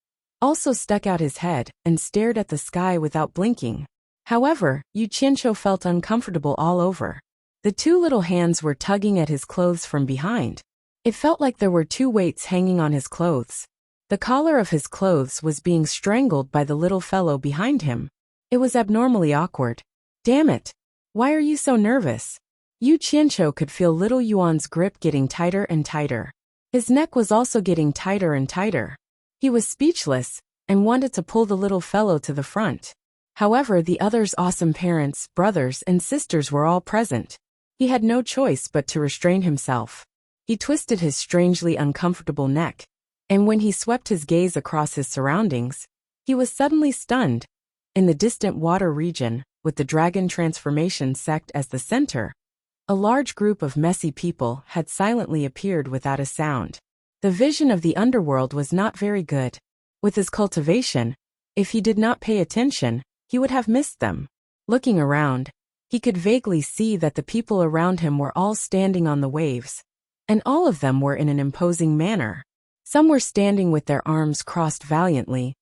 also stuck out his head and stared at the sky without blinking. However, Yu Qianqiu felt uncomfortable all over. The two little hands were tugging at his clothes from behind. It felt like there were two weights hanging on his clothes. The collar of his clothes was being strangled by the little fellow behind him. It was abnormally awkward. Damn it! Why are you so nervous? Yu Qianqiu could feel little Yuan's grip getting tighter and tighter. His neck was also getting tighter and tighter. He was speechless, and wanted to pull the little fellow to the front. However, the other's awesome parents, brothers, and sisters were all present. He had no choice but to restrain himself. He twisted his strangely uncomfortable neck, and when he swept his gaze across his surroundings, he was suddenly stunned. In the distant water region, with the dragon transformation sect as the center, a large group of messy people had silently appeared without a sound. The vision of the underworld was not very good. With his cultivation, if he did not pay attention, he would have missed them. Looking around, he could vaguely see that the people around him were all standing on the waves, and all of them were in an imposing manner. Some were standing with their arms crossed valiantly,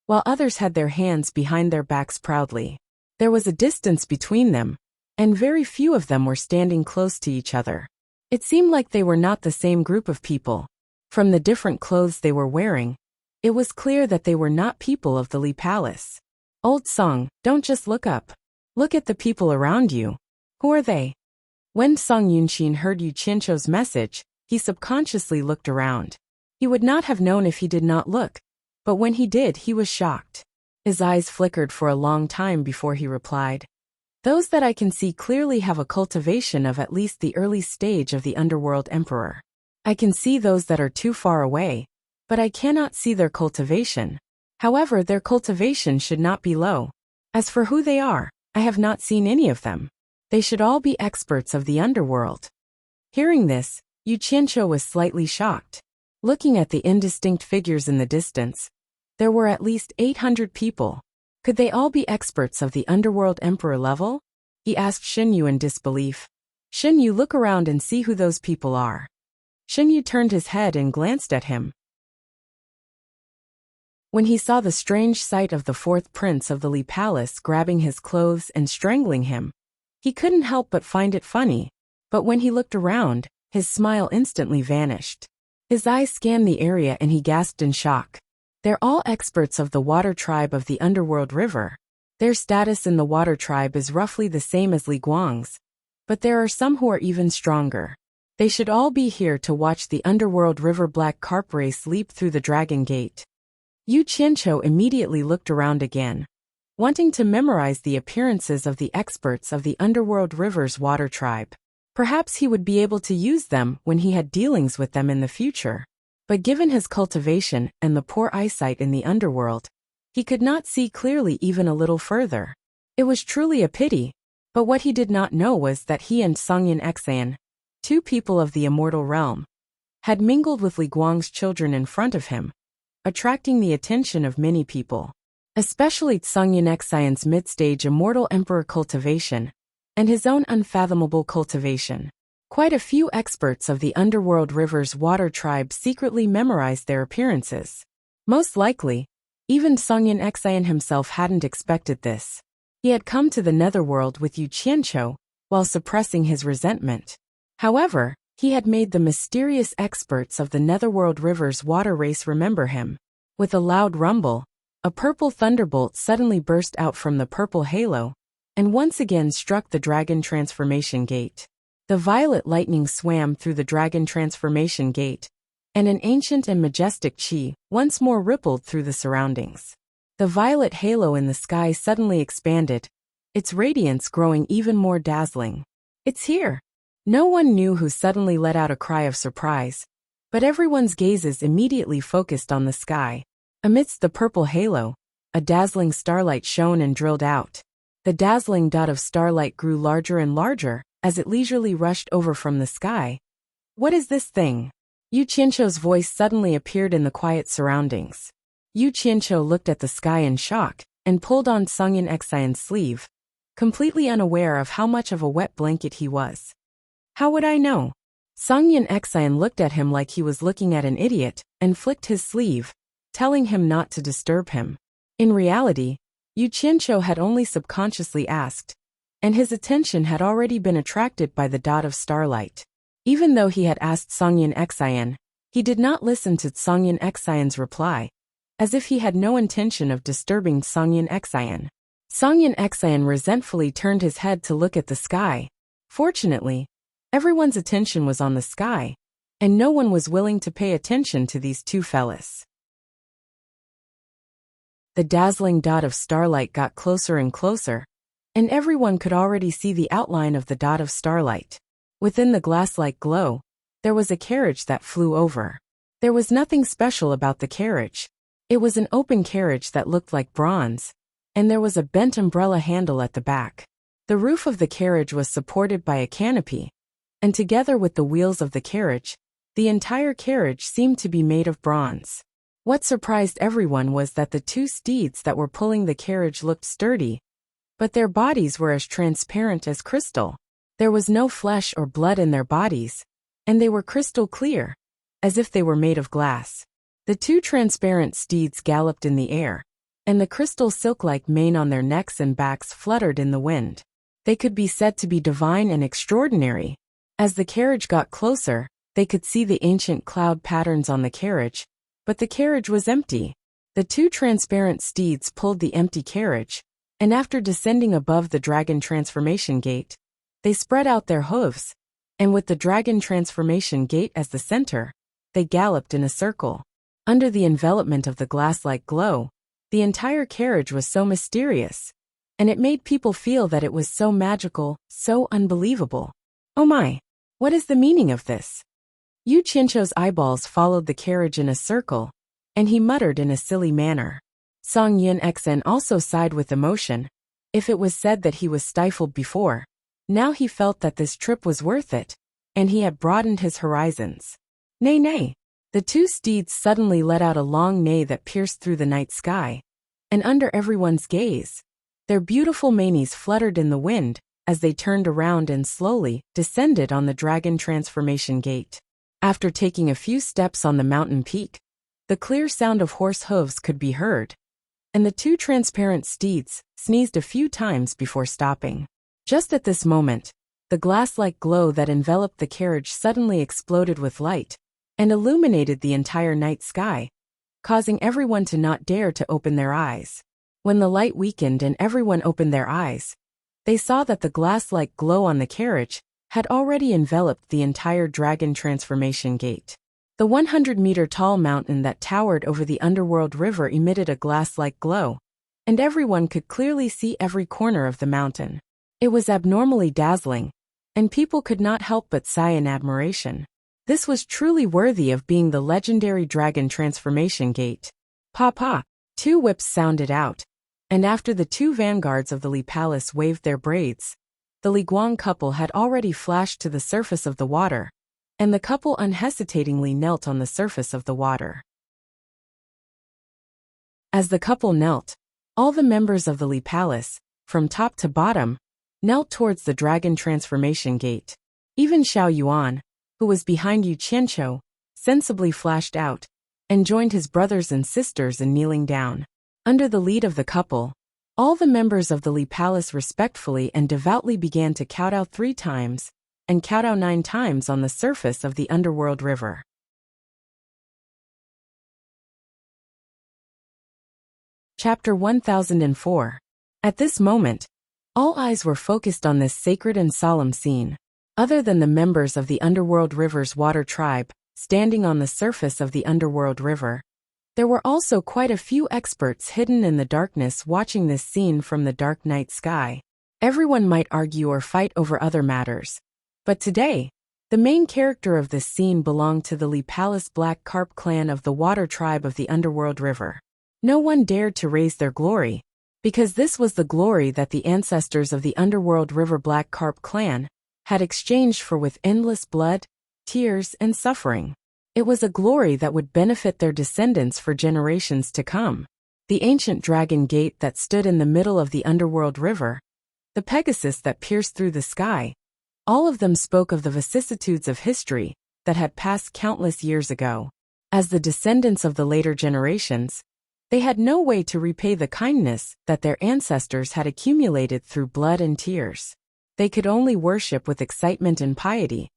while others had their hands behind their backs proudly. There was a distance between them, and very few of them were standing close to each other. It seemed like they were not the same group of people. From the different clothes they were wearing, it was clear that they were not people of the Li Palace. Old Song, don't just look up. Look at the people around you. Who are they? When Song Yunxin heard Yu Qianqiu's message, he subconsciously looked around. He would not have known if he did not look, but when he did, he was shocked. His eyes flickered for a long time before he replied. Those that I can see clearly have a cultivation of at least the early stage of the Underworld Emperor. I can see those that are too far away, but I cannot see their cultivation. However, their cultivation should not be low. As for who they are, I have not seen any of them. They should all be experts of the underworld. Hearing this, Yu Qianqiu was slightly shocked. Looking at the indistinct figures in the distance, there were at least 800 people. Could they all be experts of the Underworld Emperor level? He asked Xinyu in disbelief. Xinyu, look around and see who those people are. Xinyu turned his head and glanced at him. When he saw the strange sight of the fourth prince of the Li Palace grabbing his clothes and strangling him, he couldn't help but find it funny, but when he looked around, his smile instantly vanished. His eyes scanned the area and he gasped in shock. They're all experts of the water tribe of the Underworld River. Their status in the water tribe is roughly the same as Li Guang's, but there are some who are even stronger. They should all be here to watch the Underworld River Black Carp race leap through the Dragon Gate. Yu Qianqiu immediately looked around again, wanting to memorize the appearances of the experts of the Underworld River's water tribe. Perhaps he would be able to use them when he had dealings with them in the future. But given his cultivation and the poor eyesight in the underworld, he could not see clearly even a little further. It was truly a pity, but what he did not know was that he and Songyin Exan, two people of the immortal realm, had mingled with Li Guang's children in front of him, attracting the attention of many people. Especially Songyin Exan's mid-stage immortal emperor cultivation and his own unfathomable cultivation. Quite a few experts of the underworld river's water tribe secretly memorized their appearances. Most likely, even Songyin Xian himself hadn't expected this. He had come to the netherworld with Yu Qianqiu while suppressing his resentment. However, he had made the mysterious experts of the netherworld river's water race remember him. With a loud rumble, a purple thunderbolt suddenly burst out from the purple halo, and once again struck the dragon transformation gate. The violet lightning swam through the dragon transformation gate, and an ancient and majestic qi once more rippled through the surroundings. The violet halo in the sky suddenly expanded, its radiance growing even more dazzling. "It's here!" No one knew who suddenly let out a cry of surprise, but everyone's gazes immediately focused on the sky. Amidst the purple halo, a dazzling starlight shone and drilled out. The dazzling dot of starlight grew larger and larger as it leisurely rushed over from the sky. "What is this thing?" Yu Qianqiu's voice suddenly appeared in the quiet surroundings. Yu Qianqiu looked at the sky in shock and pulled on Songyin Xian's sleeve, completely unaware of how much of a wet blanket he was. "How would I know?" Songyin Xian looked at him like he was looking at an idiot and flicked his sleeve, telling him not to disturb him. In reality, Yu Qianqiu had only subconsciously asked, and his attention had already been attracted by the dot of starlight. Even though he had asked Songyin Xian, he did not listen to Songyin Xian's reply, as if he had no intention of disturbing Songyin Xian. Songyin Xian resentfully turned his head to look at the sky. Fortunately, everyone's attention was on the sky, and no one was willing to pay attention to these two fellas. The dazzling dot of starlight got closer and closer, and everyone could already see the outline of the dot of starlight. Within the glass-like glow, there was a carriage that flew over. There was nothing special about the carriage. It was an open carriage that looked like bronze, and there was a bent umbrella handle at the back. The roof of the carriage was supported by a canopy, and together with the wheels of the carriage, the entire carriage seemed to be made of bronze. What surprised everyone was that the two steeds that were pulling the carriage looked sturdy, but their bodies were as transparent as crystal. There was no flesh or blood in their bodies, and they were crystal clear, as if they were made of glass. The two transparent steeds galloped in the air, and the crystal silk-like mane on their necks and backs fluttered in the wind. They could be said to be divine and extraordinary. As the carriage got closer, they could see the ancient cloud patterns on the carriage, but the carriage was empty. The two transparent steeds pulled the empty carriage, and after descending above the dragon transformation gate, they spread out their hooves, and with the dragon transformation gate as the center, they galloped in a circle. Under the envelopment of the glass-like glow, the entire carriage was so mysterious, and it made people feel that it was so magical, so unbelievable. "Oh my! What is the meaning of this?" Yu Qianqiu's eyeballs followed the carriage in a circle, and he muttered in a silly manner. Songyin Xian also sighed with emotion. If it was said that he was stifled before, now he felt that this trip was worth it, and he had broadened his horizons. "Nay, nay!" The two steeds suddenly let out a long neigh that pierced through the night sky, and under everyone's gaze, their beautiful manes fluttered in the wind as they turned around and slowly descended on the dragon transformation gate. After taking a few steps on the mountain peak, the clear sound of horse hooves could be heard, and the two transparent steeds sneezed a few times before stopping. Just at this moment, the glass-like glow that enveloped the carriage suddenly exploded with light and illuminated the entire night sky, causing everyone to not dare to open their eyes. When the light weakened and everyone opened their eyes, they saw that the glass-like glow on the carriage had already enveloped the entire dragon transformation gate. The 100-meter-tall mountain that towered over the underworld river emitted a glass-like glow, and everyone could clearly see every corner of the mountain. It was abnormally dazzling, and people could not help but sigh in admiration. This was truly worthy of being the legendary dragon transformation gate. "Pa-pa!" Two whips sounded out, and after the two vanguards of the Li Palace waved their braids, the Li Guang couple had already flashed to the surface of the water, and the couple unhesitatingly knelt on the surface of the water. As the couple knelt, all the members of the Li Palace, from top to bottom, knelt towards the dragon transformation gate. Even Xiao Yuan, who was behind Yu Qianqiu, sensibly flashed out, and joined his brothers and sisters in kneeling down. Under the lead of the couple, all the members of the Li Palace respectfully and devoutly began to kowtow 3 times, and kowtow 9 times on the surface of the underworld river. Chapter 1004. At this moment, all eyes were focused on this sacred and solemn scene. Other than the members of the underworld river's water tribe, standing on the surface of the underworld river, there were also quite a few experts hidden in the darkness watching this scene from the dark night sky. Everyone might argue or fight over other matters, but today, the main character of this scene belonged to the Li Palace Black Carp clan of the water tribe of the underworld river. No one dared to raise their glory, because this was the glory that the ancestors of the underworld river Black Carp clan had exchanged for with endless blood, tears, and suffering. It was a glory that would benefit their descendants for generations to come. The ancient dragon gate that stood in the middle of the underworld river, the Pegasus that pierced through the sky, all of them spoke of the vicissitudes of history that had passed countless years ago. As the descendants of the later generations, they had no way to repay the kindness that their ancestors had accumulated through blood and tears. They could only worship with excitement and piety.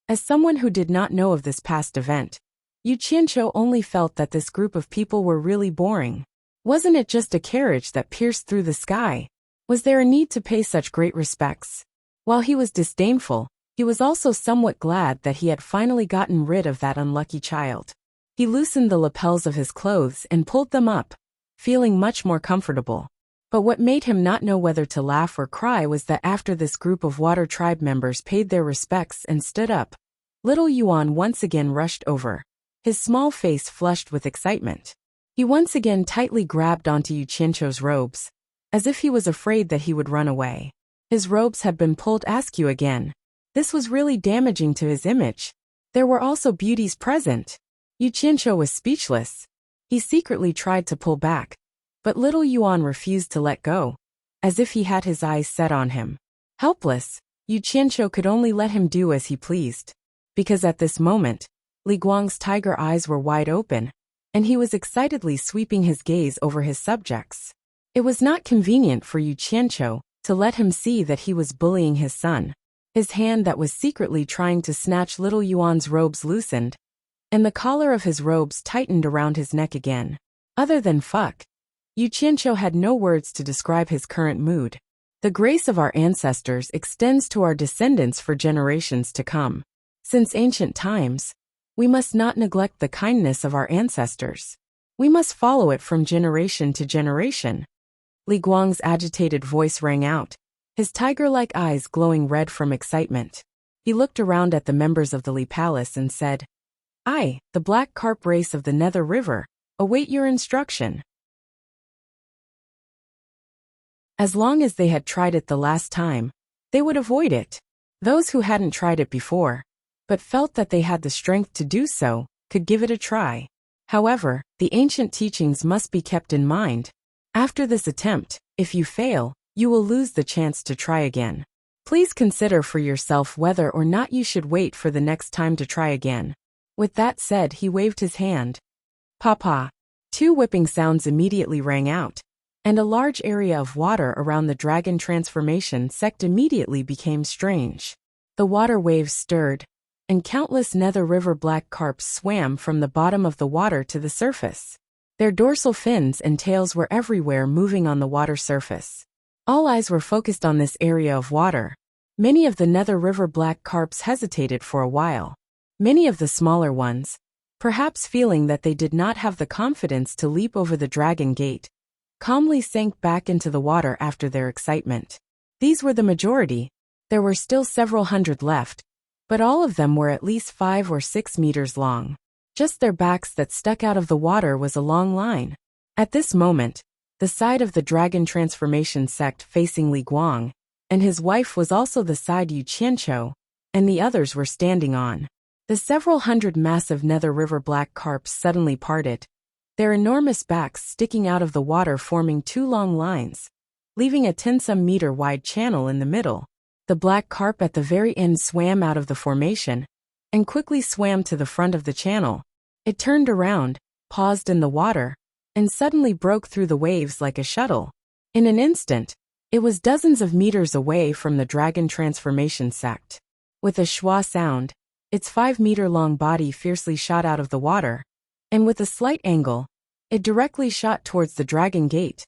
As someone who did not know of this past event, Yu Qianqiu only felt that this group of people were really boring. Wasn't it just a carriage that pierced through the sky? Was there a need to pay such great respects? While he was disdainful, he was also somewhat glad that he had finally gotten rid of that unlucky child. He loosened the lapels of his clothes and pulled them up, feeling much more comfortable. But what made him not know whether to laugh or cry was that after this group of water tribe members paid their respects and stood up, little Yuan once again rushed over, his small face flushed with excitement. He once again tightly grabbed onto Yu Qianqiu's robes, as if he was afraid that he would run away. His robes had been pulled askew again. This was really damaging to his image. There were also beauties present. Yu Qianqiu was speechless. He secretly tried to pull back, but little Yuan refused to let go, as if he had his eyes set on him. Helpless, Yu Qianqiu could only let him do as he pleased. Because at this moment, Li Guang's tiger eyes were wide open, and he was excitedly sweeping his gaze over his subjects. It was not convenient for Yu Qianqiu to let him see that he was bullying his son. His hand that was secretly trying to snatch little Yuan's robes loosened, and the collar of his robes tightened around his neck again. Other than fuck, Yu Qianqiu had no words to describe his current mood. The grace of our ancestors extends to our descendants for generations to come. Since ancient times, we must not neglect the kindness of our ancestors. We must follow it from generation to generation. Li Guang's agitated voice rang out, his tiger-like eyes glowing red from excitement. He looked around at the members of the Li Palace and said, "I, the Black Carp race of the Nether River, await your instruction." As long as they had tried it the last time, they would avoid it. Those who hadn't tried it before, but felt that they had the strength to do so, could give it a try. However, the ancient teachings must be kept in mind. After this attempt, if you fail, you will lose the chance to try again. Please consider for yourself whether or not you should wait for the next time to try again. With that said, he waved his hand. Papa. 2 whipping sounds immediately rang out, and a large area of water around the dragon transformation sect immediately became strange. The water waves stirred, and countless Nether River black carps swam from the bottom of the water to the surface. Their dorsal fins and tails were everywhere, moving on the water surface. All eyes were focused on this area of water. Many of the Nether River black carps hesitated for a while. Many of the smaller ones, perhaps feeling that they did not have the confidence to leap over the dragon gate, calmly sank back into the water after their excitement. These were the majority. There were still several hundred left, but all of them were at least 5 or 6 meters long. Just their backs that stuck out of the water was a long line. At this moment, the side of the dragon transformation sect facing Li Guang, and his wife was also the side Yu Qianqiu, and the others were standing on. The several hundred massive Nether River black carps suddenly parted, their enormous backs sticking out of the water forming 2 long lines. leaving a 10-some-meter wide channel in the middle. The black carp at the very end swam out of the formation and quickly swam to the front of the channel. It turned around, paused in the water, and suddenly broke through the waves like a shuttle. In an instant, it was dozens of meters away from the dragon transformation sect. With a schwa sound, its 5-meter-long body fiercely shot out of the water, and with a slight angle, it directly shot towards the dragon gate.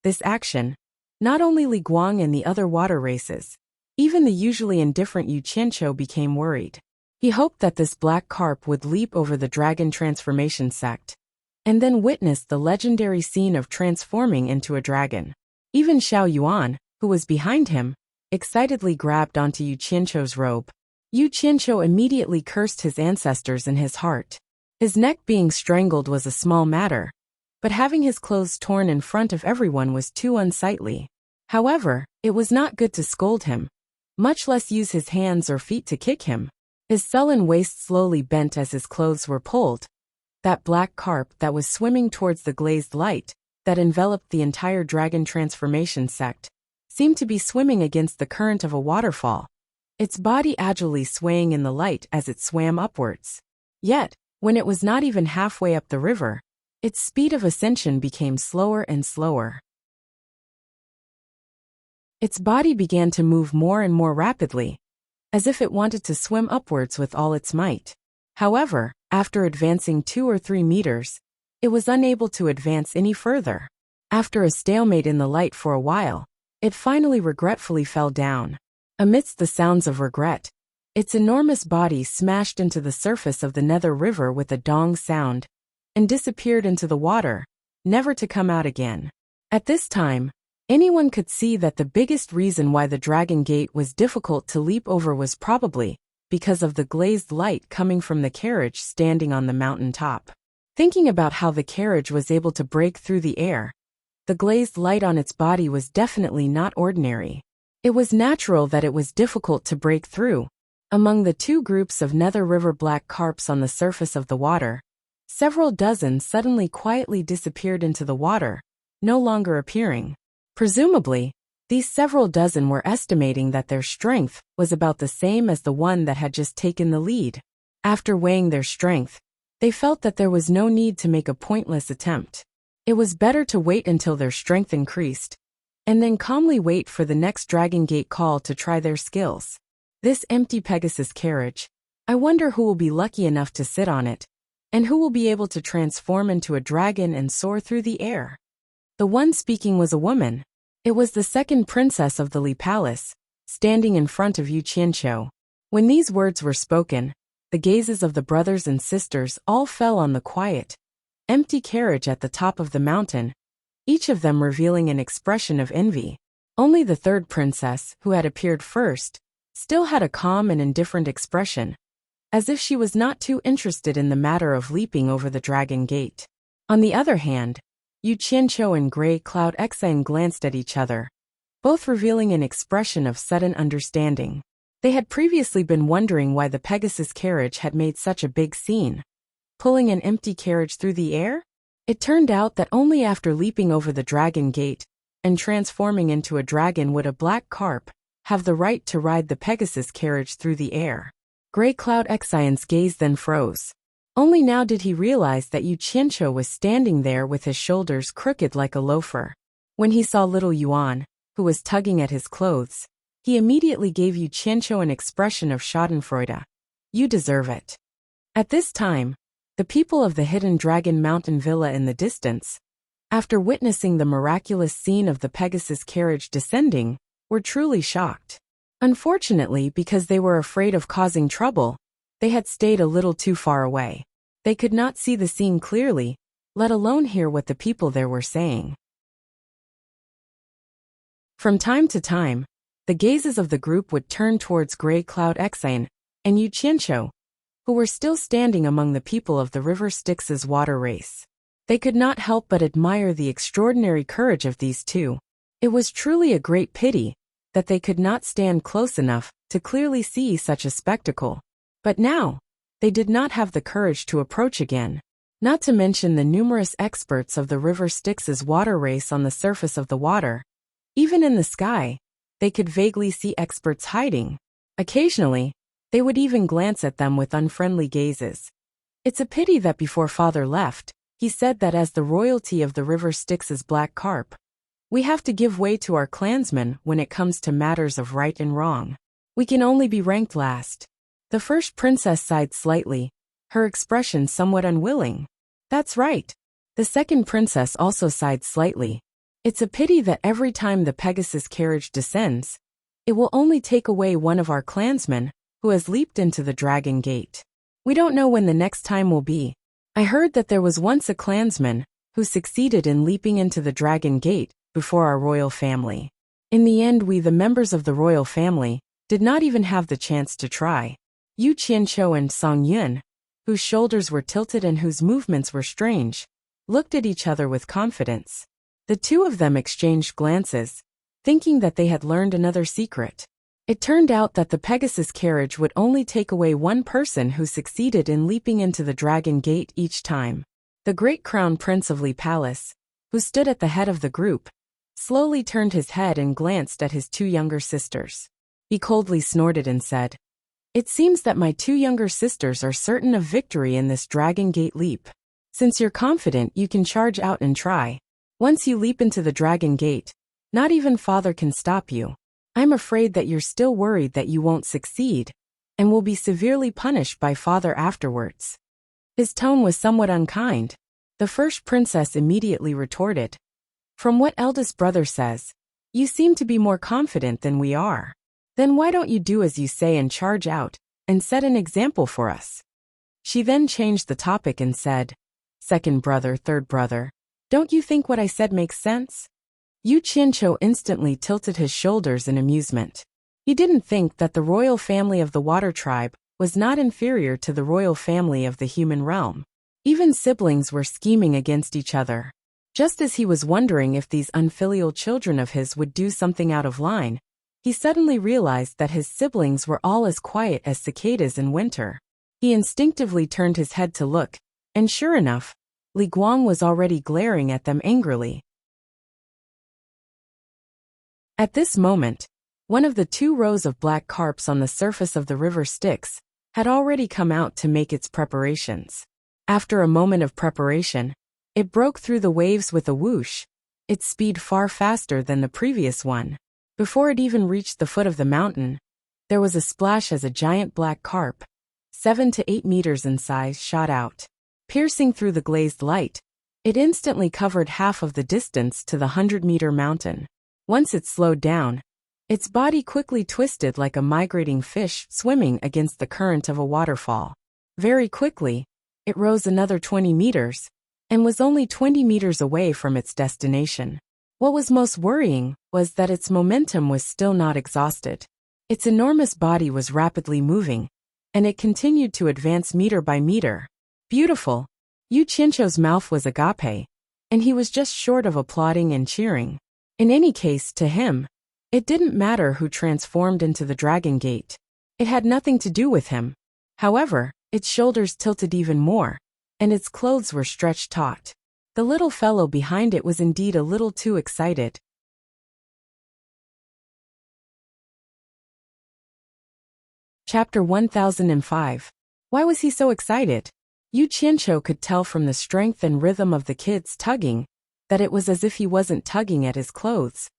This action, not only Li Guang and the other water races, even the usually indifferent Yu Qianqiu became worried. He hoped that this black carp would leap over the dragon transformation sect, and then witness the legendary scene of transforming into a dragon. Even Xiao Yuan, who was behind him, excitedly grabbed onto Yu Qianqiu's robe. Yu Qianqiu immediately cursed his ancestors in his heart. His neck being strangled was a small matter, but having his clothes torn in front of everyone was too unsightly. However, it was not good to scold him, much less use his hands or feet to kick him. His sullen waist slowly bent as his clothes were pulled. That black carp that was swimming towards the glazed light that enveloped the entire dragon transformation sect seemed to be swimming against the current of a waterfall, its body agilely swaying in the light as it swam upwards. Yet, when it was not even halfway up the river, its speed of ascension became slower and slower. Its body began to move more and more rapidly, as if it wanted to swim upwards with all its might. However, after advancing 2 or 3 meters, it was unable to advance any further. After a stalemate in the light for a while, it finally regretfully fell down. Amidst the sounds of regret, its enormous body smashed into the surface of the Nether River with a dong sound and disappeared into the water, never to come out again. At this time, anyone could see that the biggest reason why the Dragon Gate was difficult to leap over was probably because of the glazed light coming from the carriage standing on the mountain top. Thinking about how the carriage was able to break through the air, the glazed light on its body was definitely not ordinary. It was natural that it was difficult to break through. Among the 2 groups of Nether River black carps on the surface of the water, several dozen suddenly quietly disappeared into the water, no longer appearing. Presumably, these several dozen were estimating that their strength was about the same as the one that had just taken the lead. After weighing their strength, they felt that there was no need to make a pointless attempt. It was better to wait until their strength increased, and then calmly wait for the next Dragon Gate call to try their skills. This empty Pegasus carriage, I wonder who will be lucky enough to sit on it, and who will be able to transform into a dragon and soar through the air. The one speaking was a woman. It was the second princess of the Li Palace, standing in front of Yu Qianqiu. When these words were spoken, the gazes of the brothers and sisters all fell on the quiet, empty carriage at the top of the mountain, each of them revealing an expression of envy. Only the third princess, who had appeared first, still had a calm and indifferent expression, as if she was not too interested in the matter of leaping over the Dragon Gate. On the other hand, Yu Qianqiu and Grey Cloud Exine glanced at each other, both revealing an expression of sudden understanding. They had previously been wondering why the Pegasus carriage had made such a big scene, pulling an empty carriage through the air. It turned out that only after leaping over the Dragon Gate and transforming into a dragon would a black carp have the right to ride the Pegasus carriage through the air. Grey Cloud Exine's gaze then froze. Only now did he realize that Yu Qianqiu was standing there with his shoulders crooked like a loafer. When he saw little Yuan, who was tugging at his clothes, he immediately gave Yu Qianqiu an expression of schadenfreude. You deserve it. At this time, the people of the hidden Dragon Mountain Villa in the distance, after witnessing the miraculous scene of the Pegasus carriage descending, were truly shocked. Unfortunately, because they were afraid of causing trouble, they had stayed a little too far away. They could not see the scene clearly, let alone hear what the people there were saying. From time to time, the gazes of the group would turn towards Grey Cloud Exine and Yu Qianqiu, who were still standing among the people of the River Styx's water race. They could not help but admire the extraordinary courage of these two. It was truly a great pity that they could not stand close enough to clearly see such a spectacle. But now, they did not have the courage to approach again. Not to mention the numerous experts of the River Styx's water race on the surface of the water, Even in the sky, they could vaguely see experts hiding. Occasionally, they would even glance at them with unfriendly gazes. It's a pity that before father left, he said that as the royalty of the river Styx is black carp, we have to give way to our clansmen when it comes to matters of right and wrong. We can only be ranked last. The first princess sighed slightly, her expression somewhat unwilling. That's right. The second princess also sighed slightly. It's a pity that every time the Pegasus carriage descends, it will only take away one of our clansmen who has leaped into the Dragon Gate. We don't know when the next time will be. I heard that there was once a clansman who succeeded in leaping into the Dragon Gate before our royal family. In the end, we, the members of the royal family, did not even have the chance to try. Yu Qianqiu and Song Yun, whose shoulders were tilted and whose movements were strange, looked at each other with confidence. The two of them exchanged glances, thinking that they had learned another secret. It turned out that the Pegasus carriage would only take away one person who succeeded in leaping into the Dragon Gate each time. The great crown prince of Li Palace, who stood at the head of the group, slowly turned his head and glanced at his two younger sisters. He coldly snorted and said, "It seems that my two younger sisters are certain of victory in this Dragon Gate leap. Since you're confident, you can charge out and try. Once you leap into the Dragon Gate, not even father can stop you. I'm afraid that you're still worried that you won't succeed, and will be severely punished by father afterwards." His tone was somewhat unkind. The first princess immediately retorted, "From what eldest brother says, you seem to be more confident than we are. Then why don't you do as you say and charge out, and set an example for us?" She then changed the topic and said, "Second brother, third brother, don't you think what I said makes sense?" Yu Qianqiu instantly tilted his shoulders in amusement. He didn't think that the royal family of the water tribe was not inferior to the royal family of the human realm. Even siblings were scheming against each other. Just as he was wondering if these unfilial children of his would do something out of line, he suddenly realized that his siblings were all as quiet as cicadas in winter. He instinctively turned his head to look, and sure enough, Li Guang was already glaring at them angrily. At this moment, one of the 2 rows of black carps on the surface of the river Styx had already come out to make its preparations. After a moment of preparation, it broke through the waves with a whoosh, its speed far faster than the previous one. Before it even reached the foot of the mountain, there was a splash as a giant black carp, 7 to 8 meters in size, shot out. Piercing through the glazed light, it instantly covered half of the distance to the 100-meter mountain. Once it slowed down, its body quickly twisted like a migrating fish swimming against the current of a waterfall. Very quickly, it rose another 20 meters, and was only 20 meters away from its destination. What was most worrying was that its momentum was still not exhausted. Its enormous body was rapidly moving, and it continued to advance meter by meter. Beautiful. Yu Qianqiu's mouth was agape, and he was just short of applauding and cheering. In any case, to him, it didn't matter who transformed into the Dragon Gate. It had nothing to do with him. However, its shoulders tilted even more, and its clothes were stretched taut. The little fellow behind it was indeed a little too excited. Chapter 1005. Why was he so excited? Yu Qianqiu could tell from the strength and rhythm of the kid's tugging that it was as if he wasn't tugging at his clothes,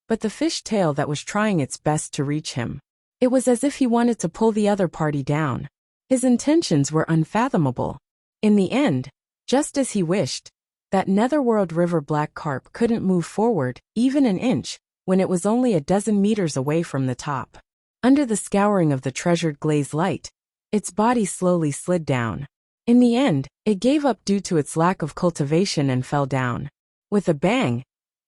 but the fish tail that was trying its best to reach him. It was as if he wanted to pull the other party down. His intentions were unfathomable. In the end, just as he wished, that netherworld river black carp couldn't move forward even an inch when it was only a dozen meters away from the top. Under the scouring of the treasured glaze light, its body slowly slid down. In the end, it gave up due to its lack of cultivation and fell down. With a bang,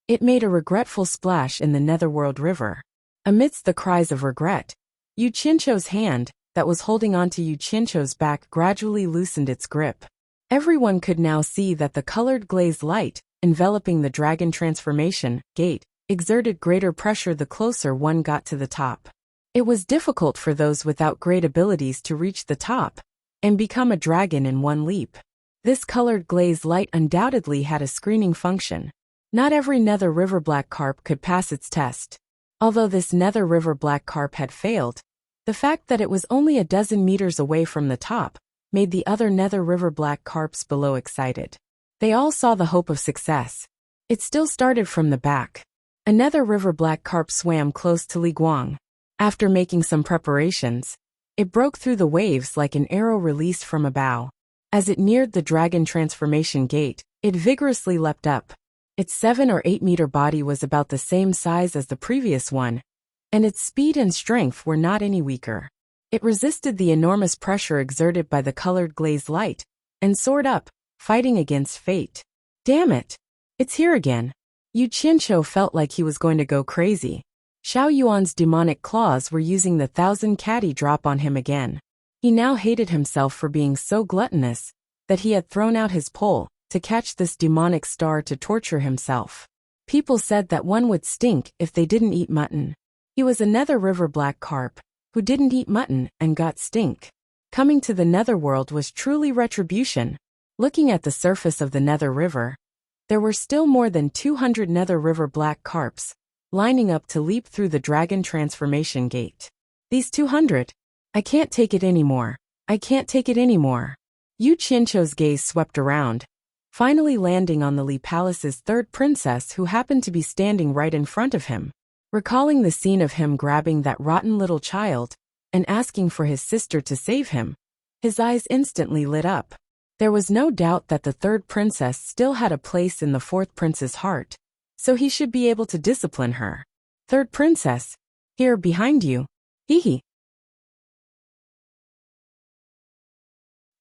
it made a regretful splash in the netherworld river. Amidst the cries of regret, Yu Qianqiu's hand, that was holding onto Yu Qianqiu's back, gradually loosened its grip. Everyone could now see that the colored glazed light, enveloping the dragon transformation gate, exerted greater pressure the closer one got to the top. It was difficult for those without great abilities to reach the top and become a dragon in one leap. This colored glazed light undoubtedly had a screening function. Not every Nether River black carp could pass its test. Although this Nether River black carp had failed, the fact that it was only a dozen meters away from the top made the other Nether River black carps below excited. They all saw the hope of success. It still started from the back. A Nether River black carp swam close to Li Guang. After making some preparations, it broke through the waves like an arrow released from a bow. As it neared the dragon transformation gate, it vigorously leapt up. Its 7 or 8 meter body was about the same size as the previous one, and its speed and strength were not any weaker. It resisted the enormous pressure exerted by the colored glazed light, and soared up, fighting against fate. Damn it! It's here again. Yu Qianqiu felt like he was going to go crazy. Xiao Yuan's demonic claws were using the 1,000 catty drop on him again. He now hated himself for being so gluttonous that he had thrown out his pole to catch this demonic star to torture himself. People said that one would stink if they didn't eat mutton. He was a Nether River black carp who didn't eat mutton and got stink. Coming to the netherworld was truly retribution. Looking at the surface of the Nether River, there were still more than 200 Nether River black carps lining up to leap through the dragon transformation gate. These 200? I can't take it anymore. I can't take it anymore. Yu Qianqiu's gaze swept around, finally landing on the Li Palace's third princess who happened to be standing right in front of him. Recalling the scene of him grabbing that rotten little child and asking for his sister to save him, his eyes instantly lit up. There was no doubt that the third princess still had a place in the fourth prince's heart, so he should be able to discipline her. Third princess, here behind you. Hee.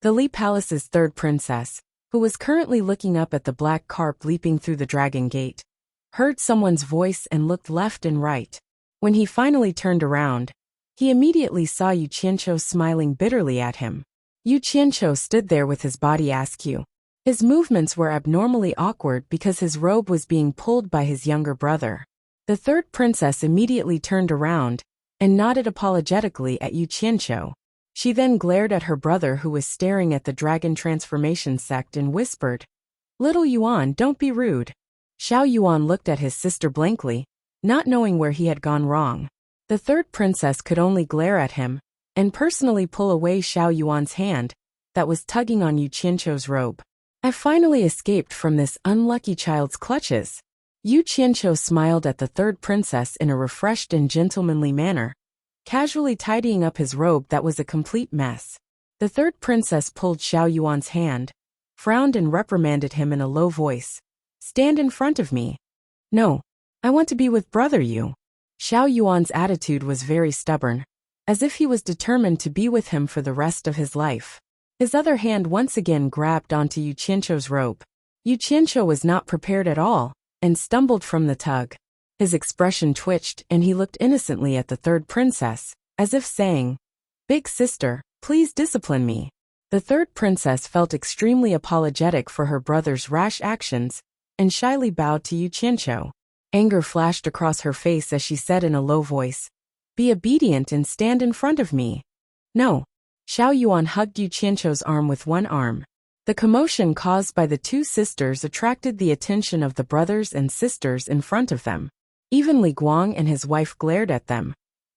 The Li Palace's third princess, who was currently looking up at the black carp leaping through the dragon gate, heard someone's voice and looked left and right. When he finally turned around, he immediately saw Yu Qianqiu smiling bitterly at him. Yu Qianqiu stood there with his body askew. His movements were abnormally awkward because his robe was being pulled by his younger brother. The third princess immediately turned around and nodded apologetically at Yu Qianqiu. She then glared at her brother who was staring at the dragon transformation sect and whispered, "Little Yuan, don't be rude." Xiao Yuan looked at his sister blankly, not knowing where he had gone wrong. The third princess could only glare at him and personally pull away Xiao Yuan's hand that was tugging on Yu Qianqiu's robe. I finally escaped from this unlucky child's clutches. Yu Qianqiu smiled at the third princess in a refreshed and gentlemanly manner, casually tidying up his robe that was a complete mess. The third princess pulled Xiao Yuan's hand, frowned and reprimanded him in a low voice. "Stand in front of me." "No, I want to be with brother Yu." Xiao Yuan's attitude was very stubborn, as if he was determined to be with him for the rest of his life. His other hand once again grabbed onto Yu Qianqiu's robe. Yu Qianqiu was not prepared at all, and stumbled from the tug. His expression twitched and he looked innocently at the third princess, as if saying, "Big sister, please discipline me." The third princess felt extremely apologetic for her brother's rash actions, and shyly bowed to Yu Qianqiu. Anger flashed across her face as she said in a low voice, "Be obedient and stand in front of me." "No." Xiao Yuan hugged Yu Qianqiu's arm with one arm. The commotion caused by the two sisters attracted the attention of the brothers and sisters in front of them. Even Li Guang and his wife glared at them,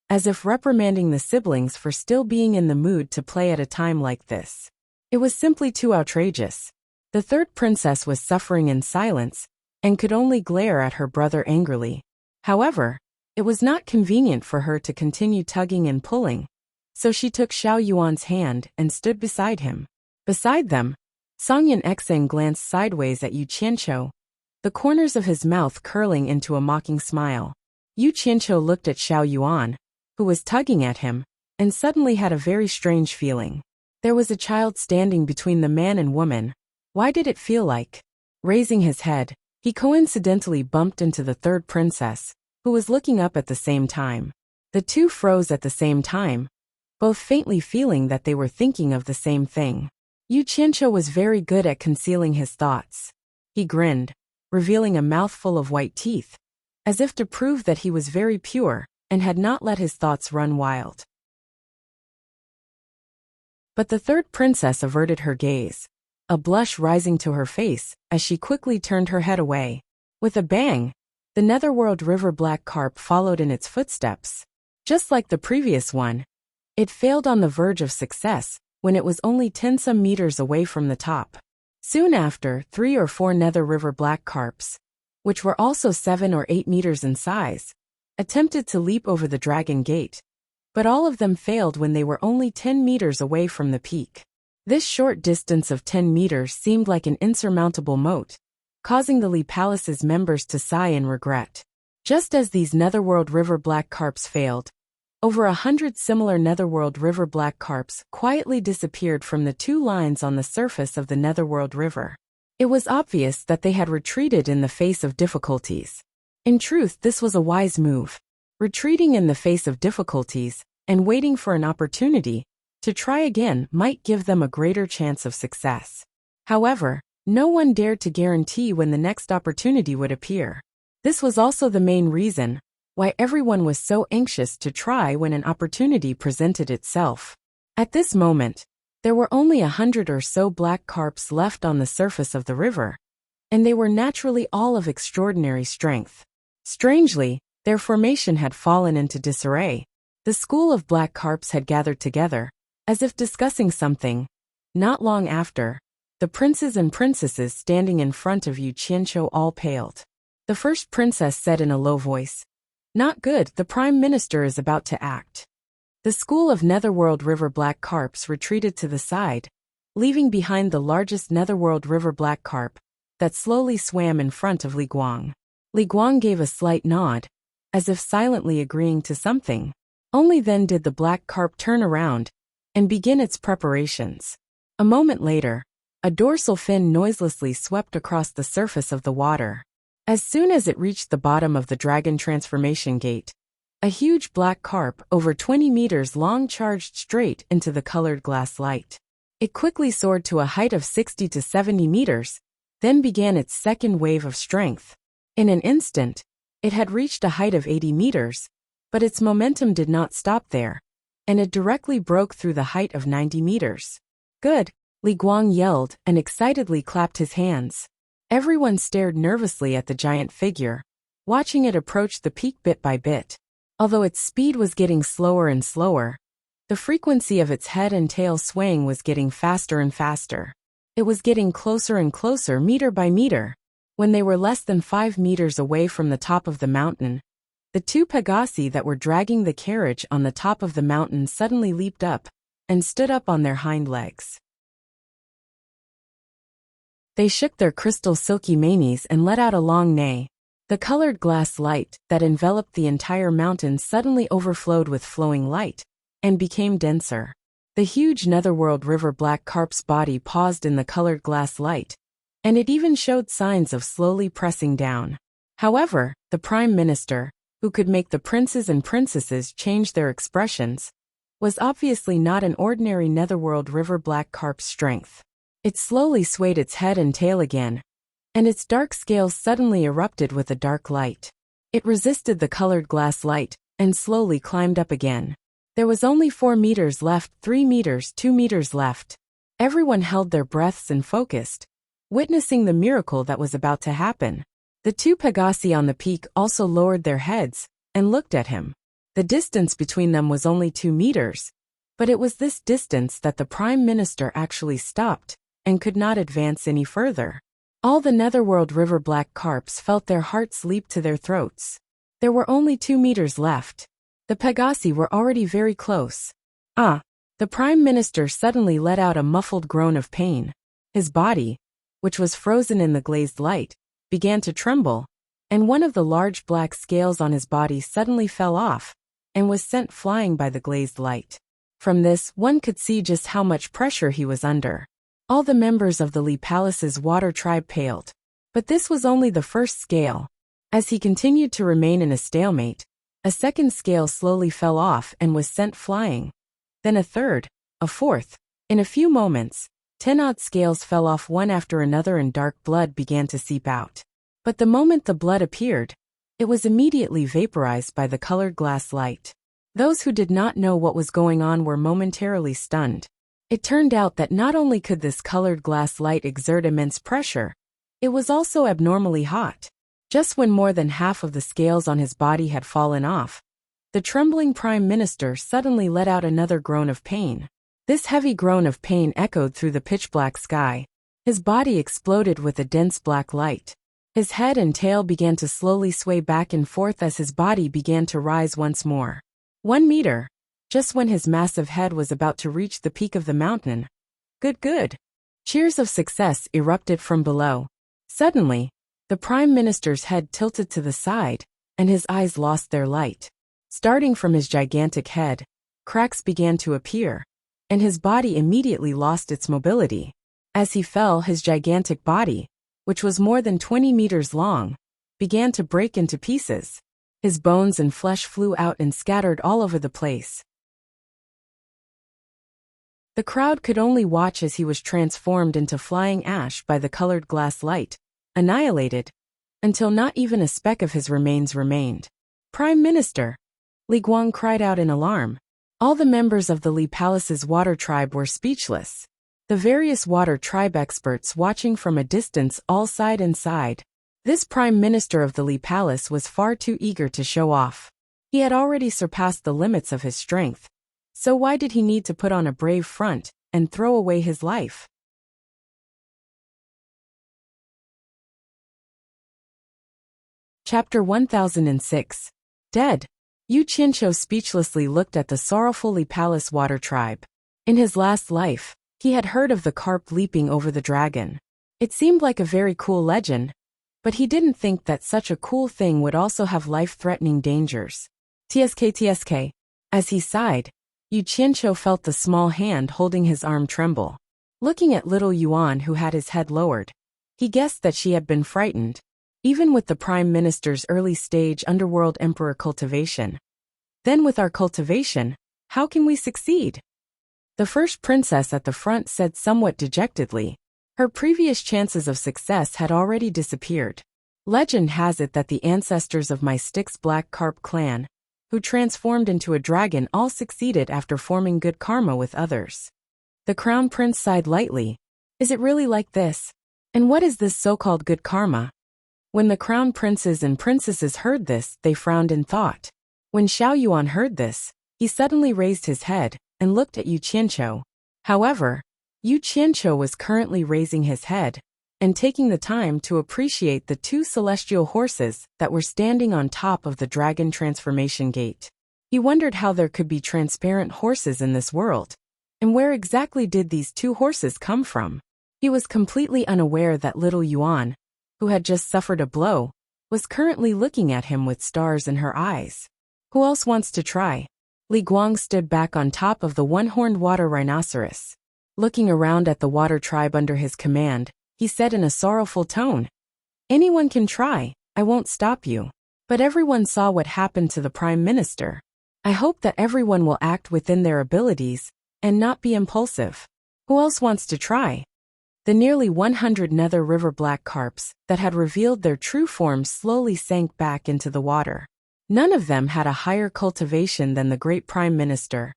as if reprimanding the siblings for still being in the mood to play at a time like this. It was simply too outrageous. The third princess was suffering in silence, and could only glare at her brother angrily. However, it was not convenient for her to continue tugging and pulling, so she took Xiao Yuan's hand and stood beside him. Beside them, Songyan Exeng glanced sideways at Yu Qianqiu, the corners of his mouth curling into a mocking smile. Yu Qianqiu looked at Xiao Yuan, who was tugging at him, and suddenly had a very strange feeling. There was a child standing between the man and woman. Why did it feel like? Raising his head, he coincidentally bumped into the third princess, who was looking up at the same time. The two froze at the same time, both faintly feeling that they were thinking of the same thing. Yu Qianqiu was very good at concealing his thoughts. He grinned, revealing a mouthful of white teeth, as if to prove that he was very pure and had not let his thoughts run wild. But the third princess averted her gaze, a blush rising to her face as she quickly turned her head away. With a bang, the Netherworld River Black Carp followed in its footsteps. Just like the previous one, it failed on the verge of success when it was only 10-some meters away from the top. Soon after, 3 or 4 Nether River Black Carps, which were also 7 or 8 meters in size, attempted to leap over the Dragon Gate, but all of them failed when they were only 10 meters away from the peak. This short distance of 10 meters seemed like an insurmountable moat, causing the Lee Palace's members to sigh in regret. Just as these Netherworld River Black Carps failed, over 100 similar Netherworld River Black Carps quietly disappeared from the 2 lines on the surface of the Netherworld River. It was obvious that they had retreated in the face of difficulties. In truth, this was a wise move. Retreating in the face of difficulties and waiting for an opportunity to try again might give them a greater chance of success. However, no one dared to guarantee when the next opportunity would appear. This was also the main reason why everyone was so anxious to try when an opportunity presented itself. At this moment, there were only 100 or so black carps left on the surface of the river, and they were naturally all of extraordinary strength. Strangely, their formation had fallen into disarray. The school of black carps had gathered together, as if discussing something. Not long after, the princes and princesses standing in front of Yu Qianqiu all paled. The first princess said in a low voice, "Not good, the Prime Minister is about to act." The school of Netherworld River Black Carps retreated to the side, leaving behind the largest Netherworld River Black Carp that slowly swam in front of Li Guang. Li Guang gave a slight nod, as if silently agreeing to something. Only then did the black carp turn around and begin its preparations. A moment later, a dorsal fin noiselessly swept across the surface of the water. As soon as it reached the bottom of the Dragon Transformation Gate, a huge black carp over 20 meters long charged straight into the colored glass light. It quickly soared to a height of 60 to 70 meters, then began its second wave of strength. In an instant, it had reached a height of 80 meters, but its momentum did not stop there, and it directly broke through the height of 90 meters. "Good!" Li Guang yelled and excitedly clapped his hands. Everyone stared nervously at the giant figure, watching it approach the peak bit by bit. Although its speed was getting slower and slower, the frequency of its head and tail swaying was getting faster and faster. It was getting closer and closer meter by meter. When they were less than 5 meters away from the top of the mountain, the 2 Pegasi that were dragging the carriage on the top of the mountain suddenly leaped up and stood up on their hind legs. They shook their crystal silky manes and let out a long neigh. The colored glass light that enveloped the entire mountain suddenly overflowed with flowing light and became denser. The huge Netherworld River Black Carp's body paused in the colored glass light, and it even showed signs of slowly pressing down. However, the Prime Minister, who could make the princes and princesses change their expressions, was obviously not an ordinary Netherworld River Black Carp's strength. It slowly swayed its head and tail again, and its dark scales suddenly erupted with a dark light. It resisted the colored glass light and slowly climbed up again. There was only 4 meters left, 3 meters, 2 meters left. Everyone held their breaths and focused, witnessing the miracle that was about to happen. The 2 Pegasi on the peak also lowered their heads and looked at him. The distance between them was only 2 meters, but it was this distance that the Prime Minister actually stopped and could not advance any further. All the Netherworld River Black Carps felt their hearts leap to their throats. There were only 2 meters left. The Pegasi were already very close. "Ah!" The Prime Minister suddenly let out a muffled groan of pain. His body, which was frozen in the glazed light, began to tremble, and one of the large black scales on his body suddenly fell off and was sent flying by the glazed light. From this, one could see just how much pressure he was under. All the members of the Lee Palace's water tribe paled. But this was only the first scale. As he continued to remain in a stalemate, a second scale slowly fell off and was sent flying. Then a third, a fourth. In a few moments, 10-odd scales fell off one after another and dark blood began to seep out. But the moment the blood appeared, it was immediately vaporized by the colored glass light. Those who did not know what was going on were momentarily stunned. It turned out that not only could this colored glass light exert immense pressure, it was also abnormally hot. Just when more than half of the scales on his body had fallen off, the trembling Prime Minister suddenly let out another groan of pain. This heavy groan of pain echoed through the pitch-black sky. His body exploded with a dense black light. His head and tail began to slowly sway back and forth as his body began to rise once more. 1 meter. Just when his massive head was about to reach the peak of the mountain. Good. Cheers of success erupted from below. Suddenly, the Prime Minister's head tilted to the side, and his eyes lost their light. Starting from his gigantic head, cracks began to appear, and his body immediately lost its mobility. As he fell, his gigantic body, which was more than 20 meters long, began to break into pieces. His bones and flesh flew out and scattered all over the place. The crowd could only watch as he was transformed into flying ash by the colored glass light, annihilated, until not even a speck of his remains remained. Prime Minister! Li Guang cried out in alarm. All the members of the Li Palace's water tribe were speechless. The various water tribe experts watching from a distance all sighed and sighed. This Prime Minister of the Li Palace was far too eager to show off. He had already surpassed the limits of his strength. So why did he need to put on a brave front and throw away his life? Chapter 1006. Dead. Yu Qianqiu speechlessly looked at the sorrowful Li Palace water tribe. In his last life, he had heard of the carp leaping over the dragon. It seemed like a very cool legend, but he didn't think that such a cool thing would also have life-threatening dangers. TSK. As he sighed, Yu Qianqiu felt the small hand holding his arm tremble. Looking at little Yuan, who had his head lowered, he guessed that she had been frightened, even with the Prime Minister's early-stage underworld emperor cultivation. Then with our cultivation, how can we succeed? The first princess at the front said somewhat dejectedly. Her previous chances of success had already disappeared. Legend has it that the ancestors of my Styx Black Carp clan, who transformed into a dragon, all succeeded after forming good karma with others. The crown prince sighed lightly. Is it really like this? And what is this so-called good karma? When the crown princes and princesses heard this, they frowned in thought. When Xiao Yuan heard this, he suddenly raised his head and looked at Yu Qianqiu. However, Yu Qianqiu was currently raising his head and taking the time to appreciate the 2 celestial horses that were standing on top of the dragon transformation gate. He wondered how there could be transparent horses in this world, and where exactly did these 2 horses come from? He was completely unaware that little Yuan, who had just suffered a blow, was currently looking at him with stars in her eyes. Who else wants to try? Li Guang stood back on top of the one-horned water rhinoceros. Looking around at the water tribe under his command, he said in a sorrowful tone, "Anyone can try, I won't stop you." But everyone saw what happened to the Prime Minister. I hope that everyone will act within their abilities and not be impulsive. Who else wants to try? The nearly 100 nether river black carps that had revealed their true forms slowly sank back into the water. None of them had a higher cultivation than the great Prime Minister,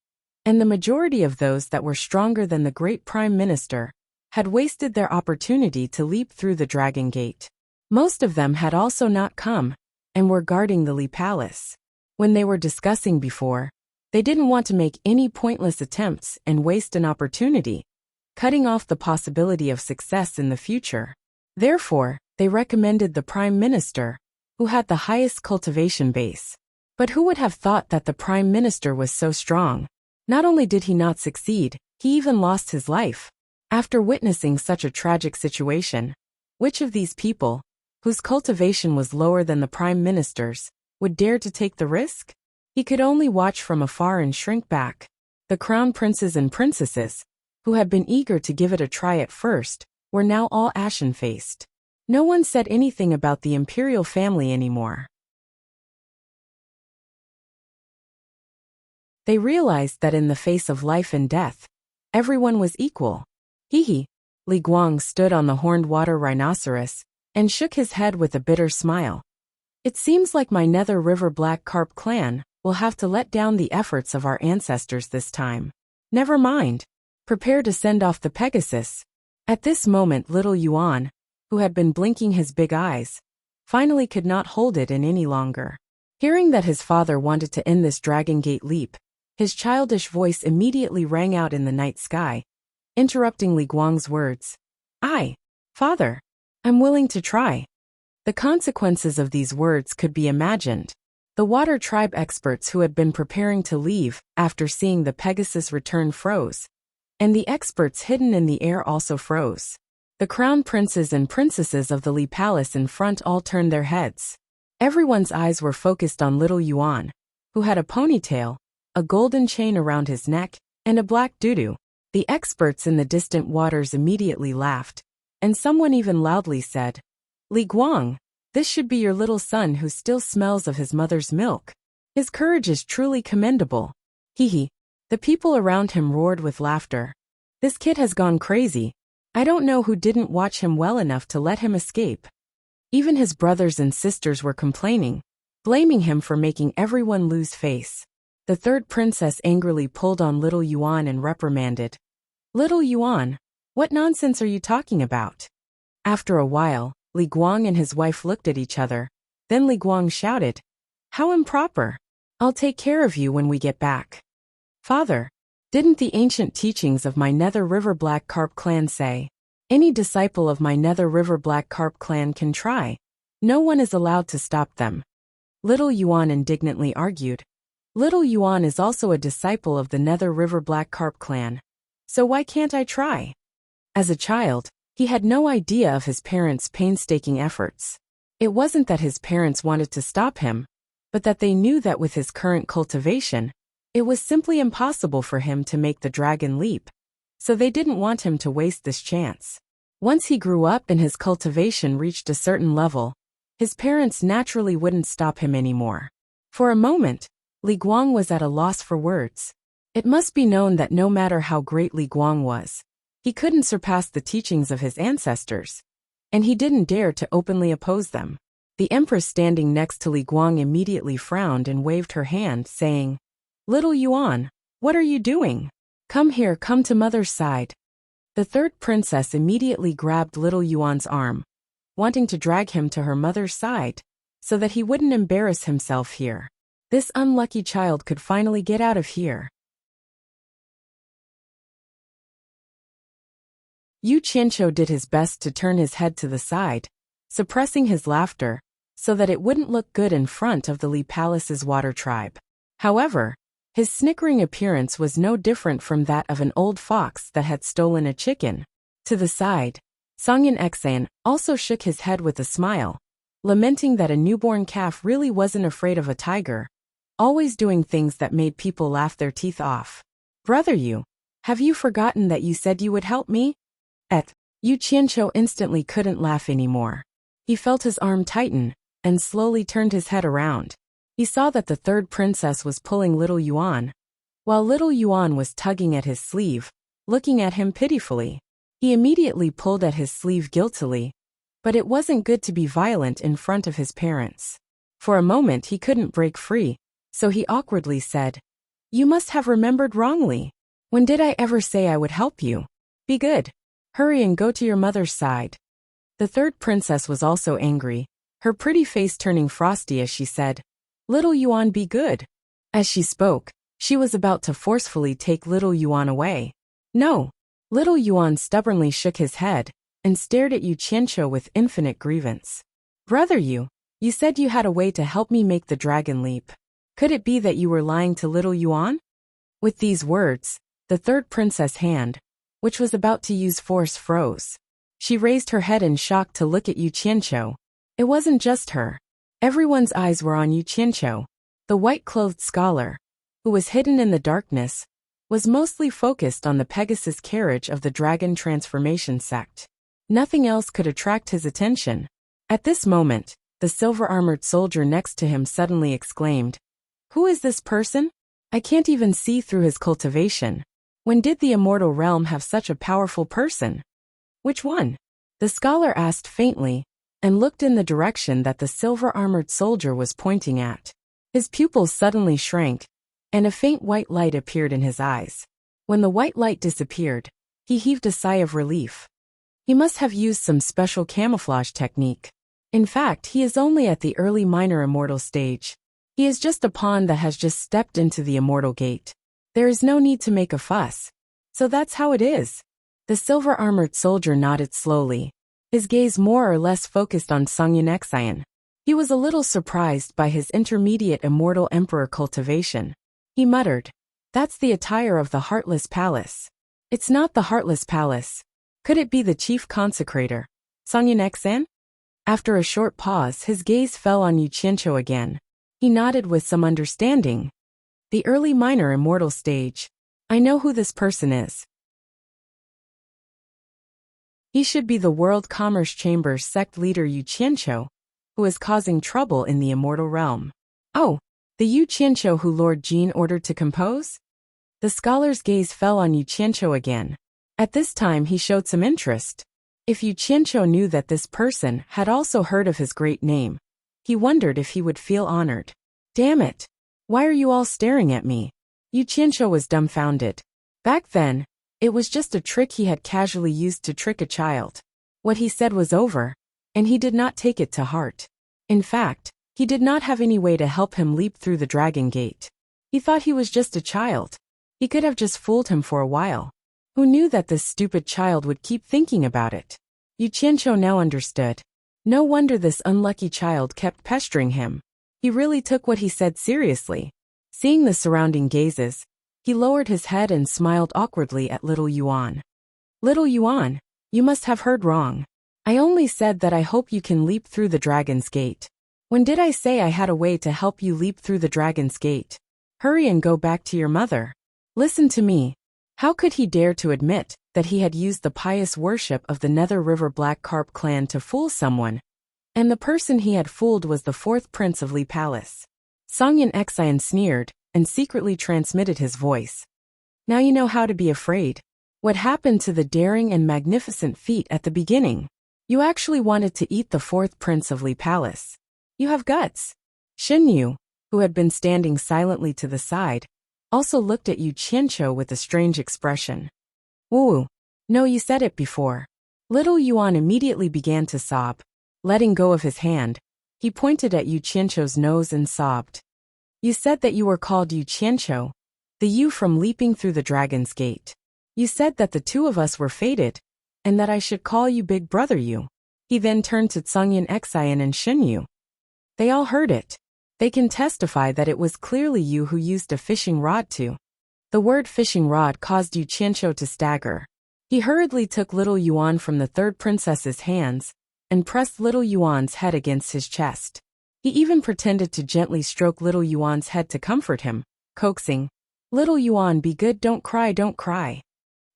and the majority of those that were stronger than the great Prime Minister had wasted their opportunity to leap through the Dragon Gate. Most of them had also not come, and were guarding the Li Palace. When they were discussing before, they didn't want to make any pointless attempts and waste an opportunity, cutting off the possibility of success in the future. Therefore, they recommended the Prime Minister, who had the highest cultivation base. But who would have thought that the Prime Minister was so strong? Not only did he not succeed, he even lost his life. After witnessing such a tragic situation, which of these people, whose cultivation was lower than the Prime Minister's, would dare to take the risk? He could only watch from afar and shrink back. The crown princes and princesses, who had been eager to give it a try at first, were now all ashen-faced. No one said anything about the imperial family anymore. They realized that in the face of life and death, everyone was equal. He. Li Guang stood on the horned water rhinoceros and shook his head with a bitter smile. It seems like my Nether River Black Carp clan will have to let down the efforts of our ancestors this time. Never mind. Prepare to send off the Pegasus. At this moment little Yuan, who had been blinking his big eyes, finally could not hold it in any longer. Hearing that his father wanted to end this Dragon Gate leap, his childish voice immediately rang out in the night sky, interrupting Li Guang's words. Father, I'm willing to try. The consequences of these words could be imagined. The Water Tribe experts who had been preparing to leave after seeing the Pegasus return froze, and the experts hidden in the air also froze. The crown princes and princesses of the Li Palace in front all turned their heads. Everyone's eyes were focused on little Yuan, who had a ponytail, a golden chain around his neck, and a black doo-doo. The experts in the distant waters immediately laughed, and someone even loudly said, Li Guang, this should be your little son who still smells of his mother's milk. His courage is truly commendable. Hee. The people around him roared with laughter. This kid has gone crazy. I don't know who didn't watch him well enough to let him escape. Even his brothers and sisters were complaining, blaming him for making everyone lose face. The third princess angrily pulled on little Yuan and reprimanded. Little Yuan, what nonsense are you talking about? After a while, Li Guang and his wife looked at each other. Then Li Guang shouted, How improper! I'll take care of you when we get back. Father, didn't the ancient teachings of my Nether River Black Carp clan say, any disciple of my Nether River Black Carp clan can try? No one is allowed to stop them. Little Yuan indignantly argued. Little Yuan is also a disciple of the Nether River Black Carp clan. So why can't I try? As a child, he had no idea of his parents' painstaking efforts. It wasn't that his parents wanted to stop him, but that they knew that with his current cultivation, it was simply impossible for him to make the dragon leap. So they didn't want him to waste this chance. Once he grew up and his cultivation reached a certain level, his parents naturally wouldn't stop him anymore. For a moment, Li Guang was at a loss for words. It must be known that no matter how great Li Guang was, he couldn't surpass the teachings of his ancestors, and he didn't dare to openly oppose them. The empress standing next to Li Guang immediately frowned and waved her hand, saying, Little Yuan, what are you doing? Come here, come to mother's side. The third princess immediately grabbed little Yuan's arm, wanting to drag him to her mother's side, so that he wouldn't embarrass himself here. This unlucky child could finally get out of here. Yu Qianqiu did his best to turn his head to the side, suppressing his laughter, so that it wouldn't look good in front of the Li Palace's water tribe. However, his snickering appearance was no different from that of an old fox that had stolen a chicken. To the side, Songyan Xan also shook his head with a smile, lamenting that a newborn calf really wasn't afraid of a tiger, always doing things that made people laugh their teeth off. Brother Yu, have you forgotten that you said you would help me? Yu Qianqiu instantly couldn't laugh anymore. He felt his arm tighten, and slowly turned his head around. He saw that the third princess was pulling little Yuan, while little Yuan was tugging at his sleeve, looking at him pitifully. He immediately pulled at his sleeve guiltily, but it wasn't good to be violent in front of his parents. For a moment he couldn't break free, so he awkwardly said, You must have remembered wrongly. When did I ever say I would help you? Be good. Hurry and go to your mother's side. The third princess was also angry, her pretty face turning frosty as she said, Little Yuan, be good. As she spoke, she was about to forcefully take little Yuan away. No. Little Yuan stubbornly shook his head and stared at Yu Qianqiu with infinite grievance. Brother Yu, you said you had a way to help me make the dragon leap. Could it be that you were lying to little Yuan? With these words, the third princess' hand, which was about to use force, froze. She raised her head in shock to look at Yu Qianqiu. It wasn't just her. Everyone's eyes were on Yu Qianqiu. The white-clothed scholar, who was hidden in the darkness, was mostly focused on the Pegasus carriage of the dragon transformation sect. Nothing else could attract his attention. At this moment, the silver-armored soldier next to him suddenly exclaimed, Who is this person? I can't even see through his cultivation. When did the immortal realm have such a powerful person? Which one? The scholar asked faintly, and looked in the direction that the silver-armored soldier was pointing at. His pupils suddenly shrank, and a faint white light appeared in his eyes. When the white light disappeared, he heaved a sigh of relief. He must have used some special camouflage technique. In fact, he is only at the early minor immortal stage. He is just a pawn that has just stepped into the immortal gate. There is no need to make a fuss. So that's how it is. The silver-armored soldier nodded slowly, his gaze more or less focused on Songyun Exaian. He was a little surprised by his intermediate immortal emperor cultivation. He muttered, "That's the attire of the Heartless Palace." "It's not the Heartless Palace. Could it be the chief consecrator, Songyun Exaian?" After a short pause, his gaze fell on Yu Qianqiu again. He nodded with some understanding. "The early minor immortal stage. I know who this person is. He should be the World Commerce Chamber's sect leader Yu Qianqiu, who is causing trouble in the immortal realm." "Oh, the Yu Qianqiu who Lord Jin ordered to compose?" The scholar's gaze fell on Yu Qianqiu again. At this time he showed some interest. If Yu Qianqiu knew that this person had also heard of his great name, he wondered if he would feel honored. "Damn it! Why are you all staring at me?" Yu Qianqiu was dumbfounded. Back then, it was just a trick he had casually used to trick a child. What he said was over, and he did not take it to heart. In fact, he did not have any way to help him leap through the dragon gate. He thought he was just a child. He could have just fooled him for a while. Who knew that this stupid child would keep thinking about it? Yu Qianqiu now understood. No wonder this unlucky child kept pestering him. He really took what he said seriously. Seeing the surrounding gazes, he lowered his head and smiled awkwardly at little Yuan. "Little Yuan, you must have heard wrong. I only said that I hope you can leap through the dragon's gate. When did I say I had a way to help you leap through the dragon's gate? Hurry and go back to your mother. Listen to me." How could he dare to admit that he had used the pious worship of the Nether River Black Carp clan to fool someone? And the person he had fooled was the fourth prince of Li Palace. Songyun Exaian sneered and secretly transmitted his voice. "Now you know how to be afraid. What happened to the daring and magnificent feat at the beginning? You actually wanted to eat the fourth prince of Li Palace. You have guts." Shen Yu, who had been standing silently to the side, also looked at Yu Qianqiu with a strange expression. "Woo, no, you said it before." Little Yuan immediately began to sob. Letting go of his hand, he pointed at Yu Qianqiu's nose and sobbed. "You said that you were called Yu Qianqiu, the Yu from leaping through the dragon's gate. You said that the two of us were fated, and that I should call you Big Brother Yu." He then turned to Songyun Exaian and Shen Yu. They all heard it. They can testify that it was clearly you who used a fishing rod to. The word fishing rod caused Yu Qianqiu to stagger. He hurriedly took little Yuan from the third princess's hands and pressed little Yuan's head against his chest. He even pretended to gently stroke little Yuan's head to comfort him, coaxing, "Little Yuan, be good, don't cry, don't cry."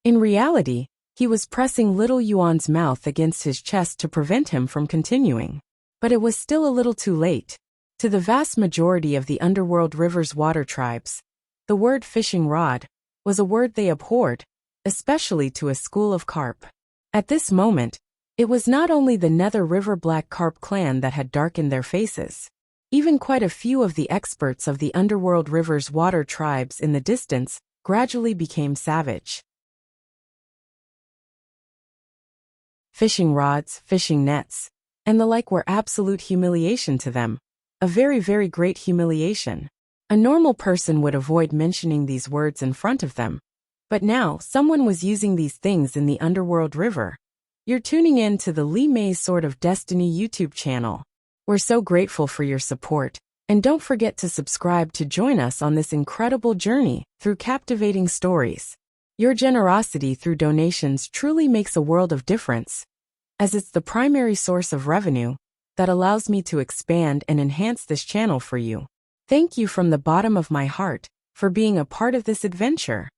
In reality, he was pressing little Yuan's mouth against his chest to prevent him from continuing. But it was still a little too late. To the vast majority of the underworld river's water tribes, the word fishing rod was a word they abhorred, especially to a school of carp. At this moment, it was not only the Nether River Black Carp clan that had darkened their faces. Even quite a few of the experts of the underworld river's water tribes in the distance gradually became savage. Fishing rods, fishing nets, and the like were absolute humiliation to them. A very, very great humiliation. A normal person would avoid mentioning these words in front of them. But now, someone was using these things in the underworld river. You're tuning in to the Li Mei's Sword of Destiny YouTube channel. We're so grateful for your support, and don't forget to subscribe to join us on this incredible journey through captivating stories. Your generosity through donations truly makes a world of difference, as it's the primary source of revenue that allows me to expand and enhance this channel for you. Thank you from the bottom of my heart for being a part of this adventure.